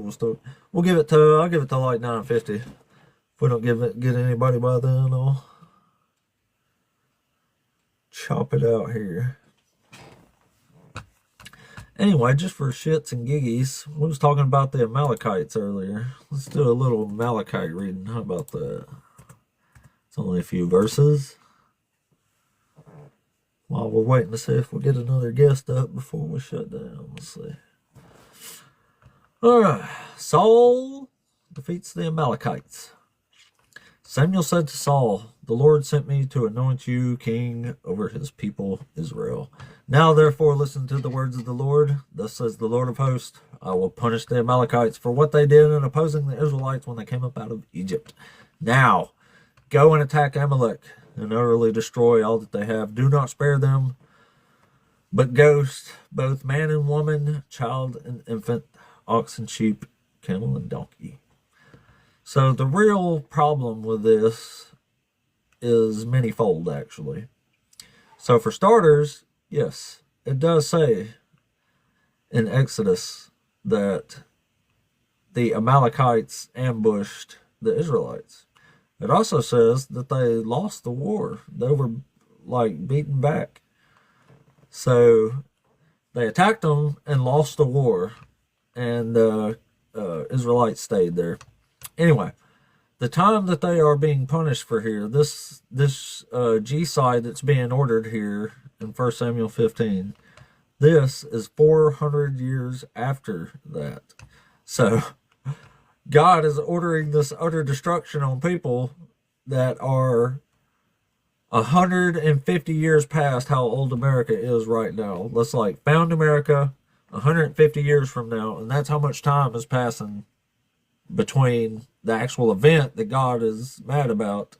I'll give it to like 9:50. If we don't get anybody by then, I'll chop it out here. Anyway, just for shits and giggies, we was talking about the Amalekites earlier. Let's do a little Amalekite reading. How about that? It's only a few verses. While we're waiting to see if we get another guest up before we shut down. Let's see. Alright. Saul defeats the Amalekites. Samuel said to Saul, "The Lord sent me to anoint you king over his people Israel. Now therefore listen to the words of the Lord. Thus says the Lord of hosts, I will punish the Amalekites for what they did in opposing the Israelites when they came up out of Egypt. Now go and attack Amalek and utterly destroy all that they have. Do not spare them, but ghost, both man and woman, child and infant, ox and sheep, camel and donkey." So the real problem with this is manyfold, actually. So for starters, yes, it does say in Exodus that the Amalekites ambushed the Israelites. It also says that they lost the war. They were beaten back. So they attacked them and lost the war, and the Israelites stayed there. Anyway, the time that they are being punished for here, this genocide that's being ordered here in 1 Samuel 15, this is 400 years after that. So God is ordering this utter destruction on people that are 150 years past how old America is right now. Let's found America 150 years from now, and that's how much time is passing between the actual event that God is mad about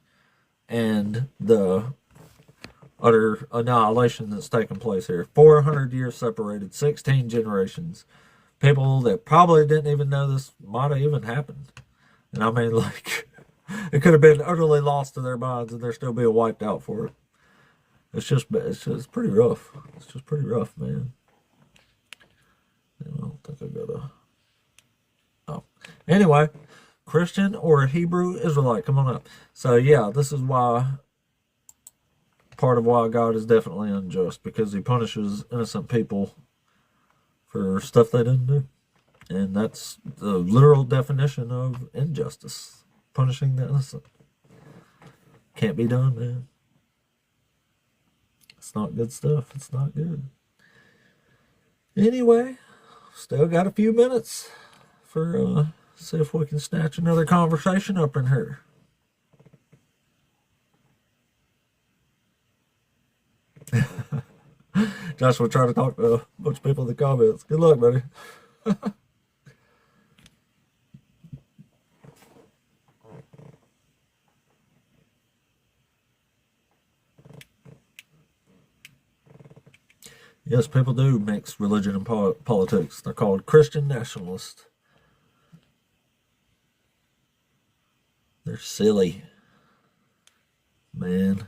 and the utter annihilation that's taking place here. 400 years separated, 16 generations. People that probably didn't even know this might have even happened. And I mean, it could have been utterly lost to their minds and they're still being wiped out for it. It's just pretty rough. It's just pretty rough, man. I don't think I got a... Oh. Anyway, Christian or Hebrew Israelite, come on up. So yeah, this is part of why God is definitely unjust, because he punishes innocent people for stuff they didn't do. And that's the literal definition of injustice, punishing the innocent. Can't be done, man. It's not good stuff. It's not good. Anyway, still got a few minutes for see if we can snatch another conversation up in here. Josh will try to talk to a bunch of people in the comments. Good luck, buddy. Yes, people do mix religion and politics. They're called Christian nationalists. They're silly, man.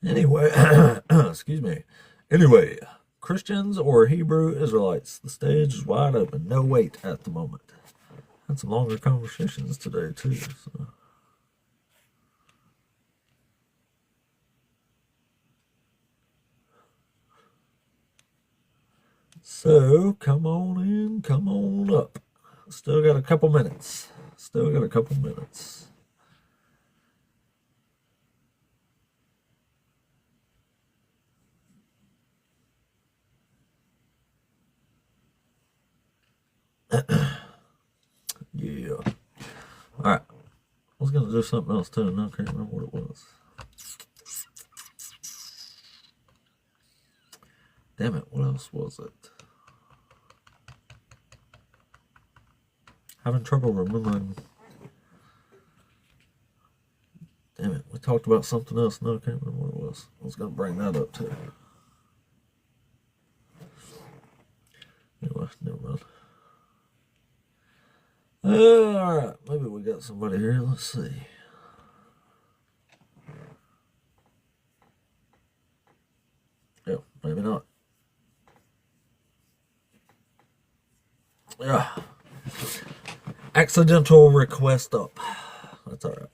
Anyway, excuse me. Anyway, Christians or Hebrew Israelites, the stage is wide open. No wait at the moment. Had some longer conversations today, too. So, come on in, come on up. Still got a couple minutes. Yeah. Alright. I was going to do something else too, and I can't remember what it was. Damn it, what else was it? Having trouble remembering. Damn it, we talked about something else. No, I can't remember what it was. I was going to bring that up too. Anyway, never mind. Alright, maybe we got somebody here. Let's see. Yeah, maybe not. Yeah. Accidental request up. That's alright.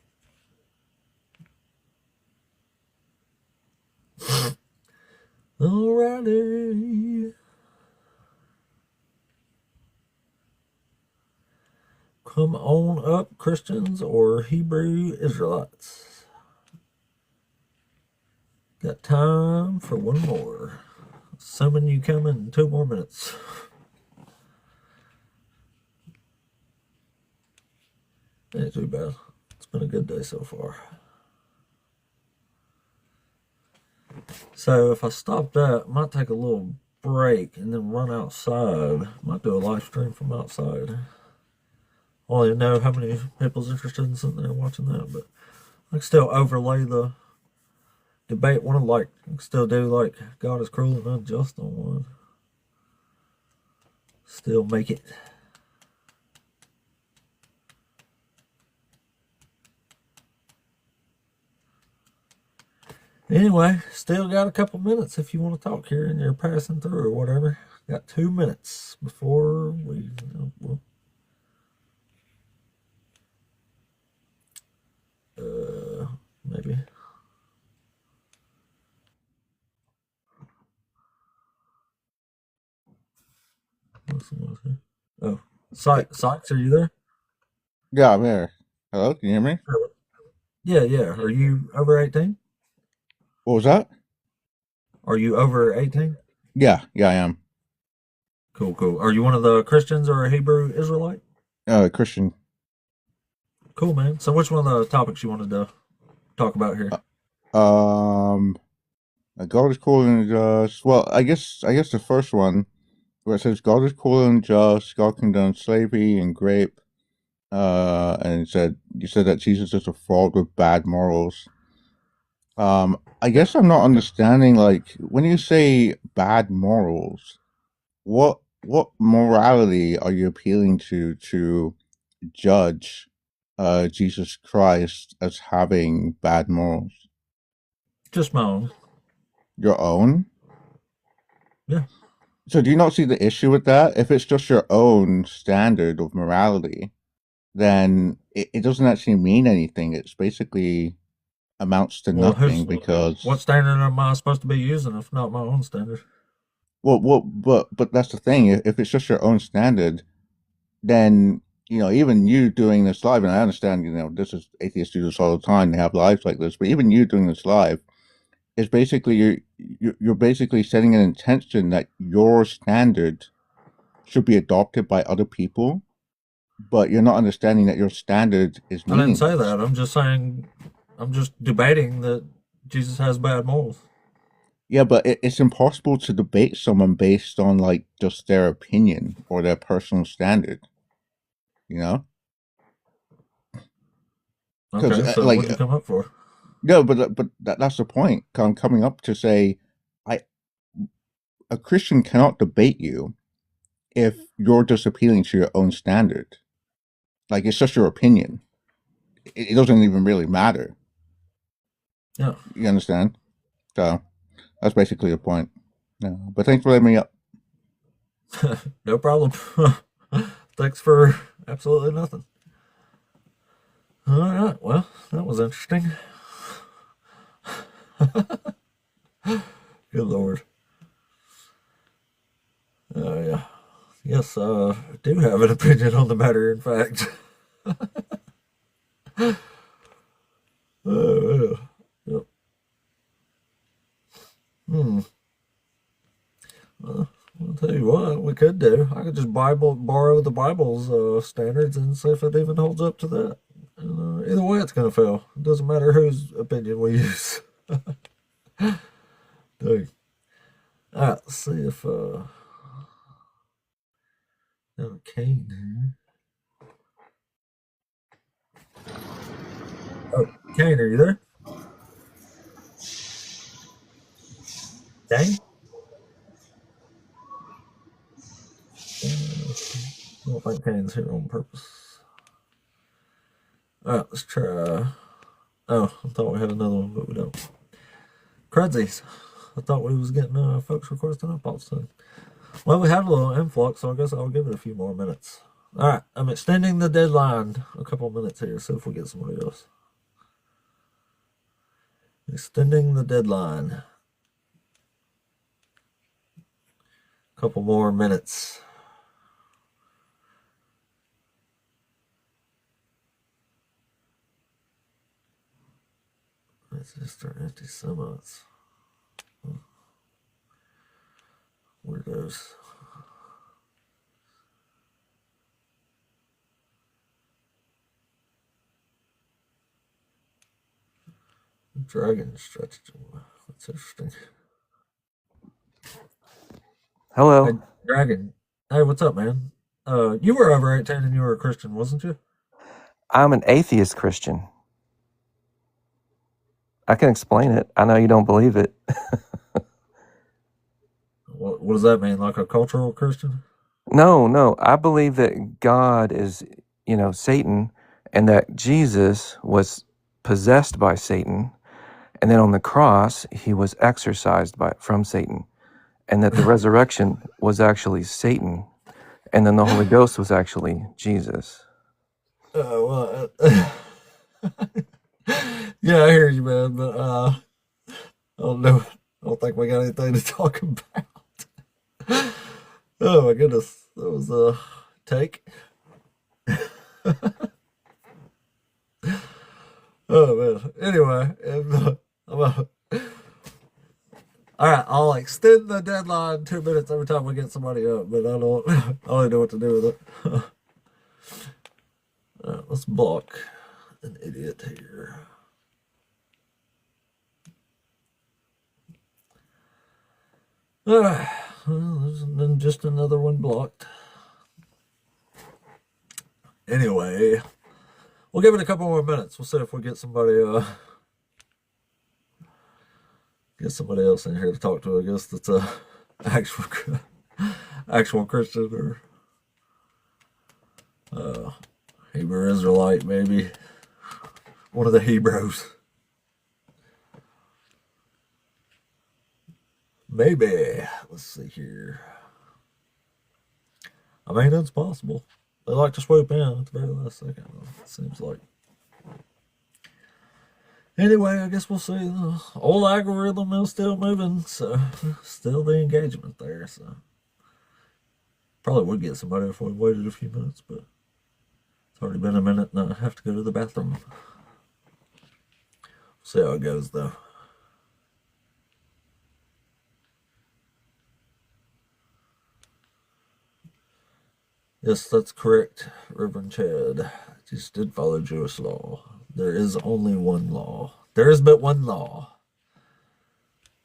Alrighty. Come on up, Christians or Hebrew Israelites. Got time for one more. Assuming you come in 2 more minutes. Ain't too bad. It's been a good day so far. So if I stop that, I might take a little break and then run outside. Might do a live stream from outside. I don't even know how many people's interested in sitting there watching that, but I can still overlay the debate one. I can still do like God is cruel and unjust on one. Still make it. Anyway, still got a couple minutes if you want to talk here and you're passing through or whatever. Got 2 minutes before we. Maybe. Oh, Sykes, are you there? Yeah, I'm here. Hello, can you hear me? Yeah. Are you over 18? What was that? Are you over 18? Yeah, I am. Cool. Are you one of the Christians or a Hebrew Israelite? Christian. Cool, man. So which one of the topics you wanted to talk about here? God is cruel and just. Well, I guess the first one where it says God is cruel and just. God condemns slavery and rape. And you said that Jesus is a fraud with bad morals. I guess I'm not understanding. Like when you say bad morals, what morality are you appealing to judge Jesus Christ as having bad morals? Just my own. Your own? Yeah. So do you not see the issue with that? If it's just your own standard of morality, then it doesn't actually mean anything. It's basically amounts to Well, nothing what because standard am I supposed to be using if not my own standard? but that's the thing. If it's just your own standard, then even you doing this live, and I understand this is atheists do this all the time. They have lives like this, but even you doing this live is basically you're basically setting an intention that your standard should be adopted by other people, but you're not understanding that your standard is I didn't say meaningless. that. I'm just saying, I'm just debating that Jesus has bad morals. Yeah, but it's impossible to debate someone based on like just their opinion or their personal standard. You know, because Okay, so like what'd you come up for? no, but that's the point. I'm coming up to say, I a Christian cannot debate you if you're just appealing to your own standard. Like it's just your opinion. It doesn't even really matter. Yeah, You understand? So that's basically the point. Yeah. But thanks for letting me up. no problem. Thanks for absolutely nothing. All right, well, that was interesting. Good Lord. Yeah. Yes, I do have an opinion on the matter, in fact. Yeah. Yep. Hmm. I'll tell you what we could do. I could just borrow the Bible's standards and see if it even holds up to that. Either way, it's gonna fail. It doesn't matter whose opinion we use. Dang. All right, let's see if Kane here. Oh, Kane, are you there? Kane? I don't think Kane's here on purpose. All right, let's try. Oh, I thought we had another one, but we don't. Crudsies. I thought we was getting folks requesting up all of a sudden. Well, we had a little influx, so I guess I'll give it a few more minutes. All right, I'm extending the deadline a couple minutes here, see if we get somebody else. Extending the deadline. Couple more minutes. Let's just start empty semis. Weirdos. Dragon stratagem. That's interesting. Hello. Hey, Dragon. Hey, what's up, man? You were over 18 and you were a Christian, wasn't you? I'm an atheist Christian. I can explain it. I know you don't believe it. What does that mean? Like a cultural Christian? No. I believe that God is, Satan, and that Jesus was possessed by Satan, and then on the cross he was exorcised from Satan, and that the resurrection was actually Satan, and then the Holy Ghost was actually Jesus. Well, yeah, I hear you, man, but I don't know. I don't think we got anything to talk about. Oh my goodness, that was a take. Oh man. Anyway, all right. I'll extend the deadline 2 minutes every time we get somebody up, but I don't know what to do with it. All right, let's block an idiot here. All right. Well, there's been just another one blocked. Anyway, we'll give it a couple more minutes. We'll see if we get somebody else in here to talk to. I guess that's a actual Christian or Hebrew Israelite, maybe one of the Hebrews. Maybe. Let's see here. I mean, it's possible. They like to swoop in at the very last second. It seems like. Anyway, I guess we'll see. The old algorithm is still moving, so still the engagement there. So probably would get somebody if we waited a few minutes, but it's already been a minute and I have to go to the bathroom. See how it goes though. Yes, that's correct, Reverend Chad. Just did follow Jewish law. There is only one law. There is but one law.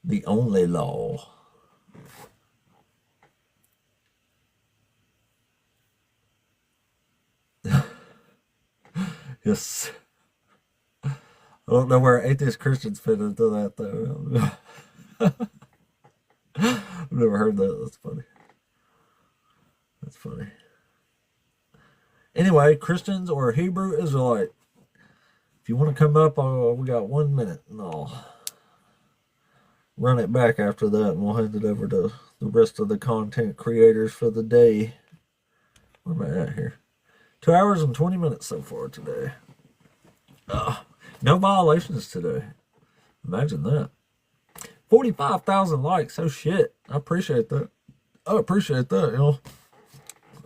The only law. Yes. I don't know where atheist Christians fit into that though. I've never heard that. That's funny. That's funny. Anyway, Christians or Hebrew Israelite, if you want to come up, we got 1 minute and I'll run it back after that and we'll hand it over to the rest of the content creators for the day. Where am I at here? 2 hours and 20 minutes so far today. No violations today. Imagine that. 45,000 likes. Oh shit. I appreciate that. I appreciate that, y'all.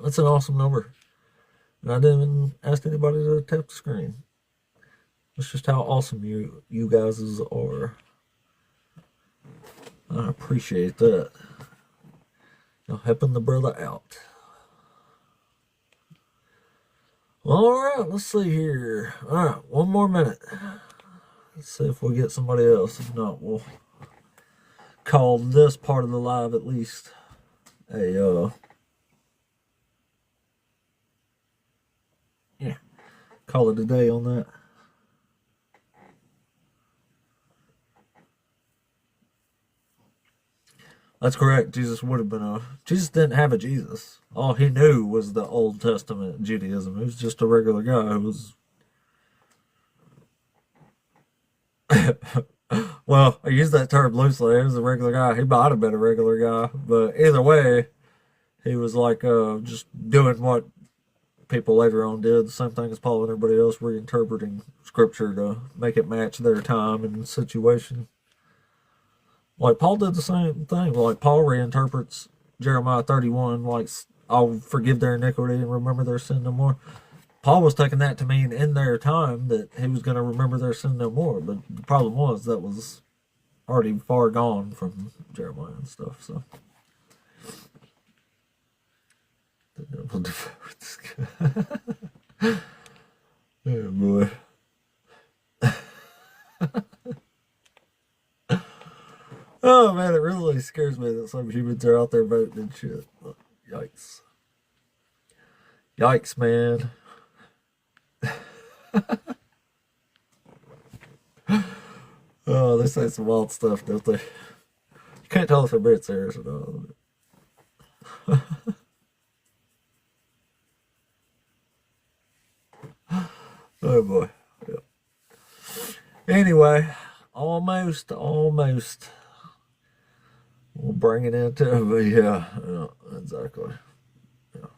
That's an awesome number. And I didn't even ask anybody to tap the screen. That's just how awesome you guys are. I appreciate that. Y'all helping the brother out. Alright, let's see here. Alright, 1 more minute. Let's see if we get somebody else. If not, we'll call this part of the live at least a yeah, call it a day on that. That's correct. Jesus would have been Jesus didn't have a Jesus. All he knew was the Old Testament Judaism. He was just a regular guy who was well, I use that term loosely. He was a regular guy. He might have been a regular guy, but either way, he was like just doing what people later on did. The same thing as Paul and everybody else, reinterpreting scripture to make it match their time and situation. Like Paul did the same thing. Like Paul reinterprets Jeremiah 31, like I'll forgive their iniquity and remember their sin no more. Paul was taking that to mean in their time that he was going to remember their sin no more. But the problem was that was already far gone from Jeremiah and stuff. So, oh boy. Oh man, it really scares me that some humans are out there voting and shit. Yikes. Yikes, man. Oh, they say some wild stuff, don't they? You can't tell if they're being serious or not. Oh boy. Yep. Anyway, almost. We'll bring it into, but yeah, exactly. Yeah.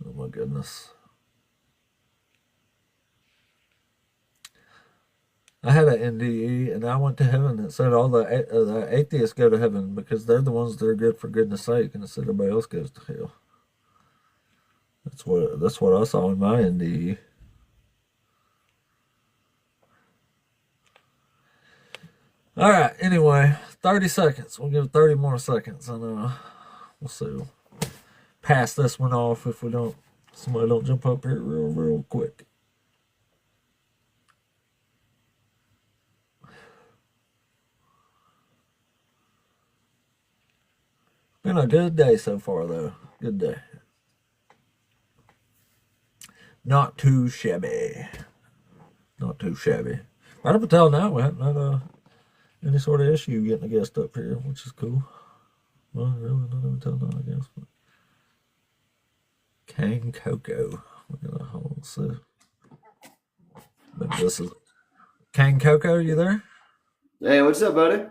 Oh my goodness. I had an NDE and I went to heaven. It said all the atheists go to heaven because they're the ones that are good for goodness sake, and it said everybody else goes to hell. That's what I saw in my NDE. All right. Anyway, 30 seconds. We'll give 30 more seconds, and we'll see. We'll pass this one off if somebody don't jump up here real quick. Been a good day so far, though. Good day. Not too shabby. Not too shabby. Right up until now, we haven't had any sort of issue getting a guest up here, which is cool. Well, really, not up until now, I guess. But Kang Coco. We're gonna hold on, see. Maybe this is Kang Coco. You there? Hey, what's up, buddy?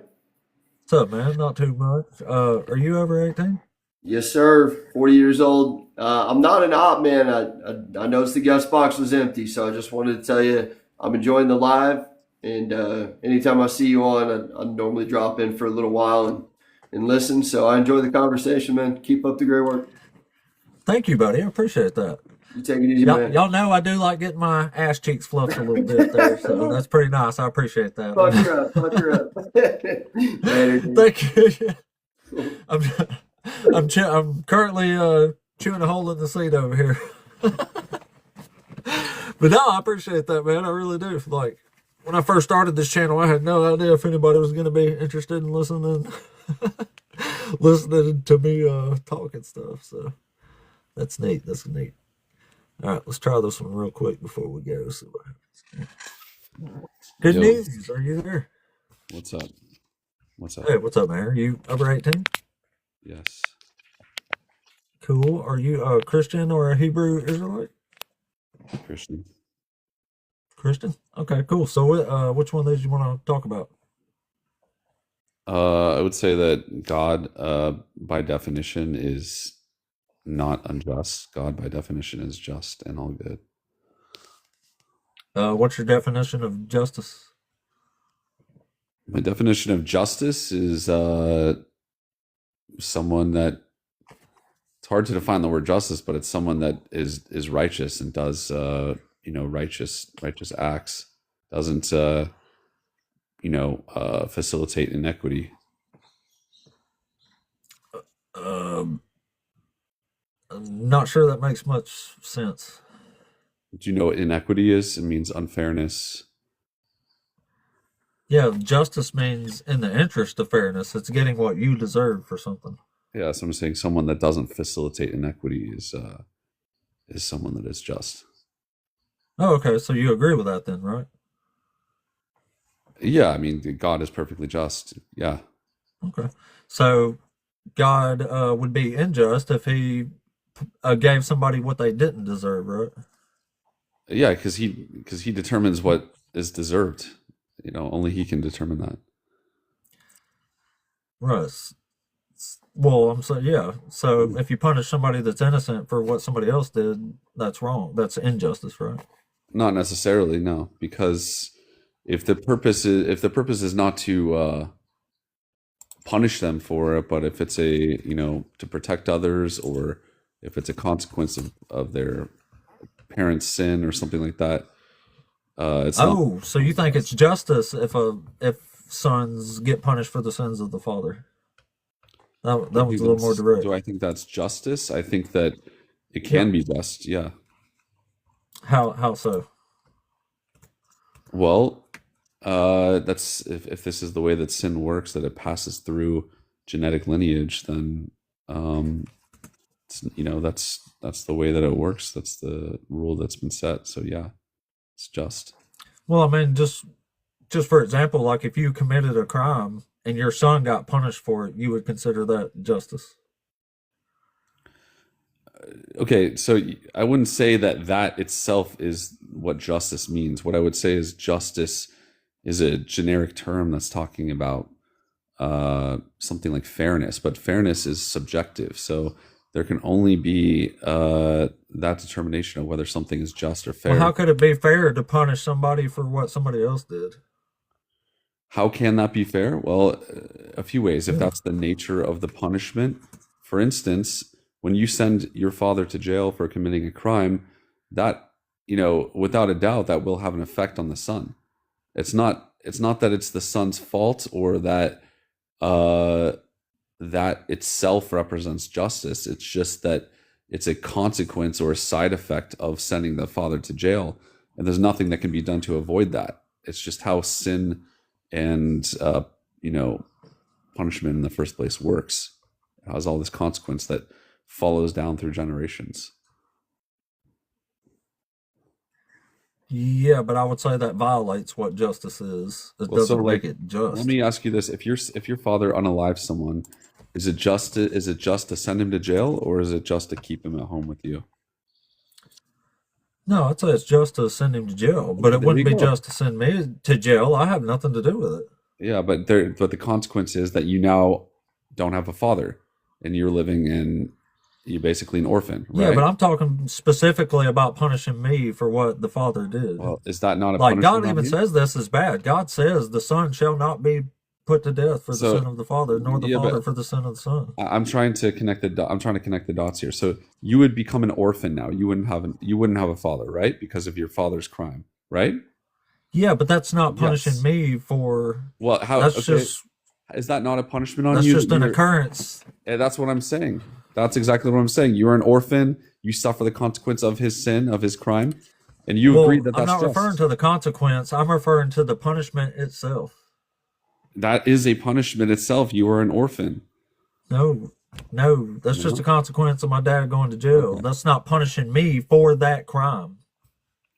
What's up, man? Not too much. Are you over 18? Yes, sir. 40 years old. I'm not an op, man. I noticed the guest box was empty, so I just wanted to tell you I'm enjoying the live. And anytime I see you on, I normally drop in for a little while and listen. So I enjoy the conversation, man. Keep up the great work. Thank you, buddy. I appreciate that. You take it easy, Y'all, man. y'all know I do like getting my ass cheeks fluffed a little bit there, so that's pretty nice. I appreciate that. Fuck her up. Fuck her up. Later, dude. Thank you. I'm currently chewing a hole in the seat over here. But no, I appreciate that, man. I really do. Like when I first started this channel, I had no idea if anybody was going to be interested in listening to me talk and stuff. So that's neat. That's neat. All right, let's try this one real quick before we go. See what happens. Good Yo, news. Are you there? what's up? What's up? Hey, what's up, man? Are you over 18? Yes. Cool. Are you a Christian or a Hebrew Israelite? Christian. Christian? Okay, cool. So, which one of these you want to talk about? I would say that God, by definition, is not unjust. God, by definition, is just and all good. What's your definition of justice? My definition of justice is someone that it's hard to define the word justice, but it's someone that is righteous and does righteous acts, doesn't facilitate inequity. I'm not sure that makes much sense. Do you know what inequity is? It means unfairness. Yeah, justice means in the interest of fairness. It's getting what you deserve for something. Yeah, so I'm saying someone that doesn't facilitate inequity is someone that is just. Oh, okay. So you agree with that then, right? Yeah, I mean, God is perfectly just. Yeah. Okay. So God would be unjust if he gave somebody what they didn't deserve, right? Yeah, because he determines what is deserved. Only he can determine that. Right. Well, I'm saying, yeah. So if you punish somebody that's innocent for what somebody else did, that's wrong. That's injustice, right? Not necessarily, no, because if the purpose is not to punish them for it, but if it's to protect others, or if it's a consequence of their parents' sin or something like that, it's not. Oh, so you think it's justice if sons get punished for the sins of the father? That was a little more direct. Do I think that's justice? I think that it can be just, yeah. How so? Well, that's if this is the way that sin works, that it passes through genetic lineage, then that's the way that it works. That's the rule that's been set. So yeah, it's just. Well, I mean, just for example, like if you committed a crime and your son got punished for it, you would consider that justice. Okay, so I wouldn't say that itself is what justice means. What I would say is justice is a generic term that's talking about something like fairness, but fairness is subjective. So there can only be that determination of whether something is just or fair. Well, how could it be fair to punish somebody for what somebody else did? How can that be fair? Well, a few ways. If that's the nature of the punishment, for instance, when you send your father to jail for committing a crime, that, without a doubt, that will have an effect on the son. It's not that it's the son's fault, or that that itself represents justice. It's just that it's a consequence or a side effect of sending the father to jail, and there's nothing that can be done to avoid that. It's just how sin and punishment in the first place works. It has all this consequence that follows down through generations. Yeah, but I would say that violates what justice is. It doesn't make it just. Let me ask you this: if your father unalives someone, is it just to send him to jail, or is it just to keep him at home with you? No, I'd say it's just to send him to jail, but it wouldn't be just to send me to jail. I have nothing to do with it. Yeah, but the consequence is that you now don't have a father. and you're living in, you're basically an orphan, Yeah, right? but I'm talking specifically about punishing me for what the Father did. Well, is that not a Like, punishment God on even you? says this is bad. God says the Son shall not be put to death for the So sin of the Father, nor the yeah, Father but for the sin of the Son. I'm trying to connect I'm trying to connect the dots here. So you would become an orphan now. You wouldn't have a father, right? Because of your father's crime, right? Yeah, but that's not punishing Yes. me for. Well, how? That's Okay, just is that not a punishment on that's you that just an you're? occurrence. That's what I'm saying. That's exactly what I'm saying. You're an orphan. You suffer the consequence of his sin, of his crime, and you agree Well, that I'm that's not referring just. to the consequence. I'm referring to the punishment itself. That is a punishment itself. You are an orphan. No, no, that's just a No. consequence of my dad going to jail. Okay. That's not punishing me for that crime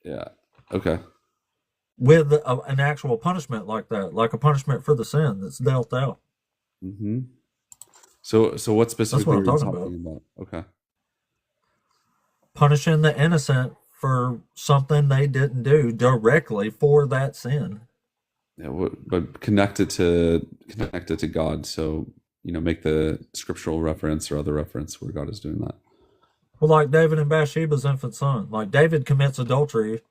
Yeah. Okay. with an actual punishment like that, like a punishment for the sin that's dealt out. Mm-hmm. So what That's specifically what are I'm you talking talking about. about? Okay. Punishing the innocent for something they didn't do directly for that sin. Yeah, but connect it to God. So make the scriptural reference or other reference where God is doing that. Well, like David and Bathsheba's infant son. Like David commits adultery.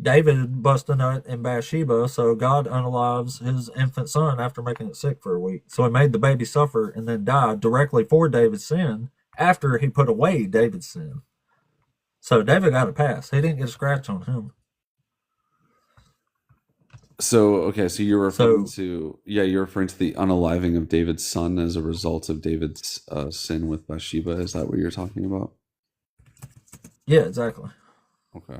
David busts a nut in Bathsheba, so God unalives his infant son after making it sick for a week. So he made the baby suffer and then died directly for David's sin after he put away David's sin. So David got a pass. He didn't get a scratch on him. So okay, so you're referring So to you're referring to the unaliving of David's son as a result of David's sin with Bathsheba. Is that what you're talking about? yeah, exactly. Okay.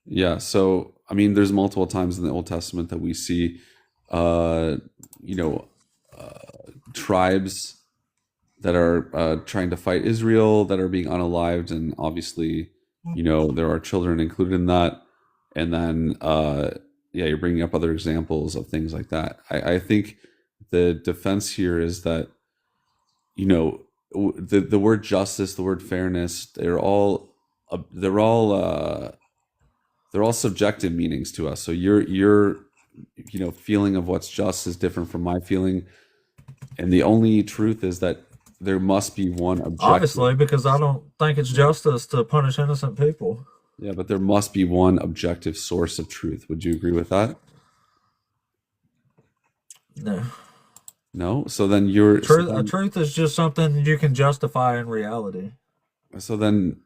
Yeah. So I mean, there's multiple times in the Old Testament that we see, uh, you know, tribes that are trying to fight Israel that are being unalived, and obviously, there are children included in that. And then, you're bringing up other examples of things like that. I think the defense here is that the word justice, the word fairness, they're all subjective meanings to us. So your feeling of what's just is different from my feeling, and the only truth is that there must be one objective. Obviously, because I don't think it's justice to punish innocent people. Yeah, but there must be one objective source of truth. Would you agree with that? No. No. So then you're A truth is just something you can justify in reality. so then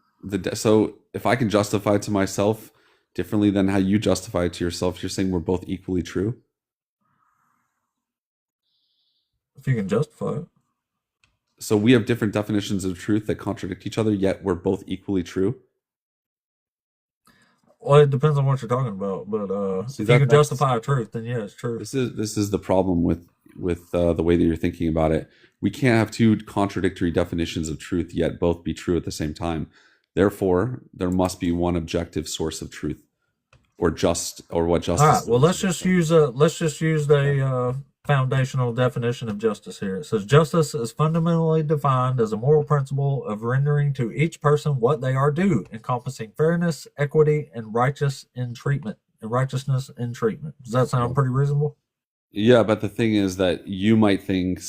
so if I can justify it to myself differently than how you justify it to yourself, you're saying we're both equally true? If you can justify it. So we have different definitions of truth that contradict each other, yet we're both equally true? Well, it depends on what you're talking about, but See, if you can that's justify a truth, then yeah, it's true. this is the problem with the way that you're thinking about it. We can't have two contradictory definitions of truth yet both be true at the same time. Therefore, there must be one objective source of truth, or what justice. All right. Well, let's just use a foundational definition of justice here. It says justice is fundamentally defined as a moral principle of rendering to each person what they are due, encompassing fairness, equity, and righteousness in treatment. Does that sound pretty reasonable? Yeah, but the thing is that you might think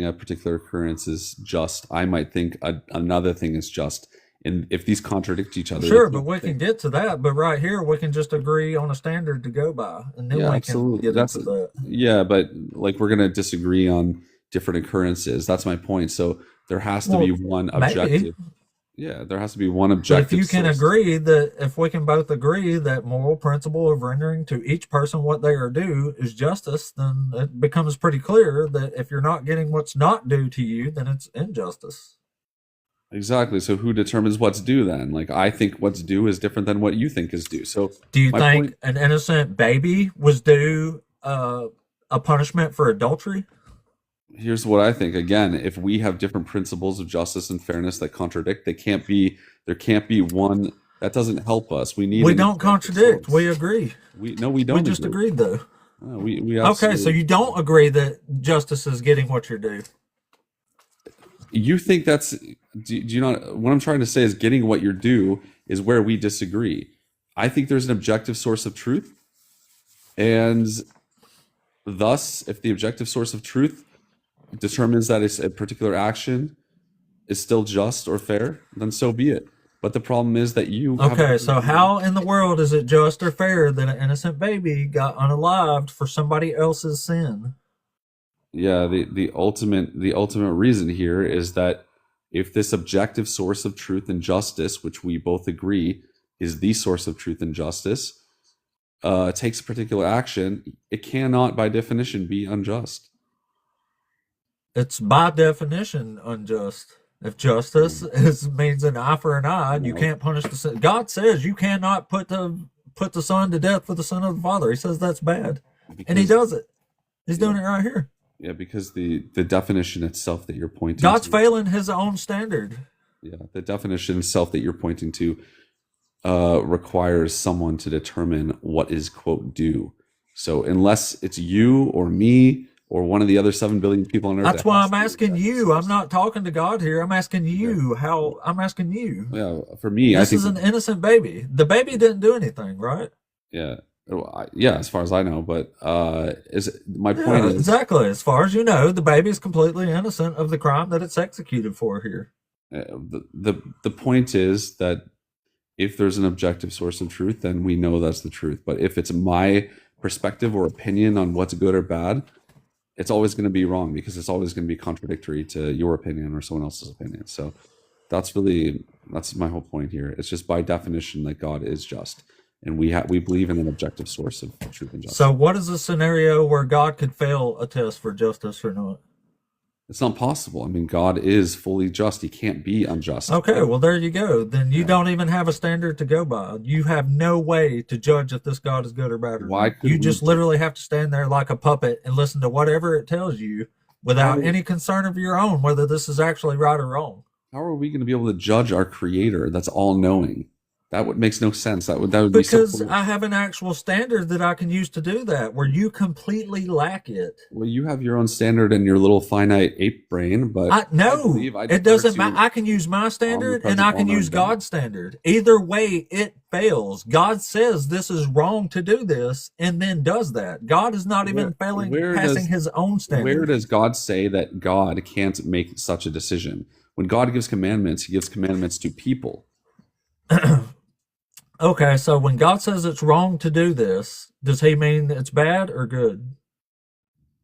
a particular occurrence is just. I might think another thing is just. And if these contradict each other, Sure, but we can get to that. But right here, we can just agree on a standard to go by, and then we absolutely. can get into that. Yeah, but like we're gonna disagree on different occurrences. That's my point. So there has to be one objective. Yeah, there has to be one objective. But if you can agree if we can both agree that moral principle of rendering to each person what they are due is justice, then it becomes pretty clear that if you're not getting what's not due to you, then it's injustice. Exactly. So who determines what's due then? Like I think what's due is different than what you think is due. So do you think an innocent baby was due a punishment for adultery? Here's what I think. Again, if we have different principles of justice and fairness that contradict, there can't be one that doesn't help us. We don't contradict. We agree. We don't. We just agreed though. No, we okay, so you don't agree that justice is getting what you're due. You think that's do you not? What I'm trying to say is getting what you're due is where we disagree. I think there's an objective source of truth, and thus, if the objective source of truth determines that a particular action is still just or fair, then so be it. But the problem is that you have Okay, so how in the world is it just or fair that an innocent baby got unalived for somebody else's sin? yeah, the ultimate reason here is that if this objective source of truth and justice, which we both agree is the source of truth and justice, takes a particular action, it cannot by definition be unjust. It's by definition unjust. If justice means an eye for an eye, you can't punish the sin. God says you cannot put the son to death for the sin of the father. He says that's bad, and he does it. He's doing it right here. Yeah, because the definition itself that you're pointing God's to, failing his own standard. yeah, the definition itself that you're pointing to requires someone to determine what is quote due. So unless it's you or me or one of the other 7 billion people on earth, That's why I'm asking you. I'm not talking to God here. I'm asking you how. I'm asking you. Yeah, for me, This I think is an innocent baby. The baby didn't do anything, right? yeah, yeah, as far as I know. But is my point is exactly. As far as you know, the baby is completely innocent of the crime that it's executed for here. the point is that if there's an objective source of truth, then we know that's the truth. But if it's my perspective or opinion on what's good or bad, it's always going to be wrong because it's always going to be contradictory to your opinion or someone else's opinion. So that's my whole point here. It's just by definition that God is just, and we believe in an objective source of truth and justice. So what is a scenario where God could fail a test for justice or not? It's not possible. I mean, God is fully just. He can't be unjust. Okay, well, there you go. Then you don't even have a standard to go by. You have no way to judge if this God is good or bad. Why could you we just literally have to stand there like a puppet and listen to whatever it tells you without any concern of your own, whether this is actually right or wrong. How are we going to be able to judge our Creator that's all-knowing? That makes no sense. That would be because I have an actual standard that I can use to do that, where you completely lack it. Well, you have your own standard in your little finite ape brain, but it doesn't matter. I can use my standard and I can use God's standard. Either way, it fails. God says this is wrong to do this, and then does that. God is not even passing his own standard. Where does God say that God can't make such a decision? When God gives commandments, He gives commandments to people. Okay, so when God says it's wrong to do this, does He mean it's bad or good?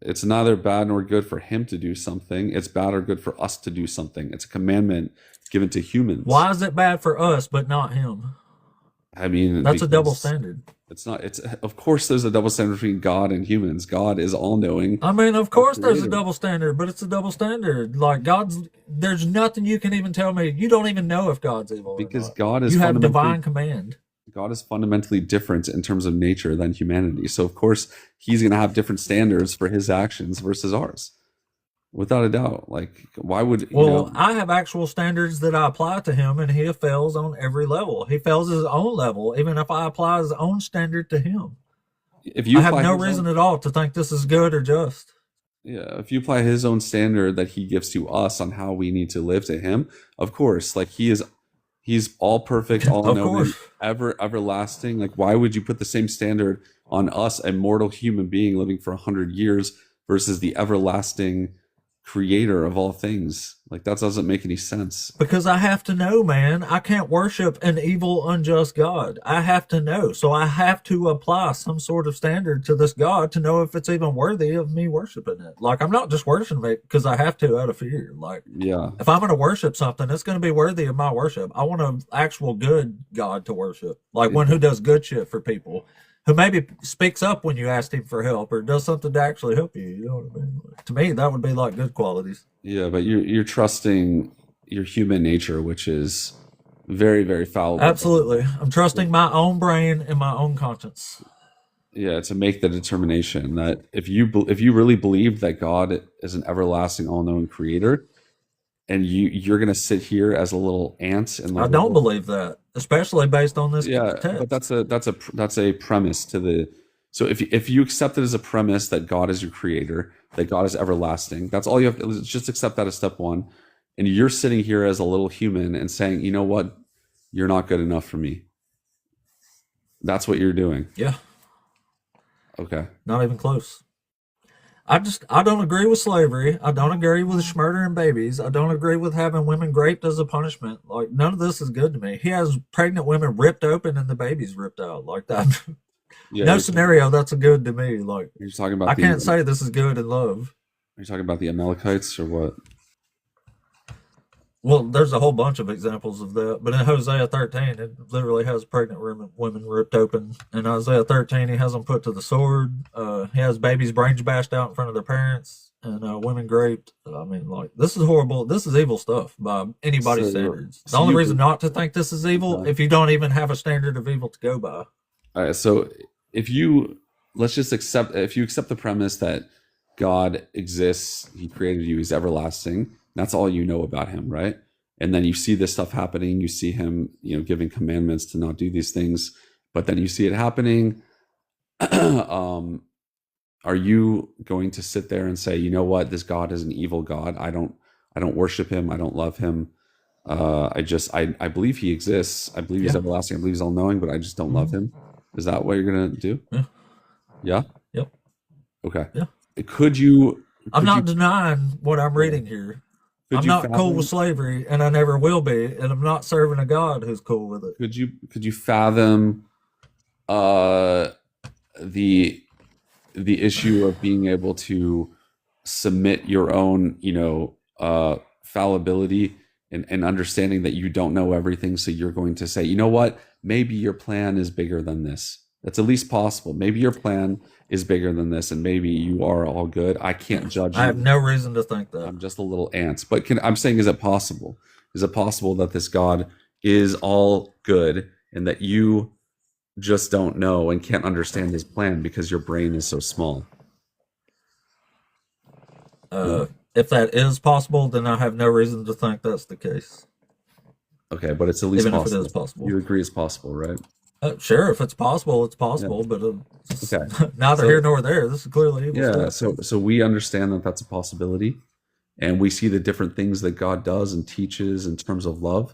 It's neither bad nor good for Him to do something. It's bad or good for us to do something. It's a commandment given to humans. Why is it bad for us but not Him? I mean, that's a double standard. It's not. It's of course there's a double standard between God and humans. God is all-knowing. I mean, of course there's a double standard, but it's a double standard. Like there's nothing you can even tell me. You don't even know if God's evil. Because God is. You have divine command. God is fundamentally different in terms of nature than humanity. So of course He's going to have different standards for His actions versus ours. Without a doubt. Like, why would I have actual standards that I apply to Him, and He fails on every level. He fails His own level, even if I apply His own standard to Him. I have no reason at all to think this is good or just. Yeah, if you apply His own standard that He gives to us on how we need to live to Him, of course, like He's all perfect, all knowing, everlasting. Like, why would you put the same standard on us, a mortal human being living for 100 years, versus the everlasting Creator of all things? Like, that doesn't make any sense. Because I have to know, man. I can't worship an evil, unjust God. I have to know. So I have to apply some sort of standard to this God to know if it's even worthy of me worshiping it. Like, I'm not just worshiping it because I have to out of fear. Like, yeah, if I'm going to worship something, it's going to be worthy of my worship. I want an actual good God to worship. Like one who does good shit for people. Who maybe speaks up when you ask him for help or does something to actually help you. You know what I mean? To me, that would be like good qualities. Yeah, but you're trusting your human nature, which is very, very fallible. Absolutely. I'm trusting my own brain and my own conscience. Yeah, to make the determination that if you really believe that God is an everlasting, all-knowing Creator, and you're going to sit here as a little ant and I don't believe that, especially based on this text. But that's a premise to the. So if you accept it as a premise that God is your Creator, that God is everlasting, that's all you have to just accept that as step one. And you're sitting here as a little human and saying, you know what, you're not good enough for me. That's what you're doing. Yeah. Okay. Not even close. I don't agree with slavery. I don't agree with murdering babies. I don't agree with having women raped as a punishment. Like, none of this is good to me. He has pregnant women ripped open and the babies ripped out like that. Yeah, No scenario that's good to me. Like, you're talking about I can't say this is good in love. Are you talking about the Amalekites or what? Well, there's a whole bunch of examples of that, but in Hosea 13, it literally has pregnant women ripped open. In Isaiah 13, he has them put to the sword. He has babies' brains bashed out in front of their parents, and women raped. I mean, like, this is horrible. This is evil stuff by anybody's standards. The only reason not to think this is evil, if you don't even have a standard of evil to go by. All right, so if you accept the premise that God exists, he created you, he's everlasting, that's all you know about him, right? And then you see this stuff happening, you see him, giving commandments to not do these things, but then you see it happening. Are you going to sit there and say, you know what, this God is an evil God? I don't worship him, I don't love him. I believe he exists. I believe he's everlasting. I believe he's all knowing, but I just don't love him. Is that what you're gonna do? Yeah. Yeah? Yep. Okay. Yeah. I'm not denying what I'm reading here. I'm not cool with slavery, and I never will be, and I'm not serving a God who's cool with it. Could you fathom the issue of being able to submit your own, fallibility and understanding that you don't know everything, so you're going to say, you know what, maybe your plan is bigger than this. That's at least possible. Maybe your plan is bigger than this, and maybe you are all good. I can't judge you. I have no reason to think that. I'm just a little ant. But I'm saying, is it possible? Is it possible that this God is all good and that you just don't know and can't understand his plan because your brain is so small? If that is possible, then I have no reason to think that's the case. Okay, but it's at least even possible. If it is possible. You agree it's possible, right? Sure, if it's possible, it's possible, but okay. Neither here nor there. This is clearly evil stuff. So we understand that that's a possibility, and we see the different things that God does and teaches in terms of love,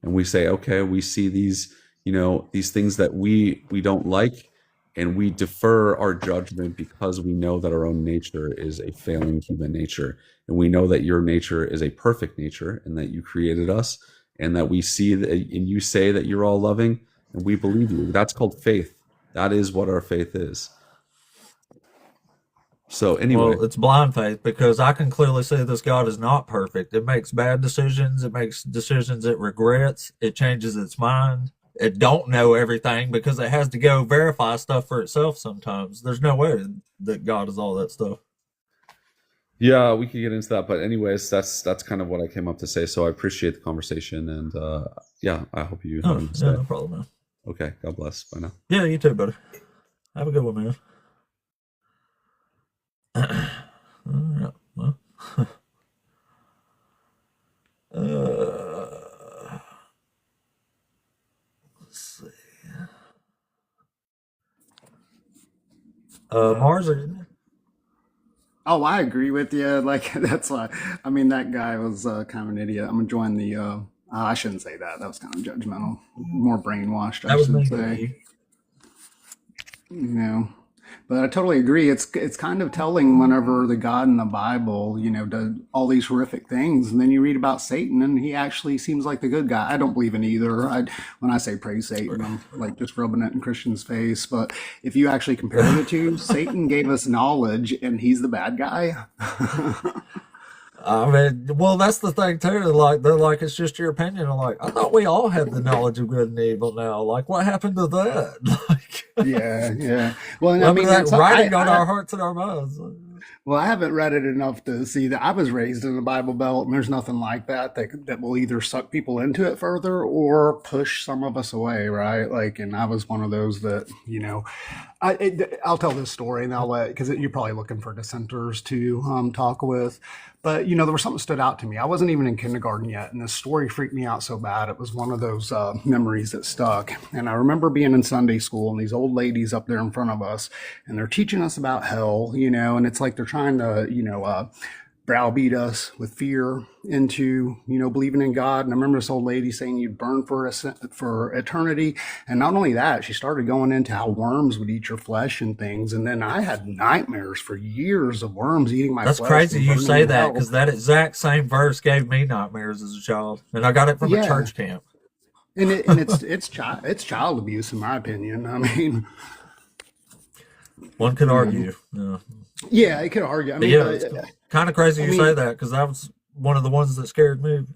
and we say, okay, we see these, these things that we don't like, and we defer our judgment because we know that our own nature is a failing human nature, and we know that your nature is a perfect nature, and that you created us, and that we see that, and you say that you're all loving. And we believe you. That's called faith. That is what our faith is. So anyway. Well, it's blind faith because I can clearly see this God is not perfect. It makes bad decisions. It makes decisions it regrets. It changes its mind. It don't know everything because it has to go verify stuff for itself sometimes. There's no way that God is all that stuff. Yeah, we could get into that. But anyways, that's kind of what I came up to say. So I appreciate the conversation. And I hope you have a no problem, man. Okay, God bless. Bye now. Yeah, you too, buddy. Have a good one, man. All right, well. Let's see. Mars, are you there? Oh, I agree with you. Like, that's why, I mean, that guy was kind of an idiot. I'm enjoying I shouldn't say that. That was kind of judgmental. More brainwashed, I should say. But I totally agree. It's kind of telling whenever the God in the Bible, does all these horrific things, and then you read about Satan, and he actually seems like the good guy. I don't believe in either. When I say praise Satan, I'm like just rubbing it in Christians' face. But if you actually compare the two, Satan gave us knowledge, and he's the bad guy. I mean, well, that's the thing too. Like, they're like, it's just your opinion. I'm like, I thought we all had the knowledge of good and evil now. Like, what happened to that? Like, yeah. Well, I mean, that writing on our hearts and our minds. Well, I haven't read it enough to see that. I was raised in the Bible Belt, and there's nothing like that will either suck people into it further or push some of us away, right? Like, and I was one of those that, I'll tell this story, and I'll because you're probably looking for dissenters to talk with. But, there was something that stood out to me. I wasn't even in kindergarten yet, and this story freaked me out so bad. It was one of those memories that stuck. And I remember being in Sunday school, and these old ladies up there in front of us, and they're teaching us about hell, and it's like they're trying to, browbeat us with fear into, believing in God. And I remember this old lady saying you'd burn for eternity. And not only that, she started going into how worms would eat your flesh and things. And then I had nightmares for years of worms eating my That's flesh. crazy and you burning say in that, hell. because that exact same verse gave me nightmares as a child, and I got it from a Yeah. church camp. And it's child abuse, in my opinion. I mean, One could argue. Yeah. yeah, I could argue. I But mean, yeah, it's kind of crazy I you mean, say that, because that was one of the ones that scared me.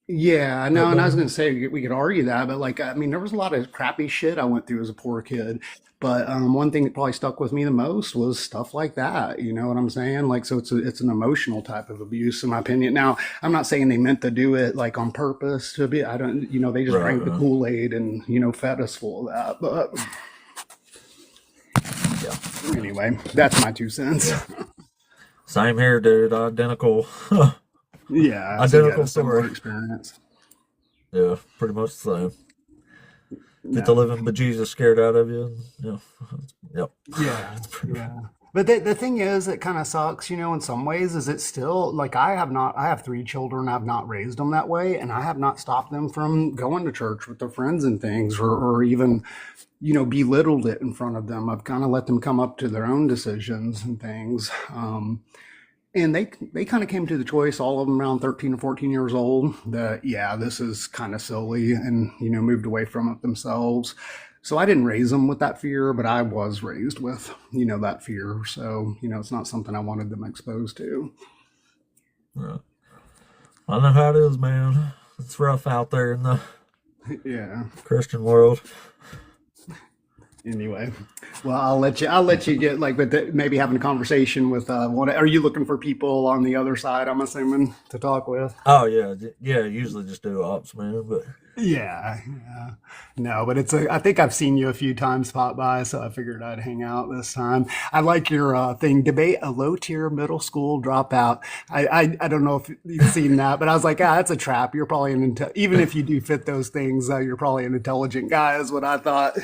yeah, That no, and I was movie. going to say we could argue that, but like, I mean, there was a lot of crappy shit I went through as a poor kid. But one thing that probably stuck with me the most was stuff like that. You know what I'm saying? Like, so it's an emotional type of abuse, in my opinion. Now, I'm not saying they meant to do it like on purpose to be. I don't, they just Right, drank the right. Kool-Aid and fed us full of that. But Yeah. anyway, that's my 2 cents. Yeah. Same here, dude. Identical. Yeah, so you had Identical a similar story. experience. Yeah, pretty much the same. Get the No. living bejesus scared out of you. And, yep. Yeah, yeah. But the thing is, it kind of sucks, in some ways, is it's still like I have 3 children. I've not raised them that way, and I have not stopped them from going to church with their friends and things, or even, belittled it in front of them. I've kind of let them come up to their own decisions and things. And they kind of came to the choice, all of them around 13 or 14 years old, that, yeah, this is kind of silly, and, moved away from it themselves. So I didn't raise them with that fear, but I was raised with, that fear. So, it's not something I wanted them exposed to. Yeah. I know how it is, man. It's rough out there in the Yeah. Christian world. Anyway, well, I'll let you get maybe having a conversation with are you looking for people on the other side, I'm assuming, to talk with? Oh yeah, yeah. Usually just do ops, man. But Yeah, yeah. No, but I think I've seen you a few times pop by, so I figured I'd hang out this time. I like your thing, debate a low tier middle school dropout. I don't know if you've seen that, but I was like, that's a trap. You're probably even if you do fit those things, you're probably an intelligent guy, is what I thought.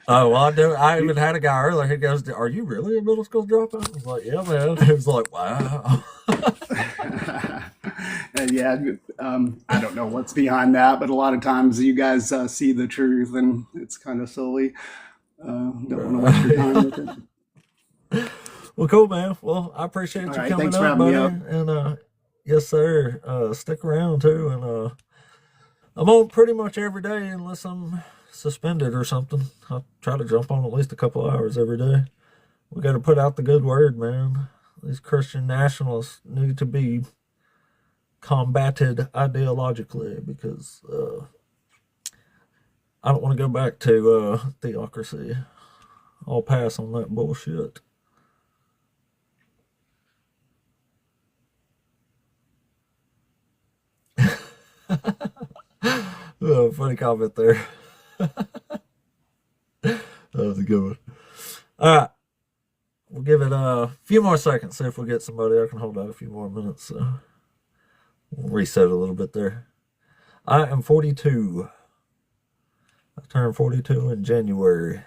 oh, well, I do. I even had a guy earlier. He goes, "Are you really a middle school dropout?" I was like, "Yeah, man." He was like, "Wow." And yeah, I don't know what's behind that, but a lot of times you guys see the truth, and it's kind of silly. Don't want to waste your time with it. Well, cool, man. Well, I appreciate All you right, coming thanks for up, having me buddy. up. And yes, sir. Stick around too. And I'm on pretty much every day unless I'm suspended or something. I try to jump on at least a couple hours every day. We got to put out the good word, man. These Christian nationalists need to be combated ideologically, because I don't want to go back to theocracy. I'll pass on that bullshit. Oh, funny comment there. That was a good one. All right. We'll give it a few more seconds, see if we get somebody. I can hold out a few more minutes. So we'll reset a little bit there. I am 42. I turned 42 in January.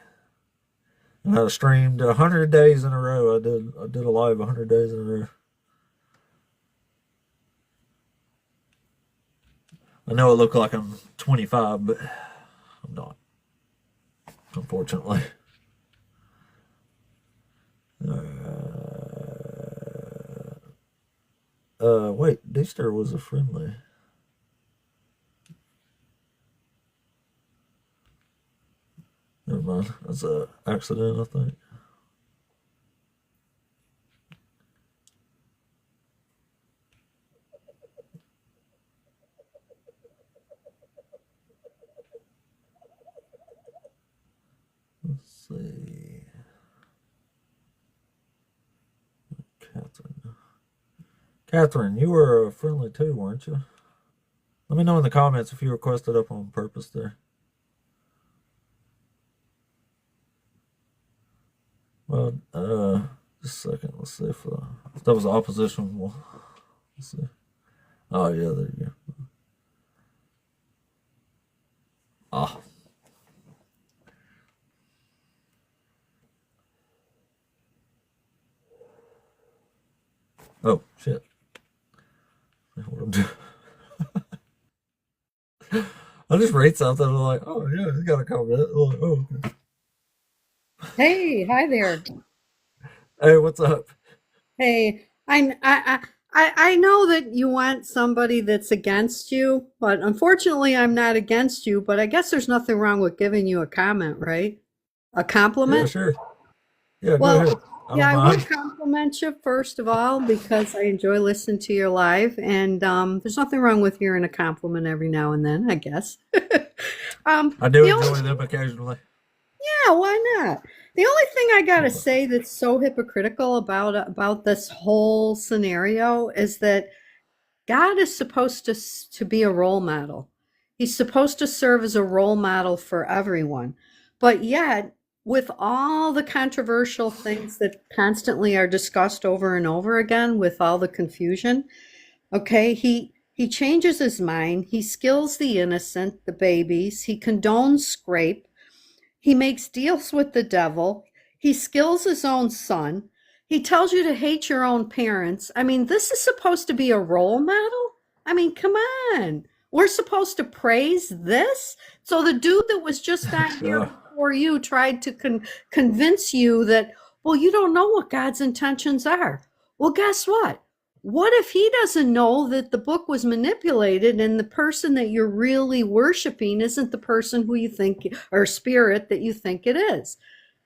And I streamed 100 days in a row. I did a live 100 days in a row. I know it looked like I'm 25, but I'm not, unfortunately. Wait, Deester was a friendly. Never mind. That's an accident, I think. Let's see. Catherine, you were friendly too, weren't you? Let me know in the comments if you requested up on purpose there. Well, just a second. Let's see if that was opposition. Well, let's see. Oh yeah, there you go. Ah. Oh shit. I just read something and I'm like, oh yeah, he's got a comment. I'm like, oh, okay. Hey, hi there. Hey, what's up? Hey, I know that you want somebody that's against you, but unfortunately, I'm not against you. But I guess there's nothing wrong with giving you a comment, right? A Yeah, compliment? sure. Yeah, go Well, ahead. I yeah, don't I will mind. compliment you first of all because I enjoy listening to your live, and there's nothing wrong with hearing a compliment every now and then, I guess. I do The enjoy only them occasionally. Yeah, why not? The only thing I gotta say that's so hypocritical about this whole scenario is that God is supposed to be a role model. He's supposed to serve as a role model for everyone. But yet, with all the controversial things that constantly are discussed over and over again, with all the confusion, okay, he changes his mind. He skills the innocent, the babies. He condones scrape. He makes deals with the devil. He skills his own son. He tells you to hate your own parents. I mean, this is supposed to be a role model? I mean, come on. We're supposed to praise this? So the dude that was just on here Yeah. before you tried to convince you that, well, you don't know what God's intentions are. Well, guess what? What if he doesn't know that the book was manipulated and the person that you're really worshiping isn't the person who you think or spirit that you think it is?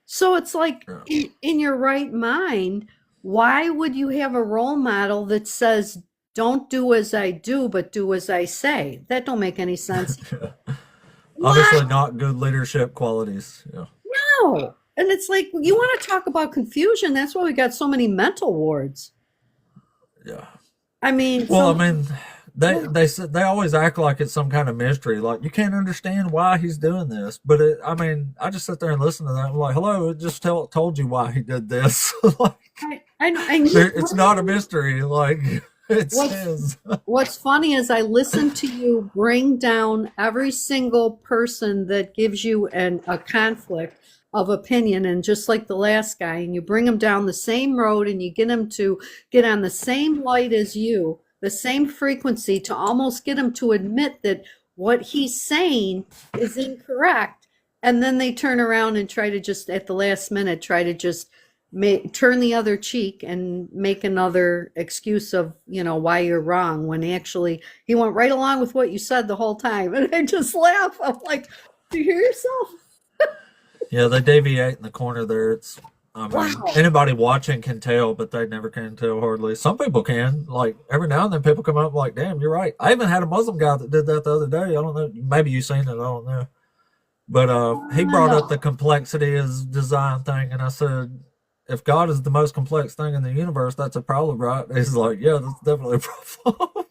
So it's like Yeah. in your right mind, why would you have a role model that says, don't do as I do, but do as I say? That don't make any sense. Yeah. What? Obviously not good leadership qualities. Yeah. No. And it's like, you want to talk about confusion. That's why we got so many mental wards. Yeah. I mean, Well, I some, mean, they always act like it's some kind of mystery. Like you can't understand why he's doing this. But I mean, I just sit there and listen to that. I'm like, hello, it just told you why he did this. Like, it's not a mystery. Like it What's says. what's funny is I listen to you bring down every single person that gives you a conflict of opinion, and just like the last guy, and you bring them down the same road, and you get them to get on the same light as you, the same frequency, to almost get them to admit that what he's saying is incorrect, and then they turn around and try to just at the last minute try to just turn the other cheek and make another excuse of why you're wrong, when actually he went right along with what you said the whole time. And I just laugh. I'm like, do you hear yourself? Yeah, they deviate in the corner there. I mean, Wow. anybody watching can tell, but they never can tell hardly. Some people can. Like every now and then, people come up like, "Damn, you're right." I even had a Muslim guy that did that the other day. I don't know. Maybe you've seen it. I don't know. But he brought up No. the complexity as design thing, and I said, if God is the most complex thing in the universe, that's a problem, right? He's like, yeah, that's definitely a problem.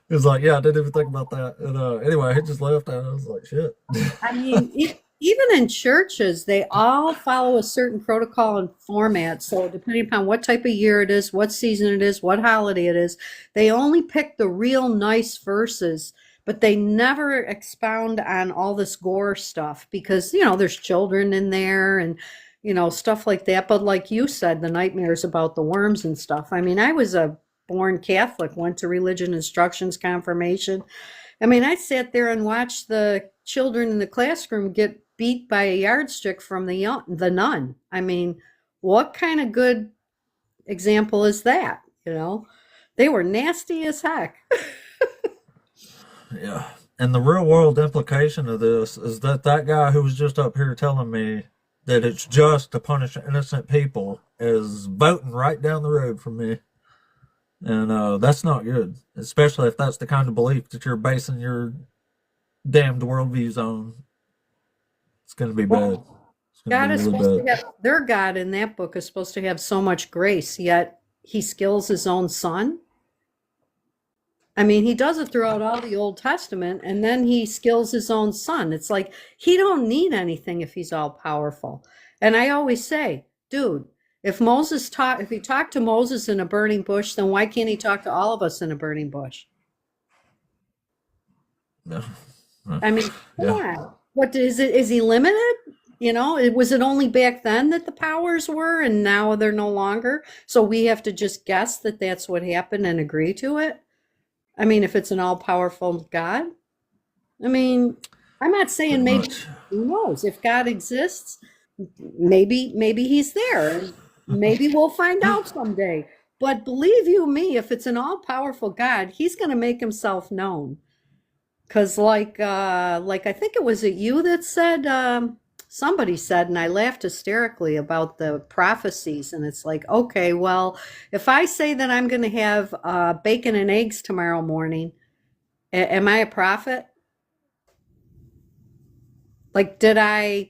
He's like, yeah, I didn't even think about that. And anyway, he just left. And I was like, shit. I mean, even in churches, they all follow a certain protocol and format. So depending upon what type of year it is, what season it is, what holiday it is, they only pick the real nice verses, but they never expound on all this gore stuff because, there's children in there and, stuff like that. But like you said, the nightmares about the worms and stuff. I mean, I was a born Catholic, went to religion instructions confirmation. I mean, I sat there and watched the children in the classroom get beat by a yardstick from the nun. I mean, what kind of good example is that? They were nasty as heck. Yeah. And the real world implication of this is that guy who was just up here telling me that it's just to punish innocent people is voting right down the road from me. And that's not good, especially if that's the kind of belief that you're basing your damned worldviews on. It's going to be bad. It's going to God be is really supposed to bad. have, their God in that book is supposed to have so much grace, yet he skills his own son. I mean, he does it throughout all the Old Testament, and then he skills his own son. It's like he don't need anything if he's all powerful. And I always say, dude, if he talked to Moses in a burning bush, then why can't he talk to all of us in a burning bush? Yeah. I mean, come Yeah. on. What is it? Is he limited? Was it only back then that the powers were, and now they're no longer? So we have to just guess that that's what happened and agree to it. I mean, if it's an all-powerful God, I mean, I'm not saying Pretty maybe, much. who knows? If God exists, maybe he's there, and maybe we'll find out someday. But believe you me, if it's an all-powerful God, he's going to make himself known. Because like I think it was it you that said somebody said, and I laughed hysterically about the prophecies, and it's like, okay, well, if I say that I'm going to have bacon and eggs tomorrow morning, am I a prophet? Like, did I, I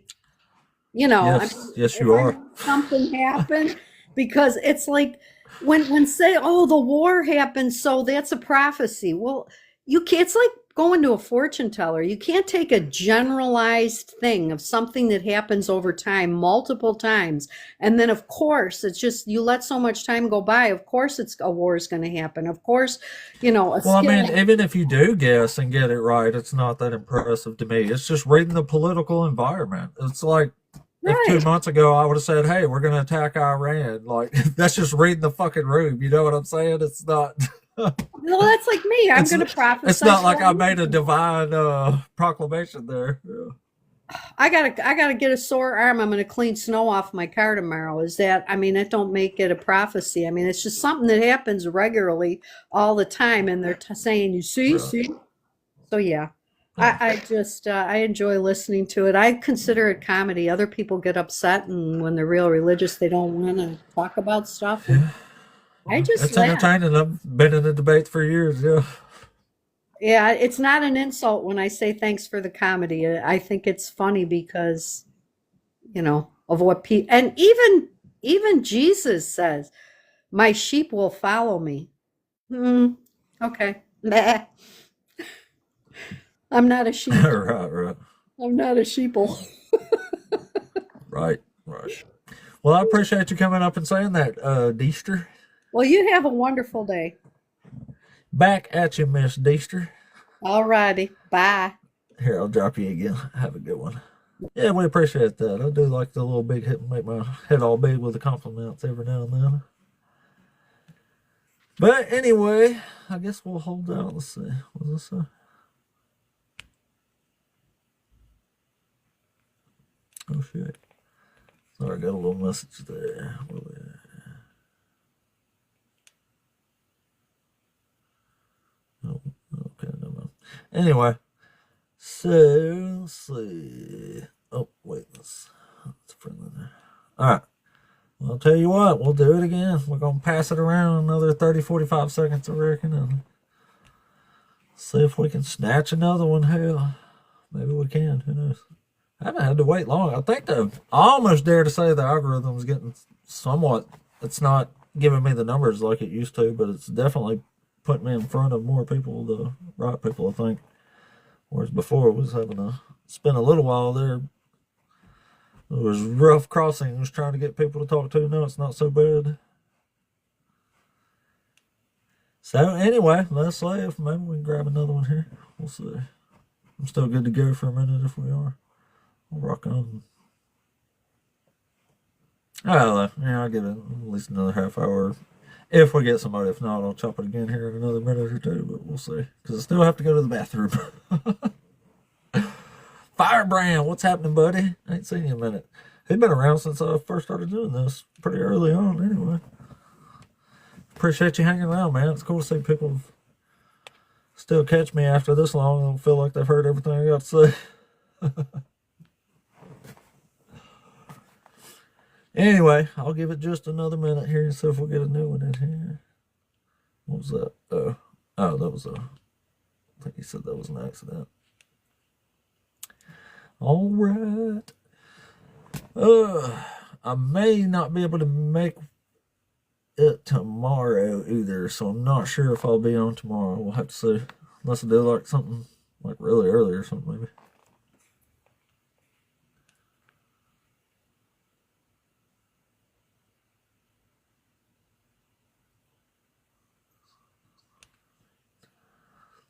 Yes, mean, yes, if you I are. made something happen, because it's like when say, oh, the war happened, so that's a prophecy. Well, you can't. It's like going to a fortune teller. You can't take a generalized thing of something that happens over time, multiple times, and then of course it's just you let so much time go by. Of course, it's a war is going to happen. Of course, a Well, I mean, skill. even if you do guess and get it right, it's not that impressive to me. It's just reading the political environment. It's like if Right. 2 months ago I would have said, "Hey, we're going to attack Iran," like that's just reading the fucking room. You know what I'm saying? It's not. Well, that's like me. I'm it's going to it's prophesy not like I 4 made years a from now. divine proclamation there. Yeah. I gotta get a sore arm. I'm gonna clean snow off my car tomorrow. Is that, I mean, it don't make it a prophecy. I mean, it's just something that happens regularly all the time, and they're saying, you see, Right. see. So yeah, Yeah. I just I enjoy listening to it. I consider it comedy. Other people get upset, and when they're real religious, they don't want to talk about stuff, and Yeah. I just It's laugh. entertaining. I've been in the debate for years. Yeah. Yeah, it's not an insult when I say thanks for the comedy. I think it's funny because of what people, and even Jesus says, my sheep will follow me. Hmm. Okay. Meh. I'm not a sheep. Right. Right. I'm not a sheeple. Right. Right. Well, I appreciate you coming up and saying that, Deester. Well, you have a wonderful day. Back at you, Miss Deester. All righty. Bye. Here, I'll drop you again. Have a good one. Yeah, we appreciate that. I do like the little big hit, make my head all big with the compliments every now and then. But anyway, I guess we'll hold out. Let's see. What does this say? Oh, shit. Sorry, I got a little message there. Oh, okay, never mind. Anyway, so let's see. Oh, wait, that's friendly there. All right. Well, I'll tell you what, we'll do it again. We're going to pass it around another 30, 45 seconds, I reckon, and see if we can snatch another one. Hell, maybe we can. Who knows? I haven't had to wait long. I think I almost dare to say the algorithm's getting somewhat, it's not giving me the numbers like it used to, but it's definitely putting me in front of more people, the right people, I think. Whereas before it was having to spend a little while there. It was rough crossings trying to get people to talk to. No, it's not so bad. So anyway, let's see if maybe we can grab another one here. We'll see. I'm still good to go for a minute if we are. We'll rock on. Oh, yeah, I'll give it at least another half hour. If we get somebody. If not, I'll chop it again here in another minute or two, but we'll see. Because I still have to go to the bathroom. Firebrand, what's happening, buddy? I ain't seen you in a minute. He's been around since I first started doing this. Pretty early on, anyway. Appreciate you hanging around, man. It's cool to see people still catch me after this long and feel like they've heard everything I got to say. Anyway, I'll give it just another minute here and see if we'll get a new one in here. What was that? Oh, that was I think he said that was an accident. All right. I may not be able to make it tomorrow either, so I'm not sure if I'll be on tomorrow. We'll have to see. Unless I do like something like really early or something, maybe.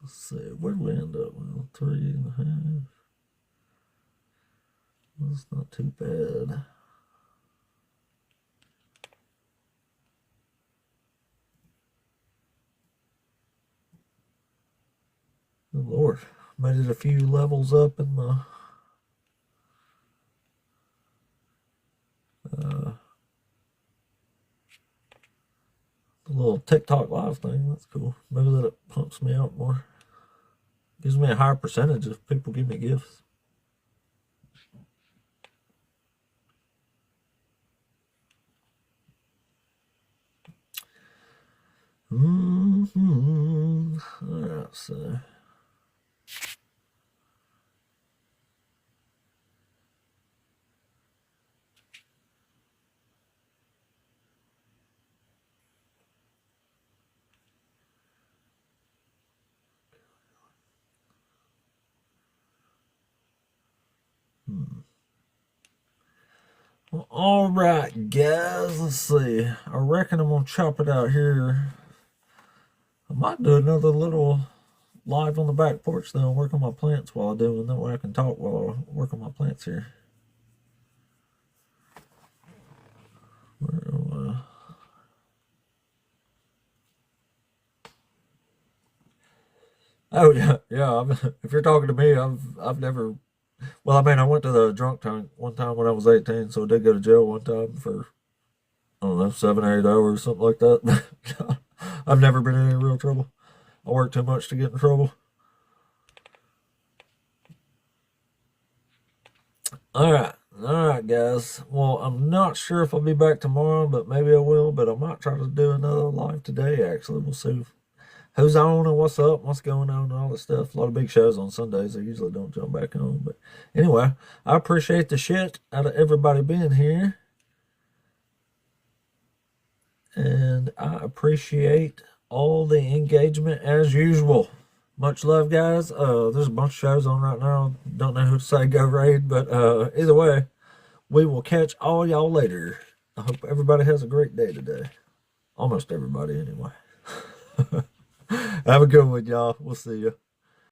Let's see, where do we end up? Well, 3.5. That's not too bad. Good Lord. Made it a few levels up in the little TikTok live thing. That's cool. Maybe that it pumps me out more. Gives me a higher percentage if people give me gifts. Alright, so. Well, all right, guys. Let's see. I reckon I'm gonna chop it out here. I might do another little live on the back porch though, and work on my plants while I do, and that way I can talk while I work on my plants here. Oh yeah, yeah. If you're talking to me, I've never. Well, I mean, I went to the drunk tank one time when I was 18, so I did go to jail one time for, I don't know, 7 or 8 hours, something like that. I've never been in any real trouble. I work too much to get in trouble. All right, guys. Well, I'm not sure if I'll be back tomorrow, but maybe I will. But I might try to do another live today. Actually, we'll see who's on and what's up, what's going on, and all that stuff. A lot of big shows on Sundays. I usually don't jump back on. But anyway, I appreciate the shit out of everybody being here. And I appreciate all the engagement as usual. Much love, guys. There's a bunch of shows on right now. Don't know who to say go raid, but either way, we will catch all y'all later. I hope everybody has a great day today. Almost everybody, anyway. Have a good one, y'all. We'll see you.